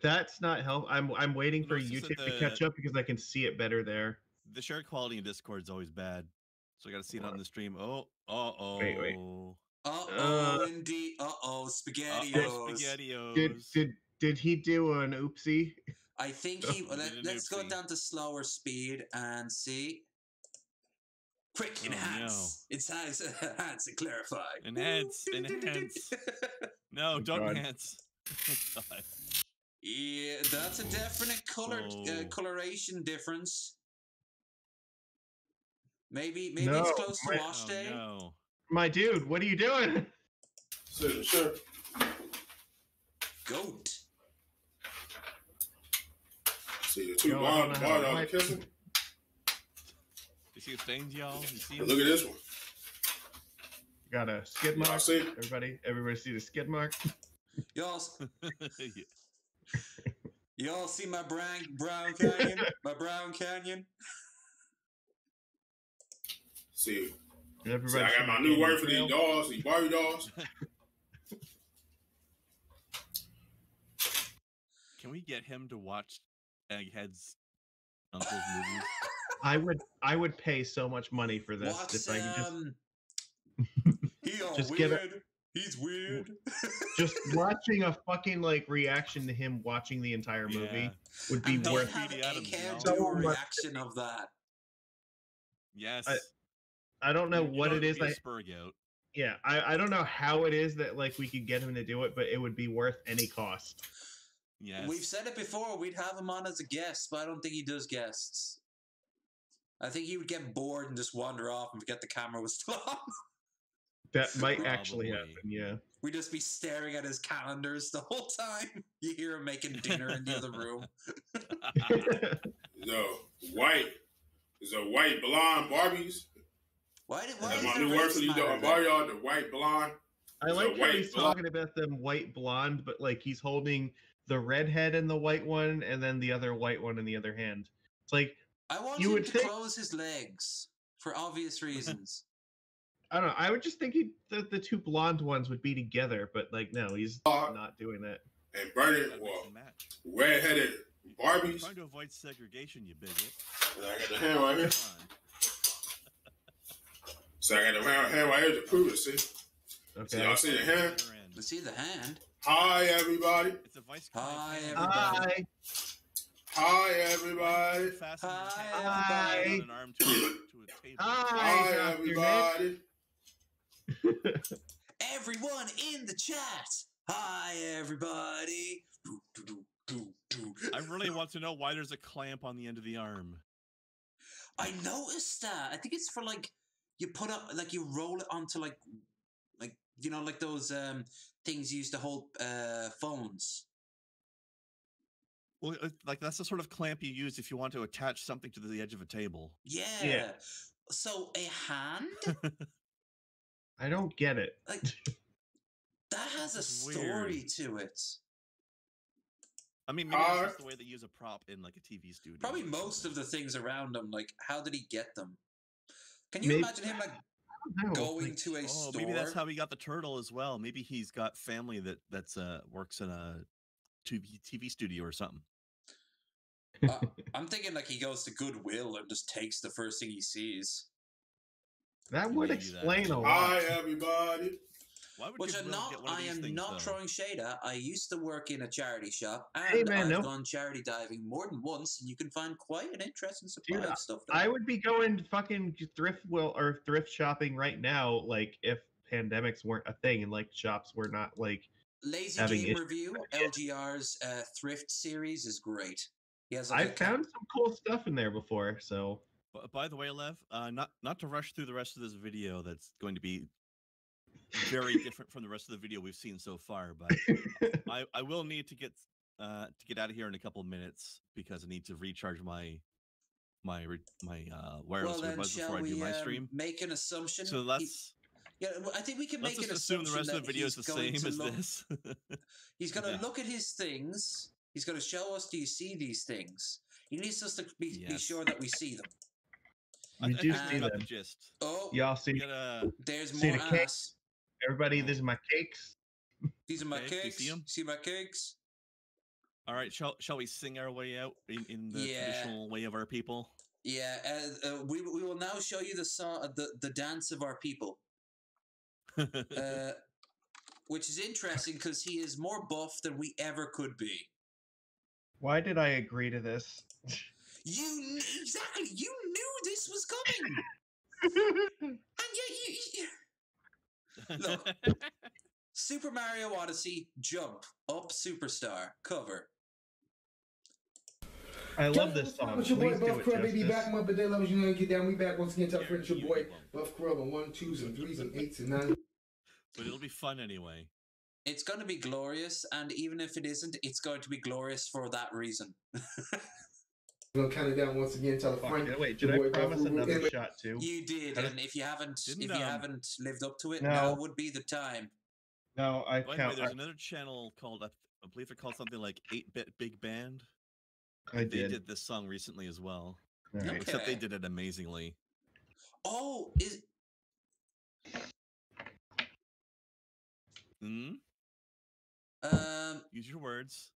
That's not help. I'm waiting for it's just YouTube that to catch up because I can see it better there. The shared quality in Discord is always bad. So I got to see it on the stream. Oh, uh-oh. Wait. Indeed. SpaghettiOs. Did he do an oopsie? I think let's go down to slower speed and see. Quick, enhance. It's enhance and clarify. Enhance. No, don't God. enhance. Oh, God. Yeah, that's a definite coloration difference. Maybe it's close to wash day. No. My dude, what are you doing? Sure. Goat. See the two bar kissing. You see the stains, y'all? You see Look at this one. Got a skid Y'all mark. see? Everybody see the skid mark? Y'all see my brown canyon? See, Everybody I see got my the new candy word for trail? these dolls, these Barbie dolls. Can we get him to watch Egghead's uncle's movies? I would pay so much money for this Watch if I could just he all just weird. get a, He's weird. just watching a fucking like reaction to him watching the entire movie would be and worth have Egghead so do a much. reaction of that. Yes. I don't know what it is. Yeah, I don't know how it is that like we could get him to do it, but it would be worth any cost. Yes. We've said it before. We'd have him on as a guest, but I don't think he does guests. I think he would get bored and just wander off and forget the camera was still on. That might actually happen. Yeah. We'd just be staring at his calendars the whole time. You hear him making dinner in the other room. There's a white blonde Barbies. Why That's my new word for you, Mario, the white blonde. I like how he's talking about them white blonde, but like he's holding the redhead in the white one and then the other white one in the other hand. It's like I want him to close his legs for obvious reasons. I don't know. I would just think the two blonde ones would be together, but like no, he's not doing that. And burning redheaded Barbies. I'm trying to avoid segregation, you bigot. I got the hand right here. So I got the hand right here to prove it. See? Okay. So y'all see the hand? We see the hand. Hi everybody. It's a vice. Hi everybody. Hi everybody. Hi everybody. Hi everybody. Everyone in the chat. Hi everybody. I really want to know why there's a clamp on the end of the arm. I noticed that. I think it's for like you put up like you roll it onto like you know like those things you used to hold phones. Well, like that's the sort of clamp you use if you want to attach something to the edge of a table. Yeah. So a hand? I don't get it. Like that has a story to it. I mean, maybe that's just the way they use a prop in like a TV studio. Probably most of the things around him, like how did he get them? Can you imagine him like going to a store? Maybe that's how he got the turtle as well. Maybe he's got family that's works in a TV studio or something. I'm thinking like he goes to Goodwill and just takes the first thing he sees. That would explain a lot. Hi everybody. Which I am not throwing shade at. I used to work in a charity shop, and I've gone charity diving more than once, and you can find quite an interesting supply of stuff there. I would be going fucking thrift shopping right now, like if pandemics weren't a thing and like shops were not like Lazy Game Review, LGR's thrift series is great. He has I've found some cool stuff in there before, so. By the way, Lev, not to rush through the rest of this video that's going to be very different from the rest of the video we've seen so far, but I will need to get out of here in a couple of minutes because I need to recharge my wireless earbuds before I do my stream. Make an assumption. So let's. I think we can make an assume assumption the rest of the video is the same as this. He's going to look at his things. He's going to show us, do you see these things? He needs us to be sure that we see them. We do see them. Oh, y'all see? There's see more the ass. Everybody, these are my cakes. These are my cakes. See my cakes? All right, shall we sing our way out in the traditional way of our people? Yeah, we will now show you the song, the dance of our people. Which is interesting because he is more buff than we ever could be. Why did I agree to this? Exactly. You knew this was coming. And yet look. Super Mario Odyssey Jump Up Superstar cover. I love this song. It's your boy Buff Crub, baby, back Muppet Day lovers. You know, get down. We back once again. Tell friends, your boy Buff Crub on 1, 2s, and 3s, and 8s, and 9s. But it'll be fun anyway. It's going to be glorious, and even if it isn't, it's going to be glorious for that reason. I'm gonna count it down once again. Tell a friend. Wait, did I promise another shot too? You did, and if you haven't lived up to it, now would be the time. No, I can't. By the way, there's another channel called I believe they're called something like 8-Bit Big Band. They did this song recently as well. Right. Except they did it amazingly. Oh, is. Use your words.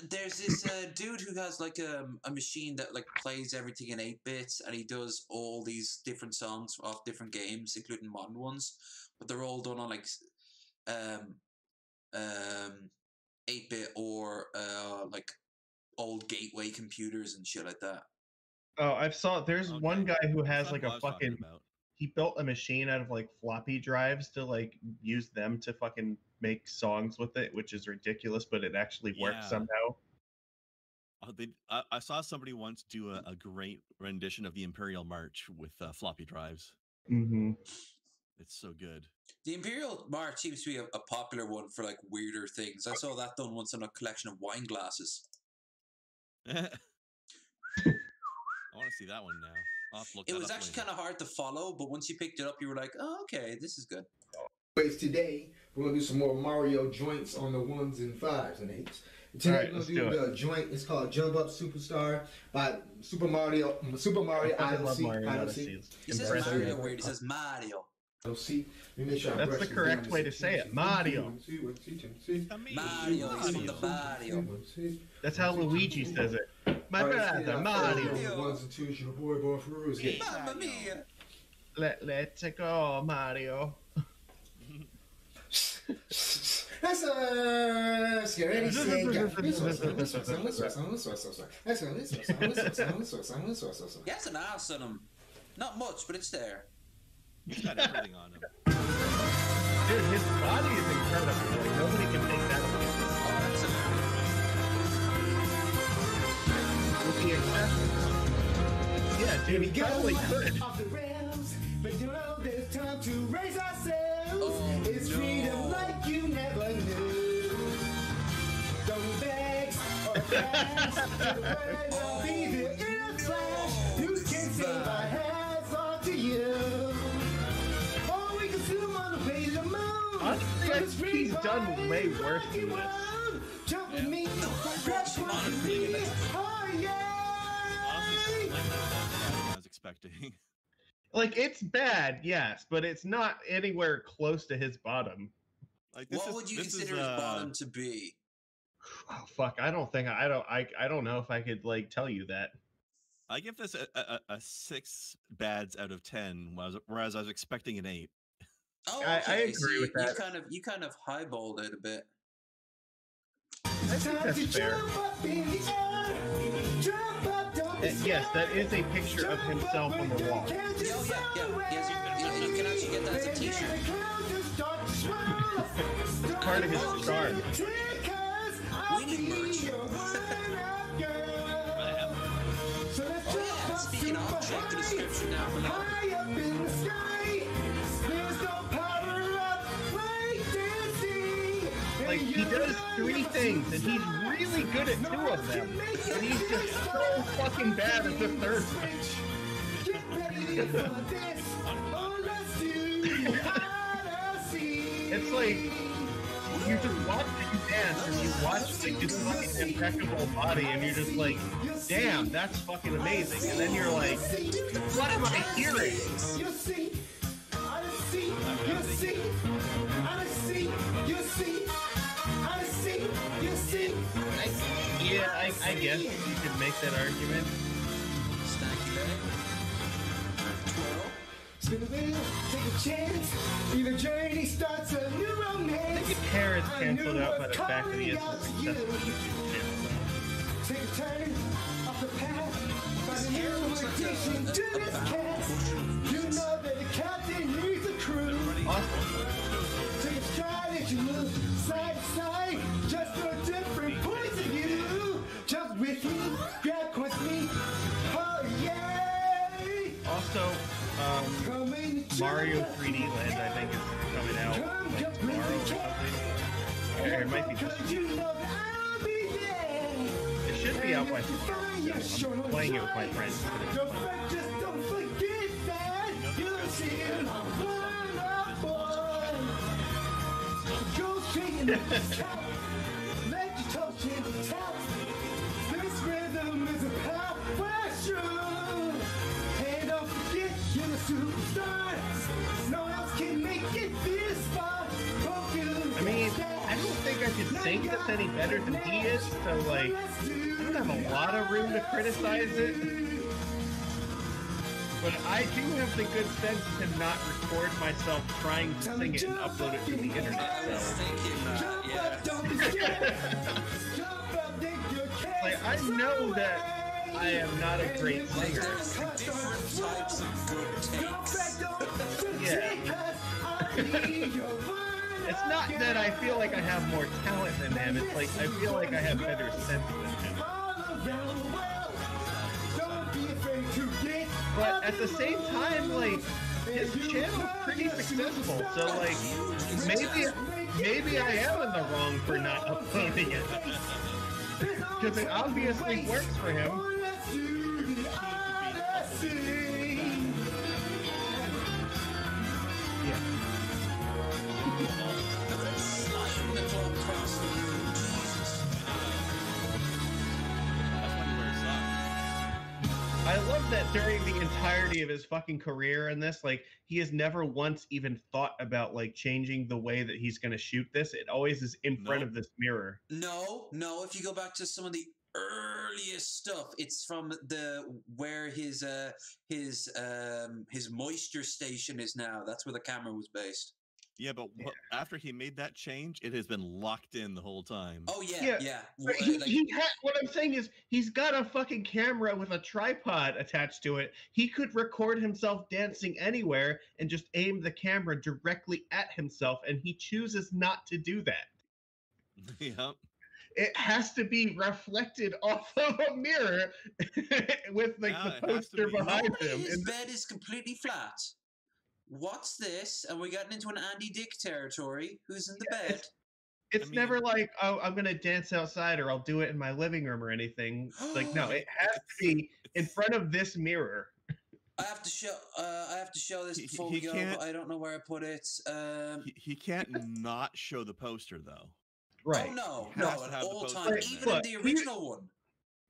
There's this dude who has like a machine that like plays everything in 8 bits, and he does all these different songs off different games, including modern ones, but they're all done on like 8-bit or like old gateway computers and shit like that. Oh, there's one guy who has like a fucking, he built a machine out of like floppy drives to like use them to fucking make songs with it, which is ridiculous, but it actually works somehow. I saw somebody once do a great rendition of the Imperial March with floppy drives. Mm-hmm. It's so good. The Imperial March seems to be a popular one for like weirder things. I saw that done once on a collection of wine glasses. I want to see that one now. I'll have to look It that was up actually later. kind of hard to follow, but once you picked it up, you were like, oh, okay, this is good. Today, we're going to do some more Mario joints on the 1s and 5s and 8s. Today, All right, we're going to do the joint. It's called Jump Up Superstar by Super Mario Odyssey. He says Mario weird. He says Mario. See, let me make sure That's the correct way to say it. Mario. Mario is from the Mario. That's how Luigi says it. My brother, Mario. 1s and 2s, your boy, Born Fruit. Mamma mia. Let's go, Mario. That's scary. Yes, an ass on him. Not much, but it's there. He's got everything on him. Dude, his body is incredible. Like, nobody can take that away. With the exception. Yeah, dude, he totally could. But you know there's time to raise ourselves. It's freedom like you never knew. Don't beg or ask. The word will be there in a flash. You can save our hands off to you. Or we can zoom on the way to the moon. Honestly, he's done way worse than this. Jump with me. That's what me. Oh yeah. I was expecting. Like, it's bad, yes, but it's not anywhere close to his bottom. Like, what would you consider his bottom to be? Oh fuck! I don't know if I could like tell you that. I give this a 6 bads out of 10, whereas I was expecting an 8. Oh, okay. I agree with that. You kind of highballed it a bit. I think that's fair. Yes, that is a picture of himself on the wall. Yeah. You can actually get that as a t-shirt. It's part of his charm. We need merch. Speaking of, check the description now for that. Like, he does 3 things, and he's really good at 2 of them. And he's just so fucking bad at the 3rd one. It's like, you just watch him dance, and you watch like his fucking impeccable body, and you're just like, damn, that's fucking amazing. And then you're like, what am I hearing? I guess you could make that argument. Spin the wheel, take a chance. Either journey starts a new romance. I think your hair is canceled out by the fact that he is take a turn off the path. Find a new addiction to this cast. You know that the captain needs a crew. Take a stride as you move side to side, just for different points of view. Jump with me, grab with me. Oh yay! Also, Mario 3D Land, I think, is coming out like tomorrow or something. Or it might be just. It should be out by tomorrow. So I'm playing it with my friends. Don't forget that you're seeing a boy. Go straight in the top. Let your toes hit the top. This rhythm is a power show. And don't forget you're a superstar. No one else can make it this far. I mean, I don't think I could sings it any better than he is, so like I don't have a lot of room to criticize it. But I do have the good sense to not record myself trying to sing it and upload it to the internet. I was thinking that, yeah. Like, I know that I am not a great singer. There's different types of good takes. Yeah. It's not that I feel like I have more talent than him. It's like I feel like I have better sense than him. But at the same time, like, his channel's pretty successful. So like, maybe I am in the wrong for not uploading it. Because it obviously works for him. Yeah. I love that during the entirety of his fucking career in this, like, he has never once even thought about, like, changing the way that he's going to shoot this. It always is in front of this mirror. No. If you go back to some of the earliest stuff, it's from where his moisture station is now. That's where the camera was based. Yeah, but after he made that change, it has been locked in the whole time. Oh yeah. What I'm saying is, he's got a fucking camera with a tripod attached to it. He could record himself dancing anywhere and just aim the camera directly at himself, and he chooses not to do that. Yep. It has to be reflected off of a mirror with like the poster behind him. His bed is completely flat. What's this? And we're getting into an Andy Dick territory. Who's in the bed? It's never like, oh, I'm going to dance outside or I'll do it in my living room or anything. Like, no, it has to be in front of this mirror. I have to show this before we go, but I don't know where I put it. He can't not show the poster, though. Right. Oh, no, at all times. Even in the original one.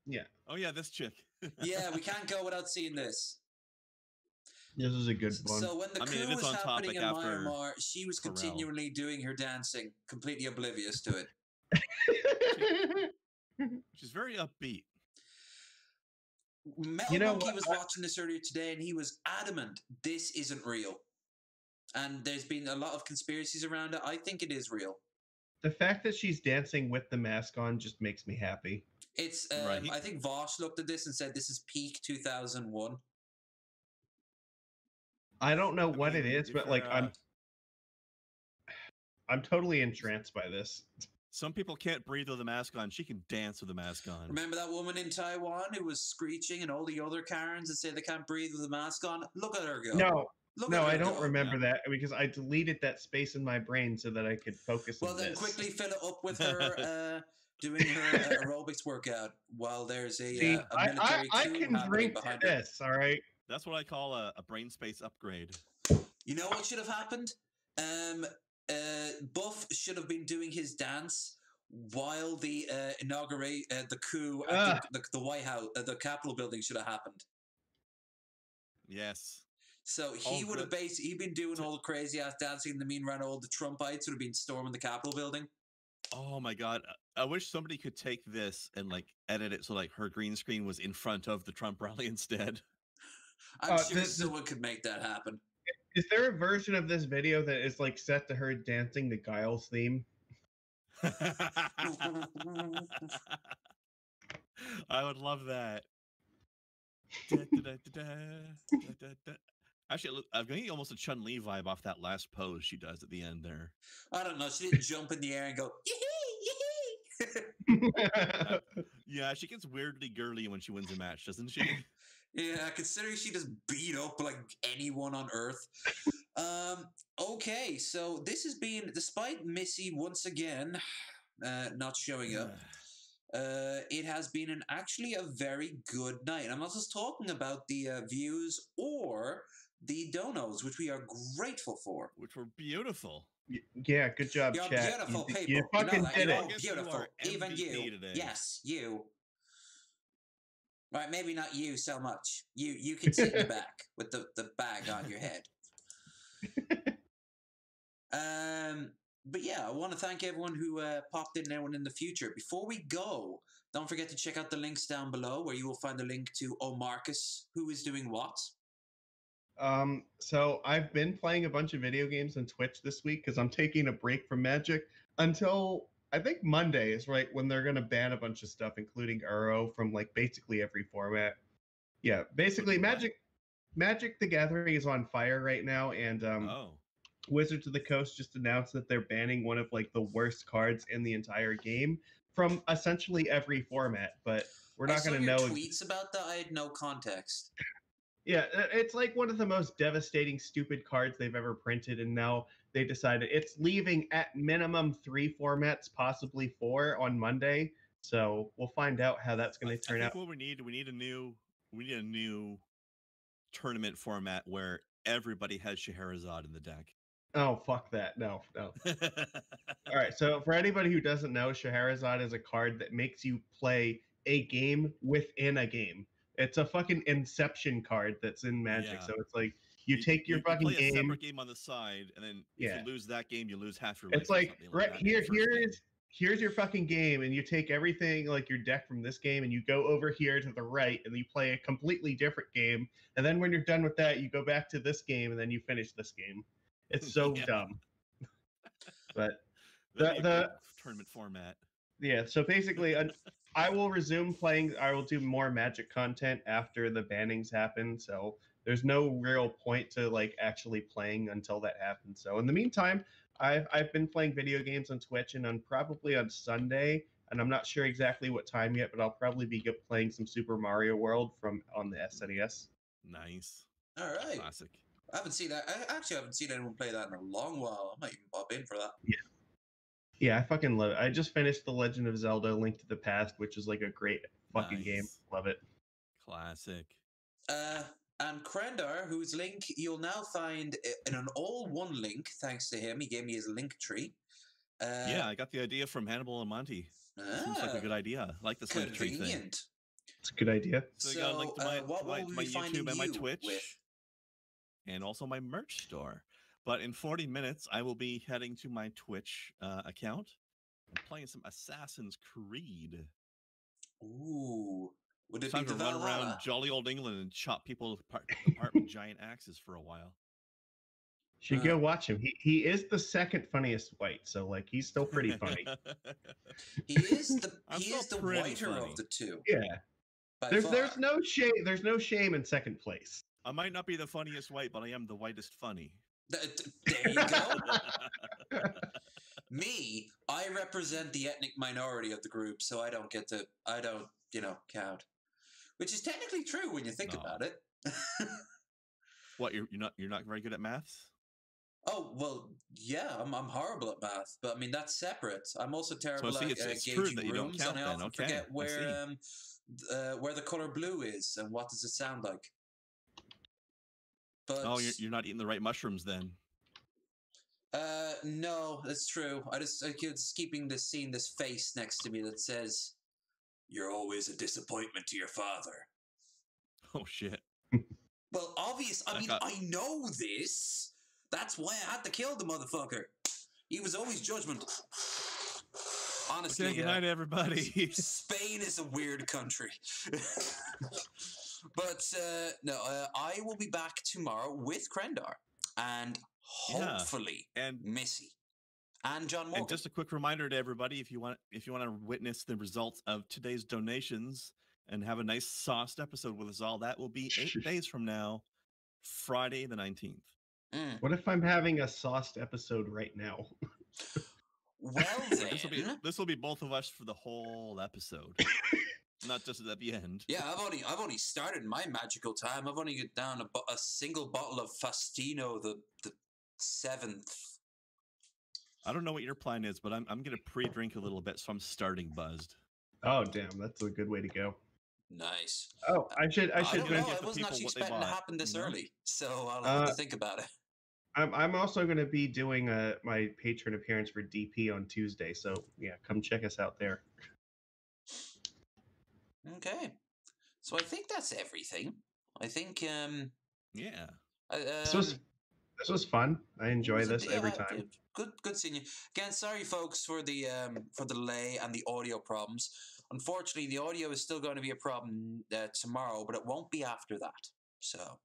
Yeah. Oh, yeah, this chick. Yeah, we can't go without seeing this. This is a good one. So when the coup was happening in Myanmar, she was continually doing her dancing, completely oblivious to it. She's very upbeat. Metal Monkey was watching this earlier today, and he was adamant this isn't real. And there's been a lot of conspiracies around it. I think it is real. The fact that she's dancing with the mask on just makes me happy. It's. I think Vosh looked at this and said this is peak 2001. I don't know what it is, but like I'm totally entranced by this. Some people can't breathe with a mask on. She can dance with a mask on. Remember that woman in Taiwan who was screeching and all the other Karens that say they can't breathe with a mask on? Look at her go. No, I don't remember that because I deleted that space in my brain so that I could focus on this. Well, then quickly fill it up with her doing her aerobics workout while there's a military I coup can drink behind this, all right? That's what I call a brain space upgrade. You know what should have happened? Buff should have been doing his dance while the the coup at the White House, the Capitol building should have happened. Yes. So he would have basically been doing all the crazy ass dancing. In the meanwhile, all the Trumpites would have been storming the Capitol building. Oh my god! I wish somebody could take this and like edit it so like her green screen was in front of the Trump rally instead. I'm sure someone could make that happen. Is there a version of this video that is like set to her dancing the Giles theme? I would love that. Actually, I'm getting almost a Chun-Li vibe off that last pose she does at the end there. I don't know. She didn't jump in the air and go, Yeah, she gets weirdly girly when she wins a match, doesn't she? Yeah, considering she just beat up like anyone on Earth. Okay, so this has been, despite Missy once again not showing up, it has been actually a very good night. I'm not just talking about the views or the donos, which we are grateful for. Which were beautiful. Yeah, good job, You're chat. beautiful people. You fucking did it. You're beautiful. Even you. Today. Yes, you. Right, maybe not you so much. You can sit in the back with the bag on your head. But yeah, I want to thank everyone who popped in now and in the future. Before we go, don't forget to check out the links down below where you will find a link to Marcus, who is doing what. So I've been playing a bunch of video games on Twitch this week because I'm taking a break from Magic until I think Monday is right when they're gonna ban a bunch of stuff, including Uro from like basically every format. Yeah, basically Magic the Gathering is on fire right now, and Wizards of the Coast just announced that they're banning one of like the worst cards in the entire game from essentially every format. But we're not going to know. Tweets about that. I had no context. Yeah, it's like one of the most devastating, stupid cards they've ever printed, and now they decided it's leaving at minimum 3 formats, possibly 4 on Monday. So we'll find out how that's going to turn out. What we need a new tournament format where everybody has Scheherazade in the deck. Oh, fuck that. No. All right, so for anybody who doesn't know, Scheherazade is a card that makes you play a game within a game. It's a fucking Inception card that's in Magic. Yeah. So it's like you take your fucking play game. A separate game on the side, and then if you lose that game, you lose half your life. It's like here's your fucking game, and you take everything like your deck from this game, and you go over here to the right, and you play a completely different game. And then when you're done with that, you go back to this game, and then you finish this game. It's so dumb. But the tournament format. Yeah, so basically, I will resume playing. I will do more Magic content after the bannings happen. So there's no real point to like actually playing until that happens. So in the meantime, I've been playing video games on Twitch, and probably on Sunday, and I'm not sure exactly what time yet, but I'll probably be playing some Super Mario World on the SNES. Nice. All right. Classic. I haven't seen that. I actually haven't seen anyone play that in a long while. I might even pop in for that. Yeah, I fucking love it. I just finished The Legend of Zelda: Link to the Past, which is like a great fucking game. Love it. Classic. And Krendar, whose link you'll now find in an all-one link, thanks to him. He gave me his link tree. Yeah, I got the idea from Hannibal and Monty. Seems like a good idea. I like this link tree thing. It's a good idea. So I got a link to my YouTube and my Twitch. And also my merch store. But in 40 minutes, I will be heading to my Twitch account and playing some Assassin's Creed. Ooh. Would it time be to run around jolly old England and chop people apart with giant axes for a while. Should go watch him. He is the second funniest white, so like he's still pretty funny. He is the whiter of the two. Yeah. There's no shame. There's no shame in second place. I might not be the funniest white, but I am the whitest funny. There you go. Me, I represent the ethnic minority of the group, so I don't count. Which is technically true when you think about it. What, you're not very good at maths? Oh, well, yeah, I'm horrible at math, but I mean that's separate. I'm also terrible at gauging rooms, and I often forget where the color blue is and what does it sound like. But you're not eating the right mushrooms then. No, that's true. I keep keeping seeing this face next to me that says, "You're always a disappointment to your father." Oh shit. Well, I know this. That's why I had to kill the motherfucker. He was always judgmental. Honestly, good night, everybody. Spain is a weird country. But no, I will be back tomorrow with Krendar and hopefully Missy and John Morgan. And just a quick reminder to everybody: if you want to witness the results of today's donations and have a nice sauced episode with us all, that will be 8 days from now, Friday the 19th. What if I'm having a sauced episode right now? Well, then this will be both of us for the whole episode. Not just at the end. Yeah, I've only started my magical time. I've only got down a single bottle of Fastino, the 7th. I don't know what your plan is, but I'm gonna pre-drink a little bit, so I'm starting buzzed. Oh damn, that's a good way to go. Nice. Oh, I should drink. I wasn't actually expecting to happen this early, so I'll have to think about it. I'm also going to be doing my patron appearance for DP on Tuesday, so yeah, come check us out there. Okay, so I think that's everything. I think This This was fun. I enjoy this every time. Good seeing you again. Sorry, folks, for the delay and the audio problems. Unfortunately, the audio is still going to be a problem tomorrow, but it won't be after that. So,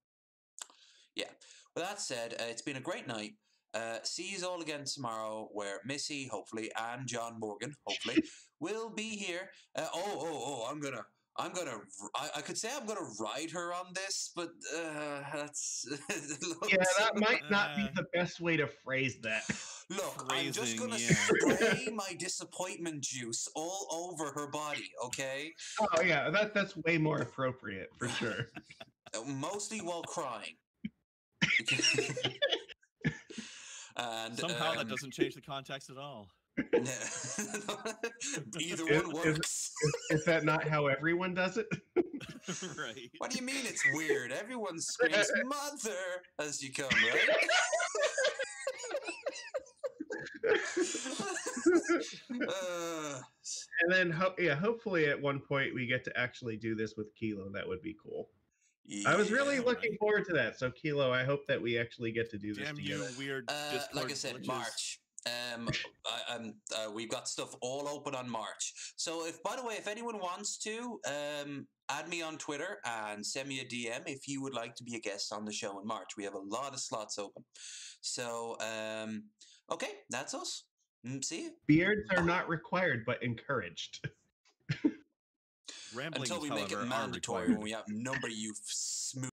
yeah. With that said, it's been a great night. See you all again tomorrow, where Missy, hopefully, and John Morgan, hopefully, will be here. I could say I'm gonna ride her on this, but that's yeah, that might not be the best way to phrase that. Look, I'm just gonna spray my disappointment juice all over her body, okay? Oh yeah, that's way more appropriate for sure. Mostly while crying. And somehow that doesn't change the context at all. Either one works. Is that not how everyone does it? Right. What do you mean it's weird? Everyone screams "mother" as you come, right? And then, hopefully at one point we get to actually do this with Kilo. That would be cool. Yeah, I was really looking forward to that. So, Kilo, I hope that we actually get to do this together. You weird like I said, March. We've got stuff all open on March. So, by the way, if anyone wants to, add me on Twitter and send me a DM if you would like to be a guest on the show in March. We have a lot of slots open. So, okay, that's us. See you. Beards are not required, but encouraged. Until we make it mandatory when we outnumber you smooth.